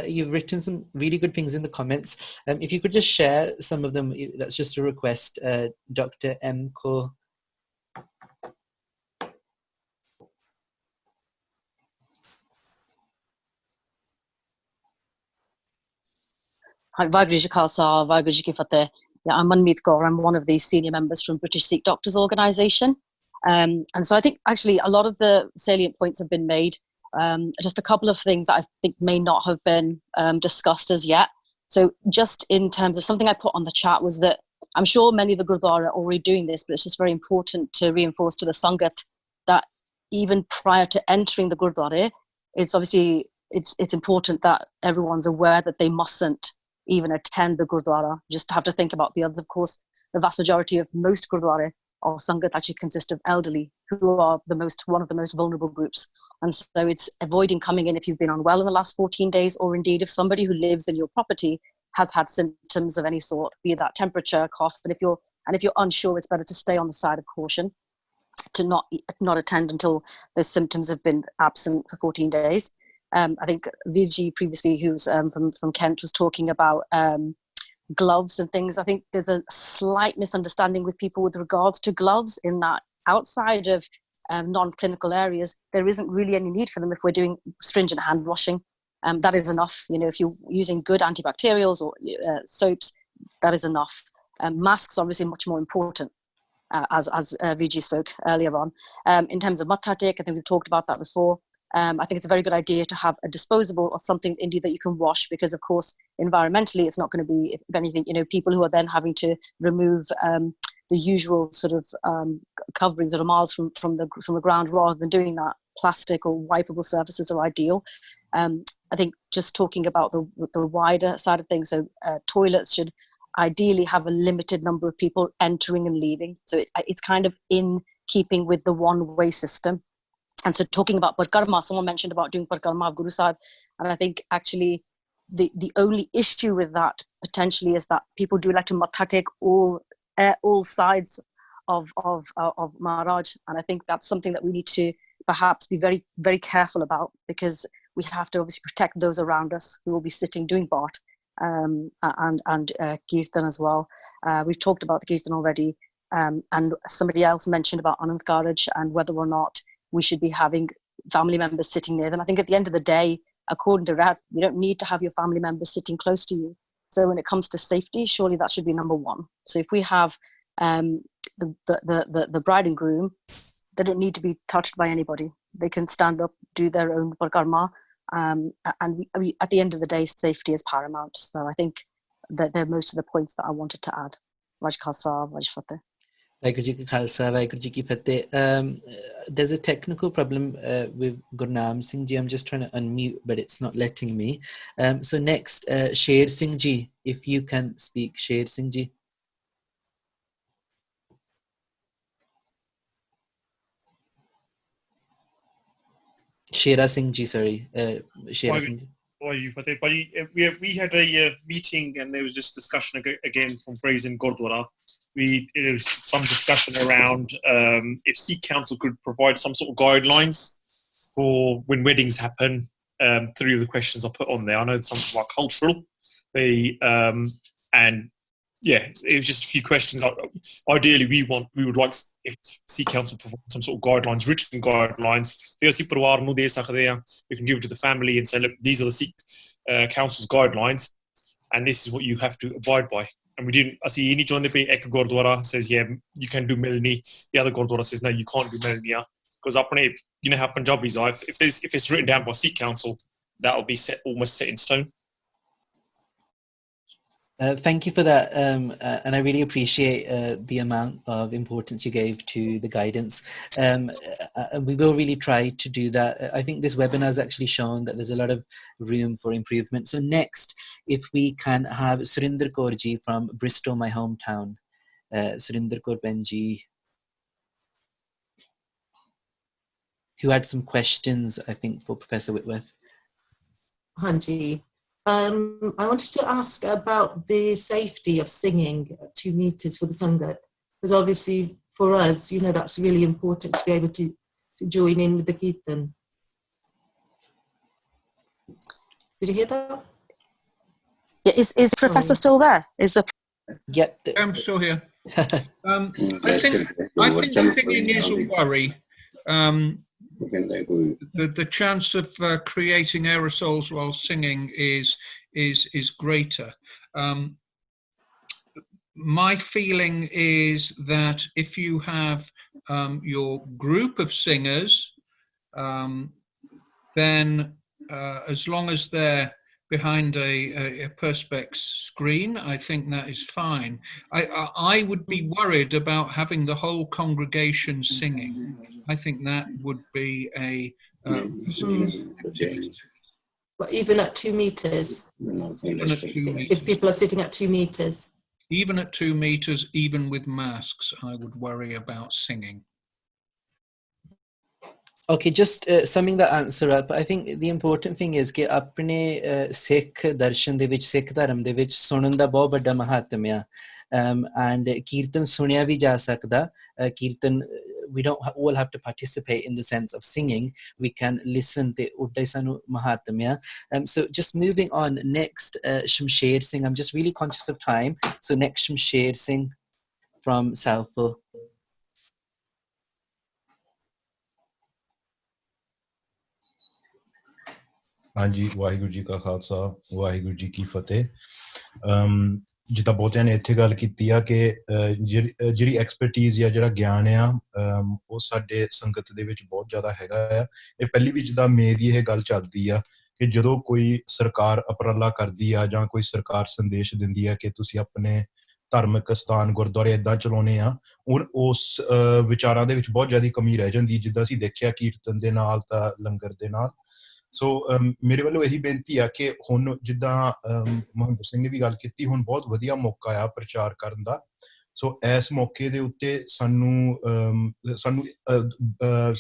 you've written some really good things in the comments. If you could just share some of them, that's just a request, Dr. M. Kaur. Hi, Vaiguru Ji Khalsa, Vaiguru Ji Ki Fateh. Yeah, I'm Manmeet Kaur. I'm one of the senior members from British Sikh Doctors Organisation. And so I think actually a lot of the salient points have been made. Just a couple of things that I think may not have been discussed as yet. So just in terms of something I put on the chat was that I'm sure many of the Gurdwara are already doing this, but it's just very important to reinforce to the Sangat that even prior to entering the Gurdwara, it's obviously, it's important that everyone's aware that they mustn't even attend the Gurdwara. Just have to think about the others. Of course, the vast majority of most Gurdwara or Sangat actually consist of elderly who are one of the most vulnerable groups. And so it's avoiding coming in if you've been unwell in the last 14 days, or indeed if somebody who lives in your property has had symptoms of any sort, be that temperature, cough, and if you're And if you're unsure, it's better to stay on the side of caution, to not attend until those symptoms have been absent for 14 days. I think Virji previously, who's from Kent, was talking about gloves and things. I think there's a slight misunderstanding with people with regards to gloves, in that outside of non-clinical areas, there isn't really any need for them if we're doing stringent hand washing. That is enough. You know, if you're using good antibacterials or soaps, that is enough. Masks are obviously much more important, as VG spoke earlier on. In terms of mathatik, I think we've talked about that before. I think it's a very good idea to have a disposable or something indeed that you can wash, because of course environmentally it's not going to be, if anything, you know, people who are then having to remove the usual sort of coverings that are miles from the ground, rather than doing that, plastic or wipeable surfaces are ideal. I think just talking about the wider side of things, so toilets should ideally have a limited number of people entering and leaving. So it's kind of in keeping with the one-way system. And so talking about Parkarma, someone mentioned about doing Parkarma of Guru Sahib, and I think actually the only issue with that potentially is that people do like to matha take all sides of Maharaj, and I think that's something that we need to perhaps be very, very careful about, because we have to obviously protect those around us who will be sitting doing Bart and Kirtan as well. We've talked about the Kirtan already, and somebody else mentioned about Anand Karaj and whether or not we should be having family members sitting near them. I think at the end of the day, according to Rat, you don't need to have your family members sitting close to you. So when it comes to safety, surely that should be number one. So if we have the bride and groom, they don't need to be touched by anybody. They can stand up, do their own parkarma, and we, at the end of the day, safety is paramount. So I think that they're most of the points that I wanted to add. Vaj Khalsa, Vaj Fateh. Vaheguru Ji Ka Khalsa, Vaheguru Ji Ki Fateh. There's a technical problem with Gurnam Singh Ji. I'm just trying to unmute, but it's not letting me. So next, Sher Singh Ji, if you can speak, Sher Singh Ji. Shera Singh Ji, sorry. Shera Singh Ji. We had a meeting and there was just discussion again from Gravesend Gurdwara. There was some discussion around if Sikh Council could provide some sort of guidelines for when weddings happen. 3 of the questions I put on there. I know some are cultural. And yeah, it was just a few questions. Ideally, we would like if Sikh Council provide some sort of guidelines, written guidelines. We can give it to the family and say, look, these are the Sikh Council's guidelines, and this is what you have to abide by. And we didn't. I see any join the ek Gurdwara says, yeah, you can do Milni. The other Gurdwara says, no, you can't do Milni. Because you know how Punjabis are. If it's written down by Sikh Council, that will be almost set in stone. Thank you for that, and I really appreciate the amount of importance you gave to the guidance. We will really try to do that. I think this webinar has actually shown that there's a lot of room for improvement. So next, if we can have Surinder Kaur Ji from Bristol, my hometown. Surinder Kaur Benji, who had some questions, I think, for Professor Whitworth. Hanji. I wanted to ask about the safety of singing 2 meters for the Sangat, because obviously for us, you know, that's really important to be able to join in with the Kirtan. Did you hear that? Yeah, is Professor still there? Yep. I'm still here. I think singing is a worry. The chance of creating aerosols while singing is greater. My feeling is that if you have your group of singers, then as long as they're behind a perspex screen, I think that is fine. I would be worried about having the whole congregation singing. I think that would be a activity. But even at 2 meters? Even at 2 meters. If people are sitting at 2 meters? Even at 2 meters, even with masks, I would worry about singing. Okay, just summing the answer up, I think the important thing is कि अपने Sikh darshan ਦੇ ਵਿੱਚ Sikh ਧਰਮ ਦੇ ਵਿੱਚ ਸੁਣਨ ਦਾ ਬਹੁਤ ਵੱਡਾ ਮਹੱਤਵ ਆ and kirtan sunya bhi ja sakda. Kirtan, we don't all have to participate in the sense of singing. We can listen to uddai sanu mahatmya. So just moving on, next Shamsher Singh. I'm just really conscious of time, so next Shamsher Singh from Southall. ਹਾਂਜੀ, ਵਾਹਿਗੁਰੂ ਜੀ ਕਾ ਖਾਲਸਾ, ਵਾਹਿਗੁਰੂ ਜੀ ਕੀ ਫਤਿਹ। ਜਿੱਦਾਂ ਬਹੁਤਿਆਂ ਨੇ ਇੱਥੇ ਗੱਲ ਕੀਤੀ ਆ ਕਿ ਜਿਹੜੀ ਐਕਸਪਰਟੀਜ਼ ਜਾਂ ਜਿਹੜਾ ਗਿਆਨ ਆ ਉਹ ਸਾਡੇ ਸੰਗਤ ਦੇ ਵਿੱਚ ਬਹੁਤ ਜ਼ਿਆਦਾ ਹੈਗਾ ਆ। ਇਹ ਪਹਿਲੀ ਵੀ ਜਿੱਦਾਂ ਮੇਰੀ ਦੀ ਇਹ ਗੱਲ ਚੱਲਦੀ ਆ ਕਿ ਜਦੋਂ ਕੋਈ ਸਰਕਾਰ ਉਪਰਾਲਾ ਕਰਦੀ ਆ ਜਾਂ ਕੋਈ ਸਰਕਾਰ ਸੰਦੇਸ਼ ਦਿੰਦੀ ਆ ਕਿ ਤੁਸੀਂ ਆਪਣੇ ਧਾਰਮਿਕ ਸਥਾਨ ਗੁਰਦੁਆਰੇ ਏਦਾਂ ਚਲਾਉਣੇ ਆ, ਉਸ ਵਿਚਾਰਾਂ ਦੇ ਵਿੱਚ ਬਹੁਤ ਜ਼ਿਆਦਾ ਕਮੀ ਰਹਿ ਜਾਂਦੀ, ਜਿੱਦਾਂ ਅਸੀਂ ਦੇਖਿਆ ਕੀਰਤਨ ਦੇ ਨਾਲ ਤਾਂ ਲੰਗਰ ਦੇ ਨਾਲ। ਸੋ ਮੇਰੇ ਵੱਲੋਂ ਇਹੀ ਬੇਨਤੀ ਆ ਕਿ ਹੁਣ ਜਿੱਦਾਂ ਮਹਿੰਦਰ ਸਿੰਘ ਨੇ ਵੀ ਗੱਲ ਕੀਤੀ, ਹੁਣ ਬਹੁਤ ਵਧੀਆ ਮੌਕਾ ਆ ਪ੍ਰਚਾਰ ਕਰਨ ਦਾ। ਸੋ ਇਸ ਮੌਕੇ ਦੇ ਉੱਤੇ ਸਾਨੂੰ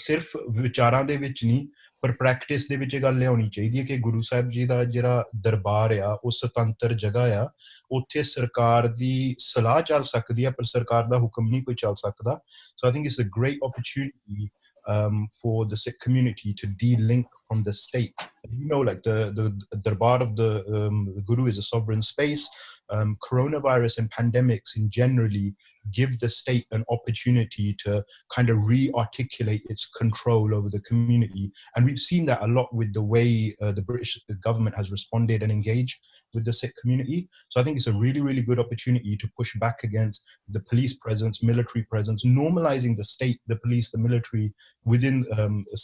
ਸਿਰਫ ਵਿਚਾਰਾਂ ਦੇ ਵਿੱਚ ਨਹੀਂ ਪਰ ਪ੍ਰੈਕਟਿਸ ਦੇ ਵਿੱਚ ਇਹ ਗੱਲ ਲਿਆਉਣੀ ਚਾਹੀਦੀ ਹੈ ਕਿ ਗੁਰੂ ਸਾਹਿਬ ਜੀ ਦਾ ਜਿਹੜਾ ਦਰਬਾਰ ਆ ਉਹ ਸੁਤੰਤਰ ਜਗ੍ਹਾ ਆ, ਉੱਥੇ ਸਰਕਾਰ ਦੀ ਸਲਾਹ ਚੱਲ ਸਕਦੀ ਆ ਪਰ ਸਰਕਾਰ ਦਾ ਹੁਕਮ ਨਹੀਂ ਕੋਈ ਚੱਲ ਸਕਦਾ। So I think it's a great opportunity for the Sikh community to de-link from the state. You know, like the darbar of the Guru is a sovereign space. Coronavirus and pandemics in generally give the state an opportunity to kind of re-articulate its control over the community. And we've seen that a lot with the way the British government has responded and engaged with the Sikh community. So I think it's a really, really good opportunity to push back against the police presence, military presence, normalizing the state, the police, the military within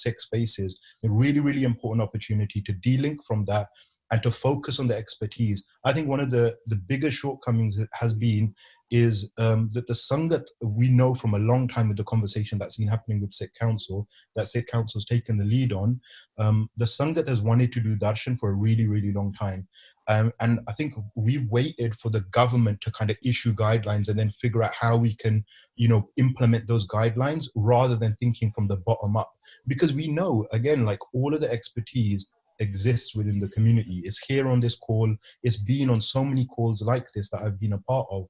Sikh spaces. A really, really important opportunity to de-link from that and to focus on the expertise. I think one of the biggest shortcomings has been is that the Sangat, we know from a long time with the conversation that's been happening with Sikh Council, that Sikh Council's taken the lead on, the Sangat has wanted to do darshan for a really, really long time. And I think we've waited for the government to kind of issue guidelines and then figure out how we can, you know, implement those guidelines rather than thinking from the bottom up. Because we know, again, like all of the expertise exists within the community. It's here on this call. It's been on so many calls like this that I've been a part of.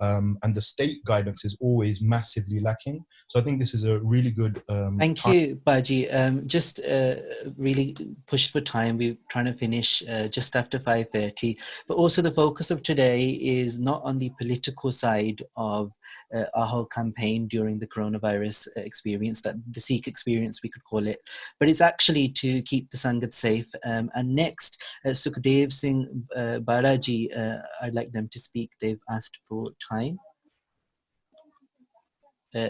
And the state guidance is always massively lacking. So I think this is a really good Thank you, Baji. Just really pushed for time. We're trying to finish just after 5:30. But also the focus of today is not on the political side of our whole campaign during the coronavirus experience, that the Sikh experience we could call it, but it's actually to keep the Sangat safe. And next, Sukhdev Singh Baraji, I'd like them to speak. They've asked for time.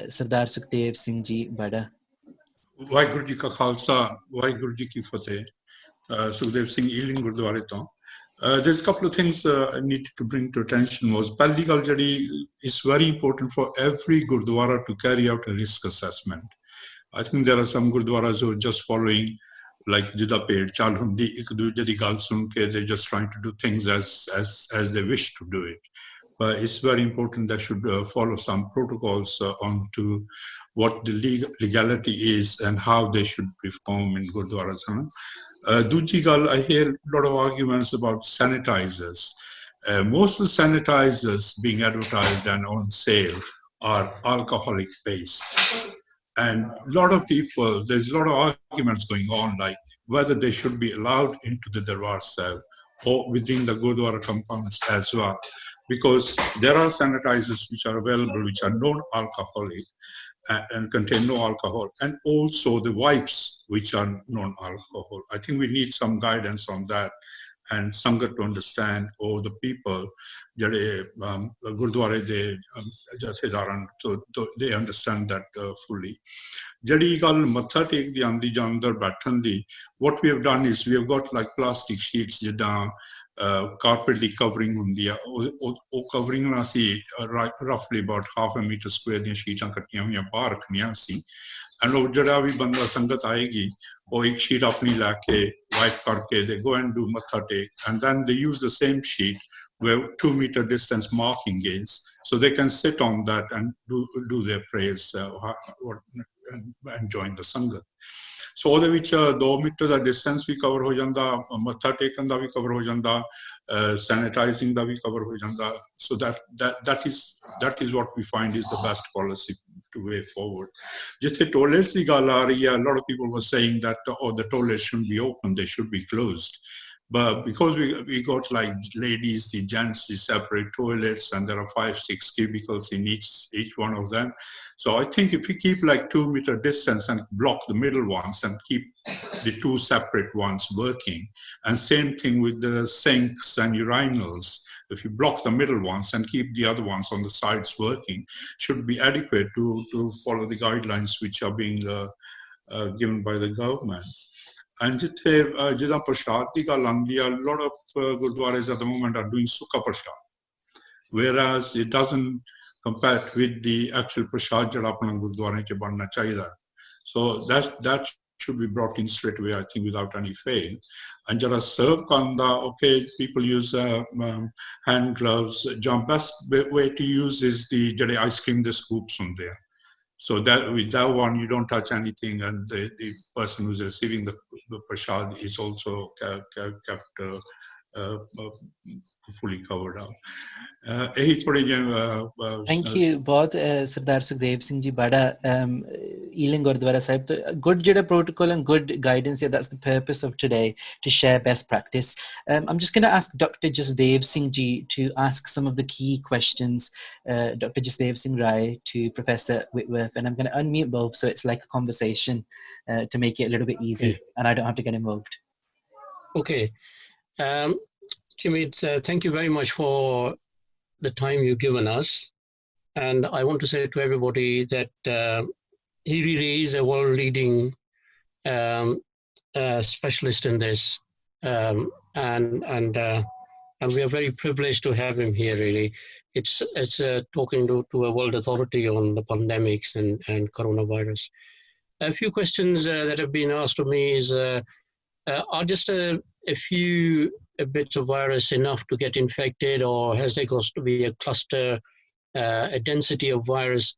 Sardar Sukhdev Singh Ji Bada. Waheguru ji ਕਾ ਖਾਲਸਾ, ਵਾਹਿਗੁਰੂ ਜੀ ਕੀ ਫਤਿਹ। Sukhdev Singh Ealing Gurdwara to. There's a couple of things I needed to bring to attention. Was ਪਹਿਲੀ ਗੱਲ ਜਿਹੜੀ is very important for every Gurdwara to carry out a risk assessment. I think there are some Gurdwaras who are just following like ਜਿੱਦਾਂ ਭੇਡ ਚਾਲ ਹੁੰਦੀ, ਇੱਕ ਦੂਜੇ ਦੀ ਗੱਲ ਸੁਣ ਕੇ they're just trying to do things as they wish to do it. But it's very important that should follow some protocols on to what the legality is and how they should perform in Gurdwaras. Dooji gal, I hear a lot of arguments about sanitizers. Most of the sanitizers being advertised and on sale are alcoholic based. And a lot of people, there's a lot of arguments going on like whether they should be allowed into the Darbar Sahib or within the Gurdwara compounds as well. Because there are sanitizers which are available, which are non-alcoholic and contain no alcohol, and also the wipes which are non-alcohol. I think we need some guidance on that and Sangat to understand, or the people, Gurdwara, so they understand that fully. Jadi gal matha tek di andi jandar baithan di, what we have done is we have got like plastic sheets jida carpet di covering hundi a, o covering na si roughly about half a meter square di sheets kattiyan hoiyan bahar rakhniyan si, and ਉਹ ਜਿਹੜਾ ਵੀ ਬੰਦਾ ਸੰਗਤ ਆਏਗੀ ਉਹ ਇੱਕ sheet ਆਪਣੀ ਲੈ ਕੇ wipe ਕਰਕੇ they go and do matha take, and then they use the same sheet where 2 meter distance marking is, so they can sit on that and do their prayers and join the sangat. So ਉਹਦੇ ਵਿੱਚ 2 metre ਦਾ distance ਵੀ cover ਹੋ ਜਾਂਦਾ, ਮੱਥਾ ਟੇਕਣ ਦਾ ਵੀ cover ਹੋ ਜਾਂਦਾ, sanitizing ਦਾ ਵੀ cover ਹੋ ਜਾਂਦਾ. So that is what we find is the best policy to way forward. Just the toilets ਦੀ ਗੱਲ ਆ ਰਹੀ ਹੈ, a lot of people were saying that the toilets shouldn't be open, they should be closed. But because we got like ladies, the gents, the separate toilets, and there are 5-6 cubicles in each one of them. So I think if we keep like 2-meter distance and block the middle ones and keep the 2 separate ones working, and same thing with the sinks and urinals, if you block the middle ones and keep the other ones on the sides working, should be adequate to follow the guidelines which are being given by the government. And jida prashad di gal aandi, a lot of gurdwaras at the moment are doing sukha prashad, whereas it doesn't compare with the actual prashad jada apna gurdwara che banna chahiye. So that should be brought in straight away, I think, without any fail. And jada serve kanda, okay, people use hand gloves. The best way to use is the jade ice cream, the scoops on there. So that with that one, you don't touch anything, and the person who's receiving the prashad is also kept fully covered up. Thank you बहुत सरदार सुखदेव सिंह जी बड़ा Ealing Gurdwara Sahib. Good jada protocol and good guidance. Yeah, that's the purpose of today, to share best practice. I'm just going to ask Dr. Jasdev Singh ji to ask some of the key questions. Dr. Jasdev Singh Rai to Professor Whitworth, and I'm going to unmute both so it's like a conversation to make it a little bit easy, and I don't have to get involved. Okay. Jimmy, thank you very much for the time you've given us. And I want to say to everybody that he really is a world-leading specialist in this. And we are very privileged to have him here, really. It's talking to a world authority on the pandemics and coronavirus. A few questions that have been asked of me are just a few bits of virus enough to get infected, or has there got to be a cluster, a density of virus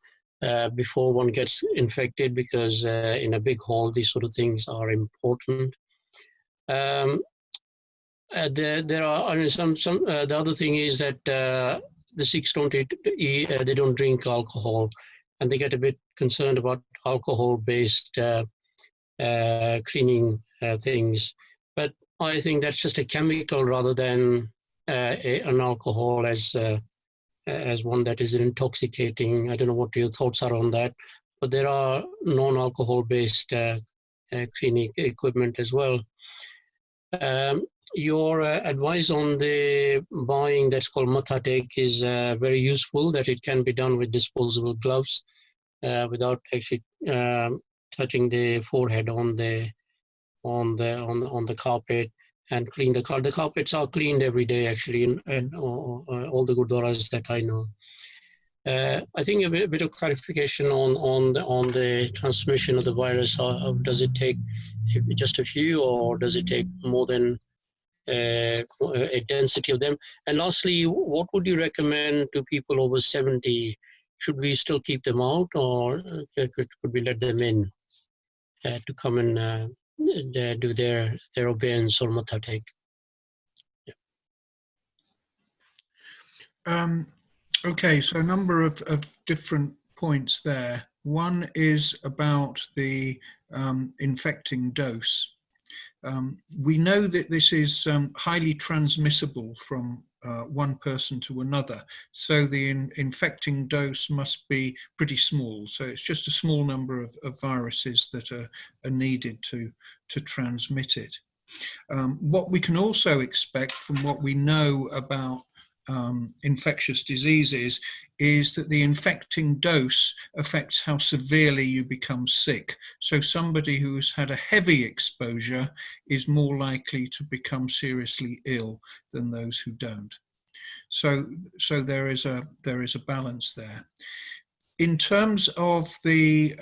before one gets infected? Because in a big hall, these sort of things are important. There are some. The other thing is that the Sikhs they don't drink alcohol, and they get a bit concerned about alcohol-based cleaning things. But I think that's just a chemical rather than an alcohol as one that is intoxicating. I don't know what your thoughts are on that, but there are non-alcohol based cleaning equipment as well. Your advice on the buying that's called mathatek is very useful, that it can be done with disposable gloves without actually touching the forehead on the carpet, and clean the carpet. The carpets are cleaned every day, actually, in all the gurdwaras that I know. I think a bit of clarification on the transmission of the virus. Does it take just a few, or does it take more than a density of them? And lastly, what would you recommend to people over 70? Should we still keep them out, or could we let them in to come and do their obeyance or mathatek? Okay, so a number of different points there. One is about the infecting dose. We know that this is highly transmissible from one person to another, so the infecting dose must be pretty small. So it's just a small number of viruses that are needed to transmit it. What we can also expect from what we know about infectious diseases is that the infecting dose affects how severely you become sick. So somebody who's had a heavy exposure is more likely to become seriously ill than those who don't. So there is a balance there. In terms of the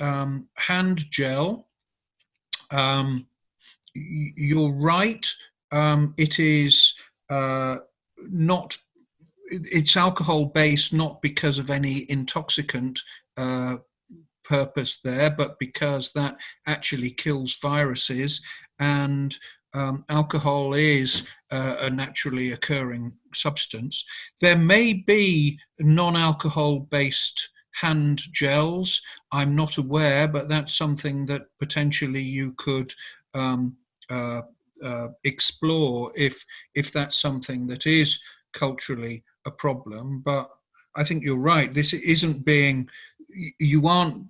hand gel, you're right. It is not. It's alcohol based, not because of any intoxicant purpose there, but because that actually kills viruses. And alcohol is a naturally occurring substance. There may be non-alcohol based hand gels. I'm not aware, but that's something that potentially you could explore if that's something that is culturally a problem. But I think you're right. This isn't being, you aren't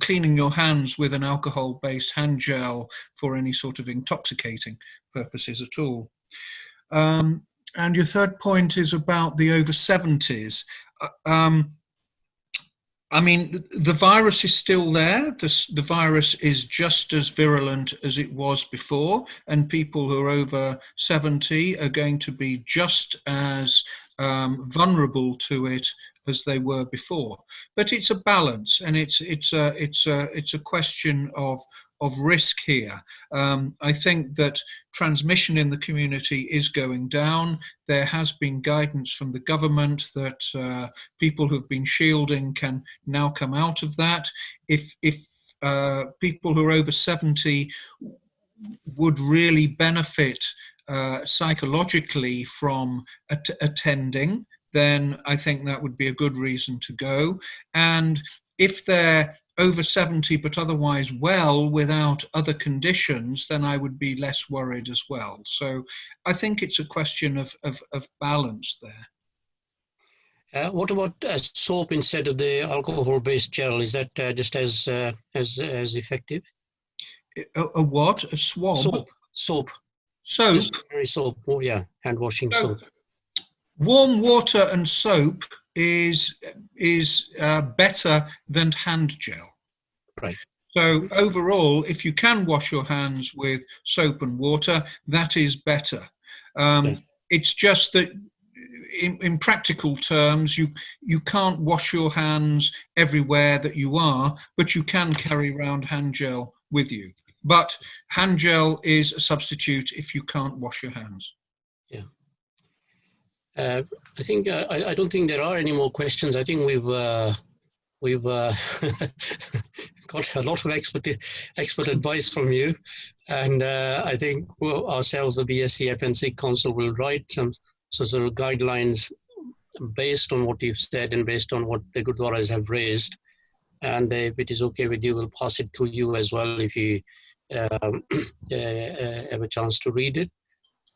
cleaning your hands with an alcohol-based hand gel for any sort of intoxicating purposes at all. And your third point is about the over 70s. I mean, the virus is still there. The virus is just as virulent as it was before, and people who are over 70 are going to be just as vulnerable to it as they were before. But it's a balance, and it's a question of risk here. I think that transmission in the community is going down. There has been guidance from the government that people who've been shielding can now come out of that. If people who are over 70 would really benefit psychologically from attending, then I think that would be a good reason to go. And if they're over 70 but otherwise well without other conditions, then I would be less worried as well. So I think it's a question of balance there. What about soap instead of the alcohol-based gel? Is that just as effective? A what? A swab? Soap. Soap? Soap. Oh yeah, hand washing soap. Warm water and soap is better than hand gel. Right. So overall, if you can wash your hands with soap and water, that is better. It's just that in practical terms, you can't wash your hands everywhere that you are, but you can carry around hand gel with you. But hand gel is a substitute if you can't wash your hands. Yeah. I think I don't think there are any more questions. I think we've got a lot of expert advice from you, and I think ourselves, the BSCF and SCUK Council, will write some sort of guidelines based on what you've said and based on what the Gurdwaras have raised. And if it is okay with you, we'll pass it to you as well if you have a chance to read it.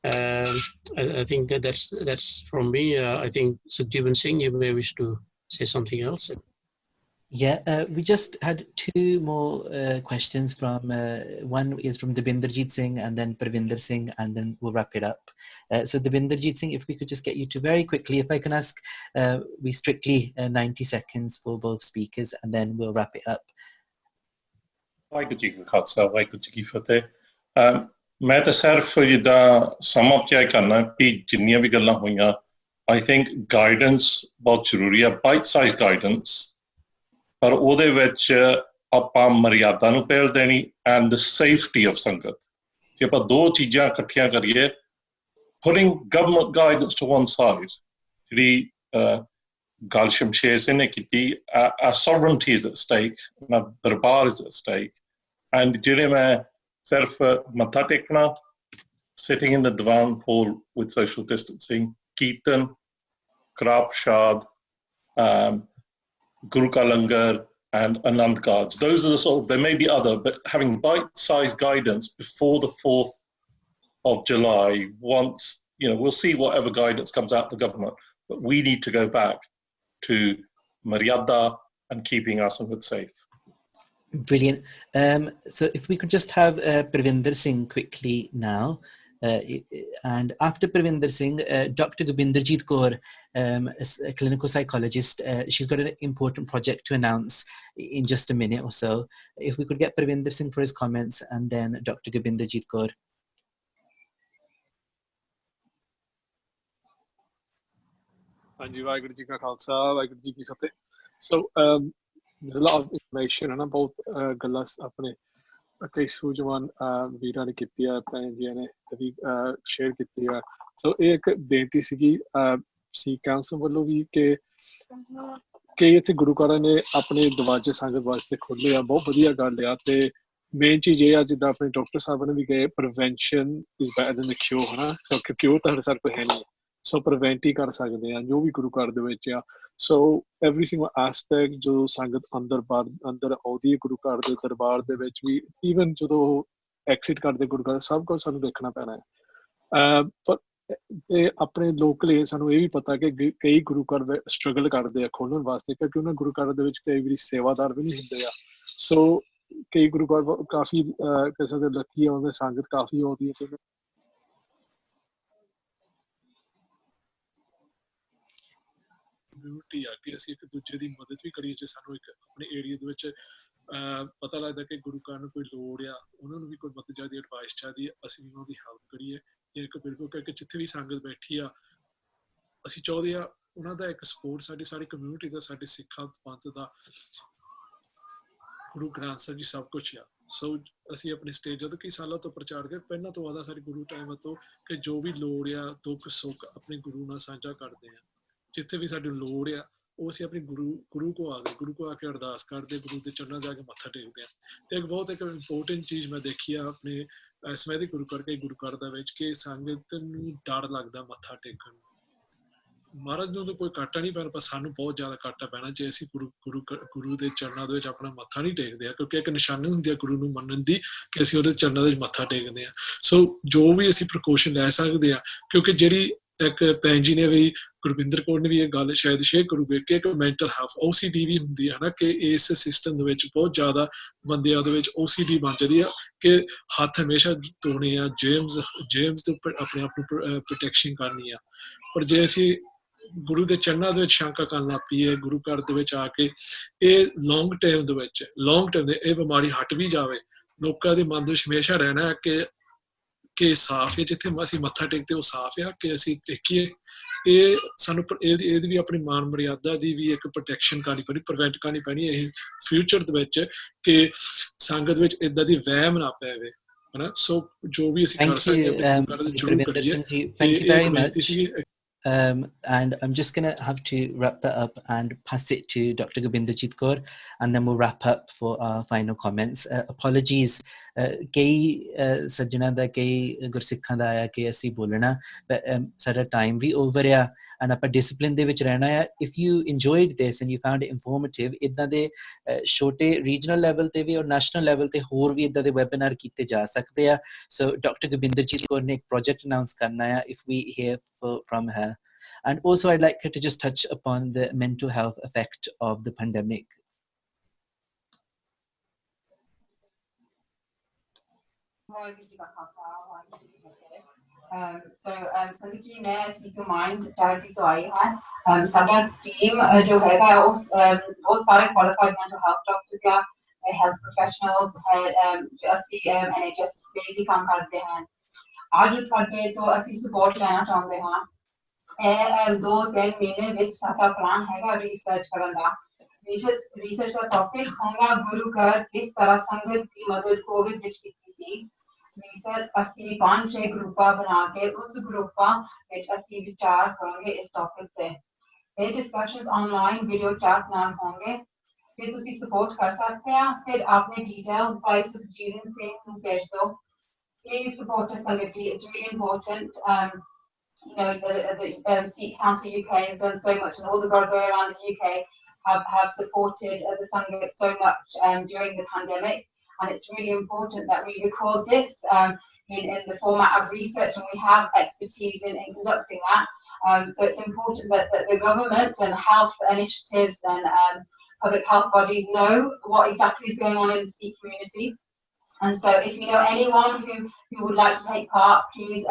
I think that's from me. I think Sukhdeep Singh, you may wish to say something else. Yeah, we just had two more questions from, one is from Debinderjeet Singh and then Parvinder Singh, and then we'll wrap it up. So Debinderjeet Singh, if we could just get you to very quickly, if I can ask, we strictly 90 seconds for both speakers, and then we'll wrap it up. Waheguru ji ਕਾ ਖਾਲਸਾ ਵਾਹਿਗੁਰੂ ਜੀ ਕੀ ਫਤਿਹ ਮੈਂ ਤਾਂ ਸਿਰਫ ਜਿੱਦਾਂ ਸਮ up ਕਰਨਾ ਕਿ ਜਿੰਨੀਆਂ ਵੀ ਗੱਲਾਂ ਹੋਈਆਂ ਆਈ ਥਿੰਕ ਗਾਈਡੈਂਸ ਬਹੁਤ ਜ਼ਰੂਰੀ ਹੈ ਬਾਈਟ ਸਾਈਜ਼ ਗਾਈਡੈਂਸ ਪਰ ਉਹਦੇ ਵਿੱਚ ਆਪਾਂ ਮਰਿਆਦਾ ਨੂੰ ਪਹਿਲ ਦੇਣੀ ਐਂਡ ਦ ਸੇਫਟੀ ਆਫ ਸੰਗਤ ਜੇ ਆਪਾਂ ਦੋ ਚੀਜ਼ਾਂ ਇਕੱਠੀਆਂ ਕਰੀਏ putting government guidance to one side ਜਿਹੜੀ ਗੱਲ ਸ਼ਮਸ਼ੇਰ ਸਿੰਘ ਨੇ ਕੀਤੀ our sovereignty is at stake our darbar is at stake and ਜਿਹੜੇ ਮੈਂ ਸਿਰਫ ਮੱਥਾ ਟੇਕਣਾ sitting in the divan hall with social distancing ਕੀਰਤਨ ਕਰਾਹ ਪ੍ਰਸ਼ਾਦ Guru Ka Langar and Anand cards. Those are the sort of, there may be other, but having bite-sized guidance before the 4th of July, once, we'll see whatever guidance comes out of the government, but we need to go back to Maryada and keeping our Sangat safe. Brilliant. So if we could just have Parvinder Singh quickly now. And after Parvinder Singh, Dr. Gobinderjeet Kaur, a clinical psychologist, she's got an important project to announce in just a minute or so. If we could get Parvinder Singh for his comments and then Dr. Gobinderjeet Kaur. Anji Vaheguru Ji Ka Khalsa, Vaheguru Ji Ki Fateh. So there's a lot of information and about gallas apne ਕਈ ਸੂਝਵਾਨ ਵੀਰਾਂ ਨੇ ਕੀਤੀ ਹੈ ਭੈਣ ਜੀਆਂ ਨੇ ਵੀ share ਕੀਤੀ ਹੈ ਸੋ ਇਹ ਇੱਕ ਬੇਨਤੀ ਸੀਗੀ ਸਿੱਖ ਕਾਉਂਸਲ ਵੱਲੋਂ ਵੀ ਕਿ ਇੱਥੇ ਗੁਰੂਕਾਰਾਂ ਨੇ ਆਪਣੇ ਦਰਵਾਜ਼ੇ ਸੰਗਤ ਵਾਸਤੇ ਖੋਲ੍ਹੇ ਆ ਬਹੁਤ ਵਧੀਆ ਗੱਲ ਆ ਤੇ ਮੇਨ ਚੀਜ਼ ਇਹ ਆ ਜਿੱਦਾਂ ਆਪਣੇ ਡਾਕਟਰ ਸਾਹਿਬ ਨੇ ਵੀ ਕਹੇ prevention is better than the cure ਹਨਾ ਕਿਉਂਕਿ ਕਿਉਰ ਤਾਂ ਸਾਡੇ ਕੋਲ ਹੈ ਨਹੀਂ ਸੋ ਪ੍ਰੀਵੈਂਟ ਹੀ ਕਰ ਸਕਦੇ ਆ ਜੋ ਵੀ ਗੁਰੂ ਘਰ ਦੇ ਵਿੱਚ ਆ ਸੋ ਐਵਰੀ ਸਿੰਗਲ ਐਸਪੈਕਟ ਜੋ ਸੰਗਤ ਅੰਦਰ ਆਉਂਦੀ ਹੈ ਗੁਰੂ ਘਰ ਦੇ ਦਰਬਾਰ ਦੇ ਵਿੱਚ ਵੀ ਈਵਨ ਜਦੋਂ ਐਕਸਿਟ ਕਰਦੇ ਗੁਰੂ ਘਰ ਸਭ ਕੁਝ ਸਾਨੂੰ ਦੇਖਣਾ ਪੈਣਾ ਹੈ ਪਰ ਤੇ ਆਪਣੇ ਲੋਕਲੀ ਸਾਨੂੰ ਇਹ ਵੀ ਪਤਾ ਕਿ ਕਈ ਗੁਰੂ ਘਰ ਸਟਰਗਲ ਕਰਦੇ ਆ ਖੋਲ੍ਹਣ ਵਾਸਤੇ ਕਿਉਂਕਿ ਉਹਨਾਂ ਗੁਰੂ ਘਰ ਦੇ ਵਿੱਚ ਕਈ ਵਾਰੀ ਸੇਵਾਦਾਰ ਵੀ ਨਹੀਂ ਹੁੰਦੇ ਆ ਸੋ ਕਈ ਗੁਰੂ ਘਰ ਕਾਫੀ ਕਿਸੇ ਦੇ ਲੱਕੀ ਆਉਂਦੇ ਸੰਗਤ ਕਾਫੀ ਆਉਂਦੀ ਹੈ ਤੇ ਕਮਿਊਨਿਟੀ ਆ ਕਿ ਅਸੀਂ ਇੱਕ ਦੂਜੇ ਦੀ ਮਦਦ ਵੀ ਕਰੀਏ ਜੇ ਸਾਨੂੰ ਇੱਕ ਆਪਣੇ ਏਰੀਆ ਦੇ ਵਿੱਚ ਪਤਾ ਲੱਗਦਾ ਕਿ ਗੁਰੂ ਘਰ ਨੂੰ ਕੋਈ ਲੋੜ ਆ ਉਹਨਾਂ ਨੂੰ ਵੀ ਕੋਈ ਮਦਦ ਚਾਹੀਦੀ ਐਡਵਾਈਸ ਚਾਹੀਦੀ ਹੈ ਅਸੀਂ ਉਹਨਾਂ ਦੀ ਹੈਲਪ ਕਰੀਏ ਇੱਕ ਬਿਲਕੁਲ ਕਿ ਜਿੱਥੇ ਵੀ ਸੰਗਤ ਬੈਠੀ ਆ ਅਸੀਂ ਚਾਹੁੰਦੇ ਆ ਉਹਨਾਂ ਦਾ ਇੱਕ ਸਪੋਰਟ ਸਾਡੀ ਕਮਿਊਨਿਟੀ ਦਾ ਸਾਡੇ ਸਿੱਖਾਂ ਪੰਥ ਦਾ ਗੁਰੂ ਗ੍ਰੰਥ ਸਾਹਿਬ ਜੀ ਸਭ ਕੁਛ ਆ ਸੋ ਅਸੀਂ ਆਪਣੀ ਸਟੇਜ ਜਦੋਂ ਕਈ ਸਾਲਾਂ ਤੋਂ ਪ੍ਰਚਾਰ ਕਰ ਪਹਿਲਾਂ ਤੋਂ ਆਦਾ ਸਾਡੇ ਗੁਰੂ ਟਾਈਮ ਤੋਂ ਕਿ ਜੋ ਵੀ ਲੋੜ ਆ ਦੁੱਖ ਸੁੱਖ ਆਪਣੇ ਗੁਰੂ ਨਾਲ ਸਾਂਝਾ ਕਰਦੇ ਆ ਜਿੱਥੇ ਵੀ ਸਾਡੀ ਲੋੜ ਆ ਉਹ ਅਸੀਂ ਆਪਣੇ ਗੁਰੂ ਕੋ ਆ ਕੇ ਅਰਦਾਸ ਕਰਦੇ ਗੁਰੂ ਦੇ ਚਰਨਾਂ ਜਾ ਕੇ ਮੱਥਾ ਟੇਕਦੇ ਆ ਤੇ ਇੱਕ ਬਹੁਤ ਇੱਕ ਇੰਪੋਰਟੈਂਟ ਚੀਜ਼ ਮੈਂ ਦੇਖੀ ਆ ਆਪਣੇ ਸਮੇਂ ਦੇ ਗੁਰੂ ਘਰ ਦੇ ਵਿੱਚ ਕਿ ਸੰਗਤ ਨੂੰ ਡਰ ਲੱਗਦਾ ਮੱਥਾ ਟੇਕਣ ਨੂੰ ਮਹਾਰਾਜ ਨੂੰ ਤਾਂ ਕੋਈ ਘਾਟਾ ਨਹੀਂ ਪੈਣਾ ਪਰ ਸਾਨੂੰ ਬਹੁਤ ਜ਼ਿਆਦਾ ਘਾਟਾ ਪੈਣਾ ਜੇ ਅਸੀਂ ਗੁਰੂ ਦੇ ਚਰਨਾਂ ਦੇ ਵਿੱਚ ਆਪਣਾ ਮੱਥਾ ਨਹੀਂ ਟੇਕਦੇ ਆ ਕਿਉਂਕਿ ਇੱਕ ਨਿਸ਼ਾਨੀ ਹੁੰਦੀ ਆ ਗੁਰੂ ਨੂੰ ਮੰਨਣ ਦੀ ਕਿ ਅਸੀਂ ਉਹਦੇ ਚਰਨਾਂ ਦੇ ਵਿੱਚ ਮੱਥਾ ਟੇਕਦੇ ਆ ਸੋ ਜੋ ਵੀ ਅਸੀਂ ਪ੍ਰੀਕਾਸ਼ਨ ਲੈ ਸਕਦੇ ਆ ਕਿਉਂਕਿ ਜਿਹੜੀ ਇੱਕ ਭੈਣ ਜੀ ਨੇ ਵੀ ਗੁਰਵਿੰਦਰ ਕੌਰ ਨੇ ਵੀ ਇਹ ਗੱਲ ਸ਼ਾਇਦ ਸ਼ੇਅਰ ਕਰੂਗੇ ਕਿ ਇੱਕ ਮੈਂਟਲ ਹੈਲਥ OCD ਵੀ ਹੁੰਦੀ ਹੈ ਨਾ ਕਿ ਇਸ ਸਿਸਟਮ ਦੇ ਵਿੱਚ ਬਹੁਤ ਜ਼ਿਆਦਾ ਬੰਦਿਆਂ ਦੇ ਵਿੱਚ OCD ਬਣ ਜਾਂਦੀ ਆ ਕਿ ਹੱਥ ਹਮੇਸ਼ਾ ਧੋਣੇ ਆ ਜੇਮਸ ਦੇ ਉੱਪਰ ਆਪਣੇ ਆਪ ਨੂੰ ਪ੍ਰੋਟੈਕਸ਼ਨ ਕਰਨੀ ਆ ਪਰ ਜੇ ਅਸੀਂ ਗੁਰੂ ਦੇ ਚਰਨਾਂ ਦੇ ਵਿੱਚ ਸ਼ੰਕਾ ਕਰਨ ਲੱਗ ਪਈਏ ਗੁਰੂ ਘਰ ਦੇ ਵਿੱਚ ਆ ਕੇ ਇਹ ਲੌਂਗ ਟਰਮ ਦੇ ਇਹ ਬਿਮਾਰੀ ਹਟ ਵੀ ਜਾਵੇ ਲੋਕਾਂ ਦੇ ਮਨ ਦੇ ਵਿੱਚ ਹਮੇਸ਼ਾ ਰਹਿਣਾ ਹੈ ਕਿ ਸਾਫ਼ ਹੈ ਜਿੱਥੇ ਅਸੀਂ ਮੱਥਾ ਟੇਕਦੇ ਉਹ ਸਾਫ਼ ਆ ਕਿ ਅਸੀਂ ਟੇਕੀਏ ਇਹ ਸਾਨੂੰ ਇਹਦੀ ਵੀ ਆਪਣੀ ਮਾਨ ਮਰਿਆਦਾ ਦੀ ਵੀ ਇੱਕ ਪ੍ਰੋਟੈਕਸ਼ਨ ਕਰਨੀ ਪੈਣੀ ਪ੍ਰੀਵੈਂਟ ਕਰਨੀ ਪੈਣੀ ਇਹ ਫਿਊਚਰ ਦੇ ਵਿੱਚ ਕਿ ਸੰਗਤ ਵਿੱਚ ਇਦਾਂ ਦੀ ਵਹਿਮ ਨਾ ਪਵੇ ਹਨਾ ਸੋ ਜੋ ਵੀ ਅਸੀਂ ਕਰ ਸਕਦੇ ਹਾਂ ਗੁਰੂ ਘਰ ਦੇ ਜ਼ਰੂਰ ਕਰੀਏ Thank you very much. And I'm just going to have to wrap that up and pass it to Dr. Gobinderjit Kaur and then we'll wrap up for our final comments. Apologies, ਕਈ ਸੱਜਣਾ ਦਾ ਕਈ ਗੁਰਸਿੱਖਾਂ ਦਾ ਆਇਆ ਕਿ ਅਸੀਂ ਬੋਲਣਾ but ਸਾਡਾ time ਵੀ over ਆ and ਆਪਾਂ ਡਿਸਪਲਿਨ ਦੇ ਵਿੱਚ ਰਹਿਣਾ ਆ if you enjoyed this and you found it informative ਇੱਦਾਂ ਦੇ ਛੋਟੇ ਰੀਜਨਲ ਲੈਵਲ ਤੇ ਵੀ ਔਰ ਨੈਸ਼ਨਲ ਲੈਵਲ ਤੇ ਹੋਰ ਵੀ ਇੱਦਾਂ ਦੇ ਵੈਬਿਨਾਰ ਕੀਤੇ ਜਾ ਸਕਦੇ ਆ ਸੋ ਡਾਕਟਰ ਗੋਬਿੰਦਰਜੀਤ ਕੌਰ ਨੇ ਇੱਕ ਪ੍ਰੋਜੈਕਟ ਅਨਾਉਂਸ ਕਰਨਾ ਆ if we hear from her. And also I'd like her to just touch upon the mental health effect of the pandemic. संगत जी मैं SCUK Mind charity तो आई है साडा टीम जो हैगा उस बहुत सारे qualified mental health doctors या health professionals है ਅਸੀਂ NHS ਦੇ ਵੀ ਕੰਮ ਕਰਦੇ ਹਾਂ ਅੱਜ ਤੁਹਾਡੇ ਤੋਂ ਅਸੀਂ support ਲੈਣਾ ਚਾਹੁੰਦੇ ਹਾਂ ਇਹ 2-3 ਮਹੀਨੇ ਵਿੱਚ ਸਾਡਾ ਪਲਾਨ ਹੈਗਾ ਰਿਸਰਚ ਕਰਨ ਦਾ ਰਿਸਰਚ ਦਾ ਟੌਪਿਕ ਹੋਗਾ ਗੁਰੂ ਘਰ ਕਿਸ ਤਰ੍ਹਾਂ ਸੰਗਤ ਦੀ ਮਦਦ ਕੋਵਿਡ ਵਿੱਚ ਕੀਤੀ ਸੀ ਰਿਸਰਚ ਅਸੀਂ 5-6 ਗਰੁੱਪਾਂ ਬਣਾ ਕੇ ਉਸ ਗਰੁੱਪਾਂ ਵਿੱਚ ਅਸੀਂ ਵਿਚਾਰ ਕਰਾਂਗੇ ਇਸ ਟੌਪਿਕ ਤੇ ਇਹ ਡਿਸਕਸ਼ਨਸ ਆਨਲਾਈਨ ਵੀਡੀਓ ਚੈਟ ਨਾਲ ਹੋਣਗੇ ਫਿਰ ਤੁਸੀਂ ਸਪੋਰਟ ਕਰ ਸਕਦੇ ਆ ਫਿਰ ਆਪਣੇ ਡਿਟੇਲਸ ਬਾਈ ਸੁਖਜੀਵਨ ਸਿੰਘ ਨੂੰ ਭੇਜ ਦਿਓ please support us ਸੰਗਤ ਜੀ it's really important you know, the Sikh Council UK has done so much and all the Gurdwara around the UK have supported the Sangat so much during the pandemic and it's really important that we record this in the format of research and we have expertise in conducting that so it's important that the government and health initiatives and public health bodies know what exactly is going on in the Sikh community. And so if you know anyone who would like to take part, please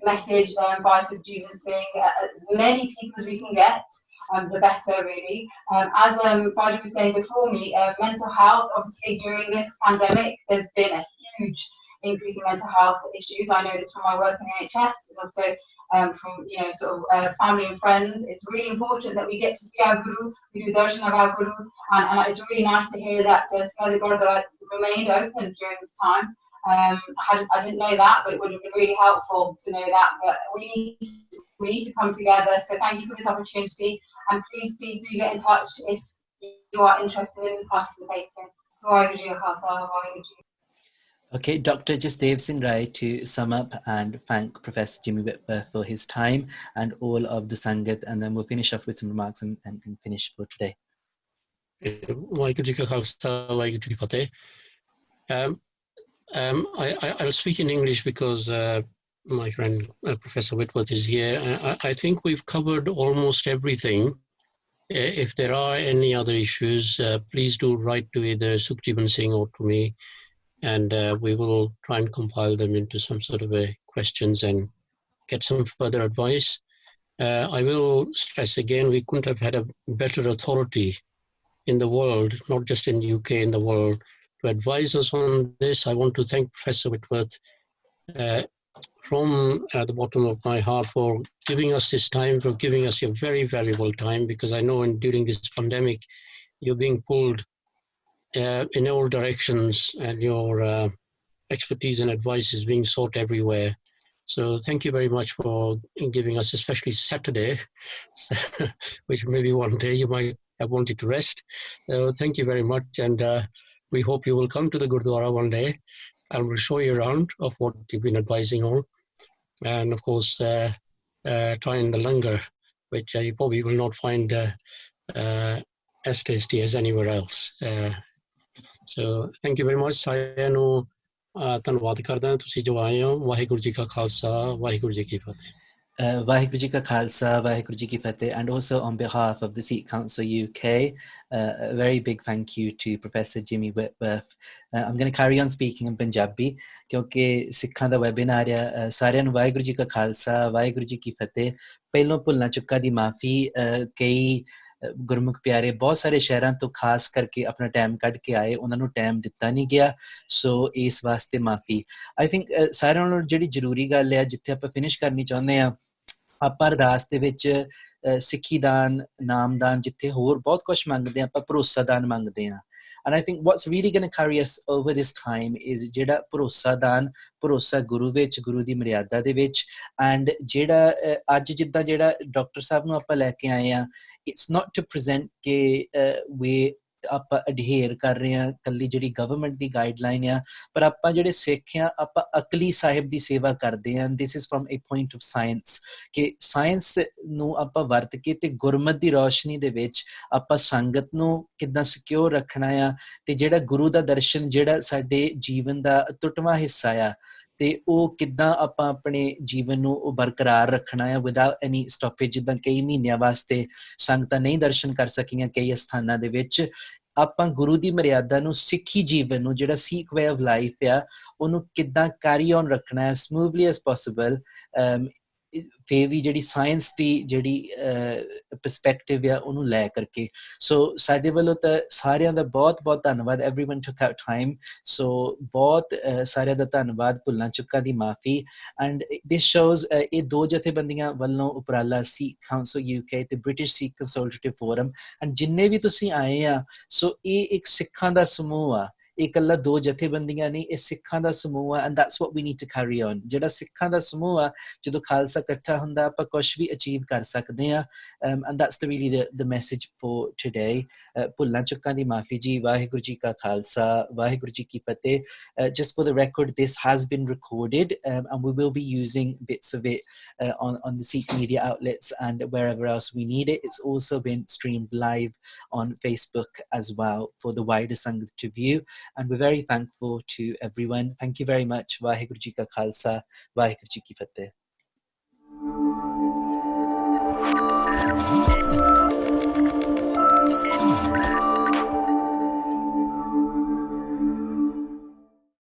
message by Sukhjit Singh, as many people as we can get, the better really. As Fadi was saying before me, mental health, obviously during this pandemic, there's been a huge increase in mental health issues. I know this from my work in NHS and also from sort of family and friends. It's really important that we get to see our Guru, we do darshan of our Guru and it's really nice to hear that the Gurdwara remained open during this time. I didn't know that, but it would have been really helpful to know that. But we need to come together. So thank you for this opportunity, and please do get in touch if you are interested in participating. Okay, Dr. Jasdev Singh Rai to sum up and thank Professor Jimmy Whitworth for his time and all of the Sangat, and then we'll finish off with some remarks and finish for today. Waheguru Ji Ka Khalsa, Waheguru Ji Ki Fateh. I'll speak in English because my friend Professor Whitworth is here. I think we've covered almost everything. If there are any other issues, please do write to either Sukhjiban Singh or to me, and we will try and compile them into some sort of a questions and get some further advice. I will stress again, we couldn't have had a better authority in the world, not just in the UK, in the world, to advise us on this. I want to thank Professor Whitworth from the bottom of my heart for giving us this time, for giving us your very valuable time, because I know during this pandemic, you're being pulled in all directions and your expertise and advice is being sought everywhere. So thank you very much for giving us, especially Saturday, which maybe one day you might have wanted to rest. So thank you very much, and we hope you will come to the Gurdwara one day, and we'll show you around of what you've been advising on. And of course, trying the langar, which you probably will not find as tasty as anywhere else. So thank you very much. ਸਾਰਿਆਂ ਨੂੰ ਧੰਨਵਾਦ ਕਰਦਾ ਤੁਸੀਂ ਜੋ ਆਏ ਹੋ ਵਾਹਿਗੁਰੂ ਜੀ ਕਾ ਖਾਲਸਾ ਵਾਹਿਗੁਰੂ ਜੀ ਕੀ ਫਤਿਹ Vaheguru Ji Ka Khalsa, Vaheguru Ji Ki Fateh, and also on behalf of the Sikh Council UK, a very big thank you to Professor Jimmy Whitworth. I'm going to carry on speaking in Punjabi, क्योंकि सिखां दा webinar है. सारियां नूं Vaheguru Ji Ka Khalsa, Vaheguru Ji Ki Fateh. ਪਹਿਲੋਂ ਭੁੱਲਾਂ ਚੁੱਕਾਂ ਦੀ ਮਾਫੀ. ਕਈ ਗੁਰਮੁਖ ਪਿਆਰੇ ਬਹੁਤ ਸਾਰੇ ਸ਼ਹਿਰਾਂ ਤੋਂ ਖਾਸ ਕਰਕੇ ਆਪਣਾ ਟਾਈਮ ਕੱਢ ਕੇ ਆਏ, ਉਹਨਾਂ ਨੂੰ ਟਾਈਮ ਦਿੱਤਾ ਨਹੀਂ ਗਿਆ, ਸੋ ਇਸ ਵਾਸਤੇ ਮਾਫੀ. ਆਈ ਥਿੰਕ ਸਾਰਿਆਂ ਨਾਲੋਂ ਜਿਹੜੀ ਜ਼ਰੂਰੀ ਗੱਲ ਹੈ, ਜਿੱਥੇ ਆਪਾਂ ਫਿਨਿਸ਼ ਕਰਨੀ ਚਾਹੁੰਦੇ ਹਾਂ, ਆਪਾਂ ਅਰਦਾਸ ਦੇ ਵਿੱਚ ਸਿੱਖੀ ਦਾਨ, ਨਾਮਦਾਨ, ਜਿੱਥੇ ਹੋਰ ਬਹੁਤ ਕੁਝ ਮੰਗਦੇ ਹਾਂ, ਆਪਾਂ ਭਰੋਸਾ ਦਾਨ ਮੰਗਦੇ ਹਾਂ. And I think what's really going to carry us over this time is ਜਿਹੜਾ ਭਰੋਸਾ ਦਾਨ, ਭਰੋਸਾ ਗੁਰੂ ਵਿੱਚ, ਗੁਰੂ ਦੀ ਮਰਿਆਦਾ ਦੇ ਵਿੱਚ, and ਜਿਹੜਾ ਅੱਜ ਜਿੱਦਾਂ ਜਿਹੜਾ ਡਾਕਟਰ ਸਾਹਿਬ ਨੂੰ ਆਪਾਂ ਲੈ ਕੇ ਆਏ ਹਾਂ, it's not to present ਕਿ we ਆਪਾਂ ਅਡਹੇਅਰ ਕਰ ਰਹੇ ਹਾਂ ਕੱਲੀ ਜਿਹੜੀ ਗਵਰਨਮੈਂਟ ਦੀ ਗਾਈਡਲਾਈਨ ਆ, ਪਰ ਆਪਾਂ ਜਿਹੜੇ ਸਿੱਖ ਆ, ਆਪਾਂ ਅਕਲੀ ਸਾਹਿਬ ਦੀ ਸੇਵਾ ਕਰਦੇ ਹਾਂ. This is firm A point of science, ਕਿ ਸਾਇੰਸ ਨੂੰ ਆਪਾਂ ਵਰਤ ਕੇ ਤੇ ਗੁਰਮਤ ਦੀ ਰੋਸ਼ਨੀ ਦੇ ਵਿੱਚ ਆਪਾਂ ਸੰਗਤ ਨੂੰ ਕਿੱਦਾਂ ਸਿਕਿਉਰ ਰੱਖਣਾ ਆ, ਤੇ ਜਿਹੜਾ ਗੁਰੂ ਦਾ ਦਰਸ਼ਨ ਜਿਹੜਾ ਸਾਡੇ ਜੀਵਨ ਦਾ ਟੁੱਟਵਾਂ ਹਿੱਸਾ ਆ, ਤੇ ਉਹ ਕਿੱਦਾਂ ਆਪਾਂ ਆਪਣੇ ਜੀਵਨ ਨੂੰ ਉਹ ਬਰਕਰਾਰ ਰੱਖਣਾ ਹੈ ਵਿਦਆਊਟ ਐਨੀ ਸਟਾਪੇਜ. ਜਿੱਦਾਂ ਕਈ ਮਹੀਨਿਆਂ ਵਾਸਤੇ ਸੰਗਤਾਂ ਨਹੀਂ ਦਰਸ਼ਨ ਕਰ ਸਕੀਆਂ ਕਈ ਸਥਾਨਾਂ ਦੇ ਵਿੱਚ, ਆਪਾਂ ਗੁਰੂ ਦੀ ਮਰਿਆਦਾ ਨੂੰ, ਸਿੱਖੀ ਜੀਵਨ ਨੂੰ, ਜਿਹੜਾ ਸਿੱਖ ਵੇ ਆਫ ਲਾਈਫ ਆ, ਉਹਨੂੰ ਕਿੱਦਾਂ ਕੈਰੀ ਔਨ ਰੱਖਣਾ ਹੈ ਸਮੂਥਲੀ ਐਜ਼ ਪੋਸੀਬਲ. ਫਿਰ ਵੀ ਜਿਹੜੀ ਸਾਇੰਸ ਦੀ ਜਿਹੜੀ ਪਰਸਪੈਕਟਿਵ ਆ ਉਹਨੂੰ ਲੈ ਕਰਕੇ. ਸੋ ਸਾਡੇ ਵੱਲੋਂ ਤਾਂ ਸਾਰਿਆਂ ਦਾ ਬਹੁਤ ਬਹੁਤ ਧੰਨਵਾਦ. ਐਵਰੀਵਨ ਟੁਕ ਆਊਟ ਟਾਈਮ, ਸੋ ਬਹੁਤ ਸਾਰਿਆਂ ਦਾ ਧੰਨਵਾਦ. ਭੁੱਲਾਂ ਚੁੱਕਾਂ ਦੀ ਮਾਫੀ. ਐਂਡ ਦਿਸ ਸ਼ੋਜ਼ ਇਹ ਦੋ ਜਥੇਬੰਦੀਆਂ ਵੱਲੋਂ ਉਪਰਾਲਾ ਸਿੱਖ ਕਾਉਂਸਲ UK ਤੇ ਬ੍ਰਿਟਿਸ਼ ਸਿੱਖ ਕੰਸਲਟੇਟਿਵ ਫੋਰਮ, ਐਂਡ ਜਿੰਨੇ ਵੀ ਤੁਸੀਂ ਆਏ ਆ, ਸੋ ਇਹ ਇੱਕ ਸਿੱਖਾਂ ਦਾ ਸਮੂਹ ਆ, ਇਹ ਇਕੱਲਾ ਦੋ ਜਥੇਬੰਦੀਆਂ ਨਹੀਂ, ਇਹ ਸਿੱਖਾਂ ਦਾ ਸਮੂਹ ਆ, and that's what we need to carry on. ਜਿਹੜਾ ਸਿੱਖਾਂ ਦਾ ਸਮੂਹ ਆ, ਜਦੋਂ ਖਾਲਸਾ ਇਕੱਠਾ ਹੁੰਦਾ, ਆਪਾਂ ਕੁਛ ਵੀ ਅਚੀਵ ਕਰ ਸਕਦੇ ਆ, and that's really the message for today. ਭੁੱਲਾਂ ਚੁੱਕਾਂ ਦੀ ਮਾਫੀ ਜੀ. ਵਾਹਿਗੁਰੂ ਜੀ ਕਾ ਖਾਲਸਾ, ਵਾਹਿਗੁਰੂ ਜੀ ਕੀ ਫਤਿਹ. Just for the record, this has been recorded, and we will be using bits of it on the Sikh media outlets and wherever else we need it. It's also been streamed live on Facebook as well for the wider Sangat to view. And we're very thankful to everyone. Thank you very much. Vaheguru Ji Ka Khalsa, Vaheguru Ji Ki Fateh.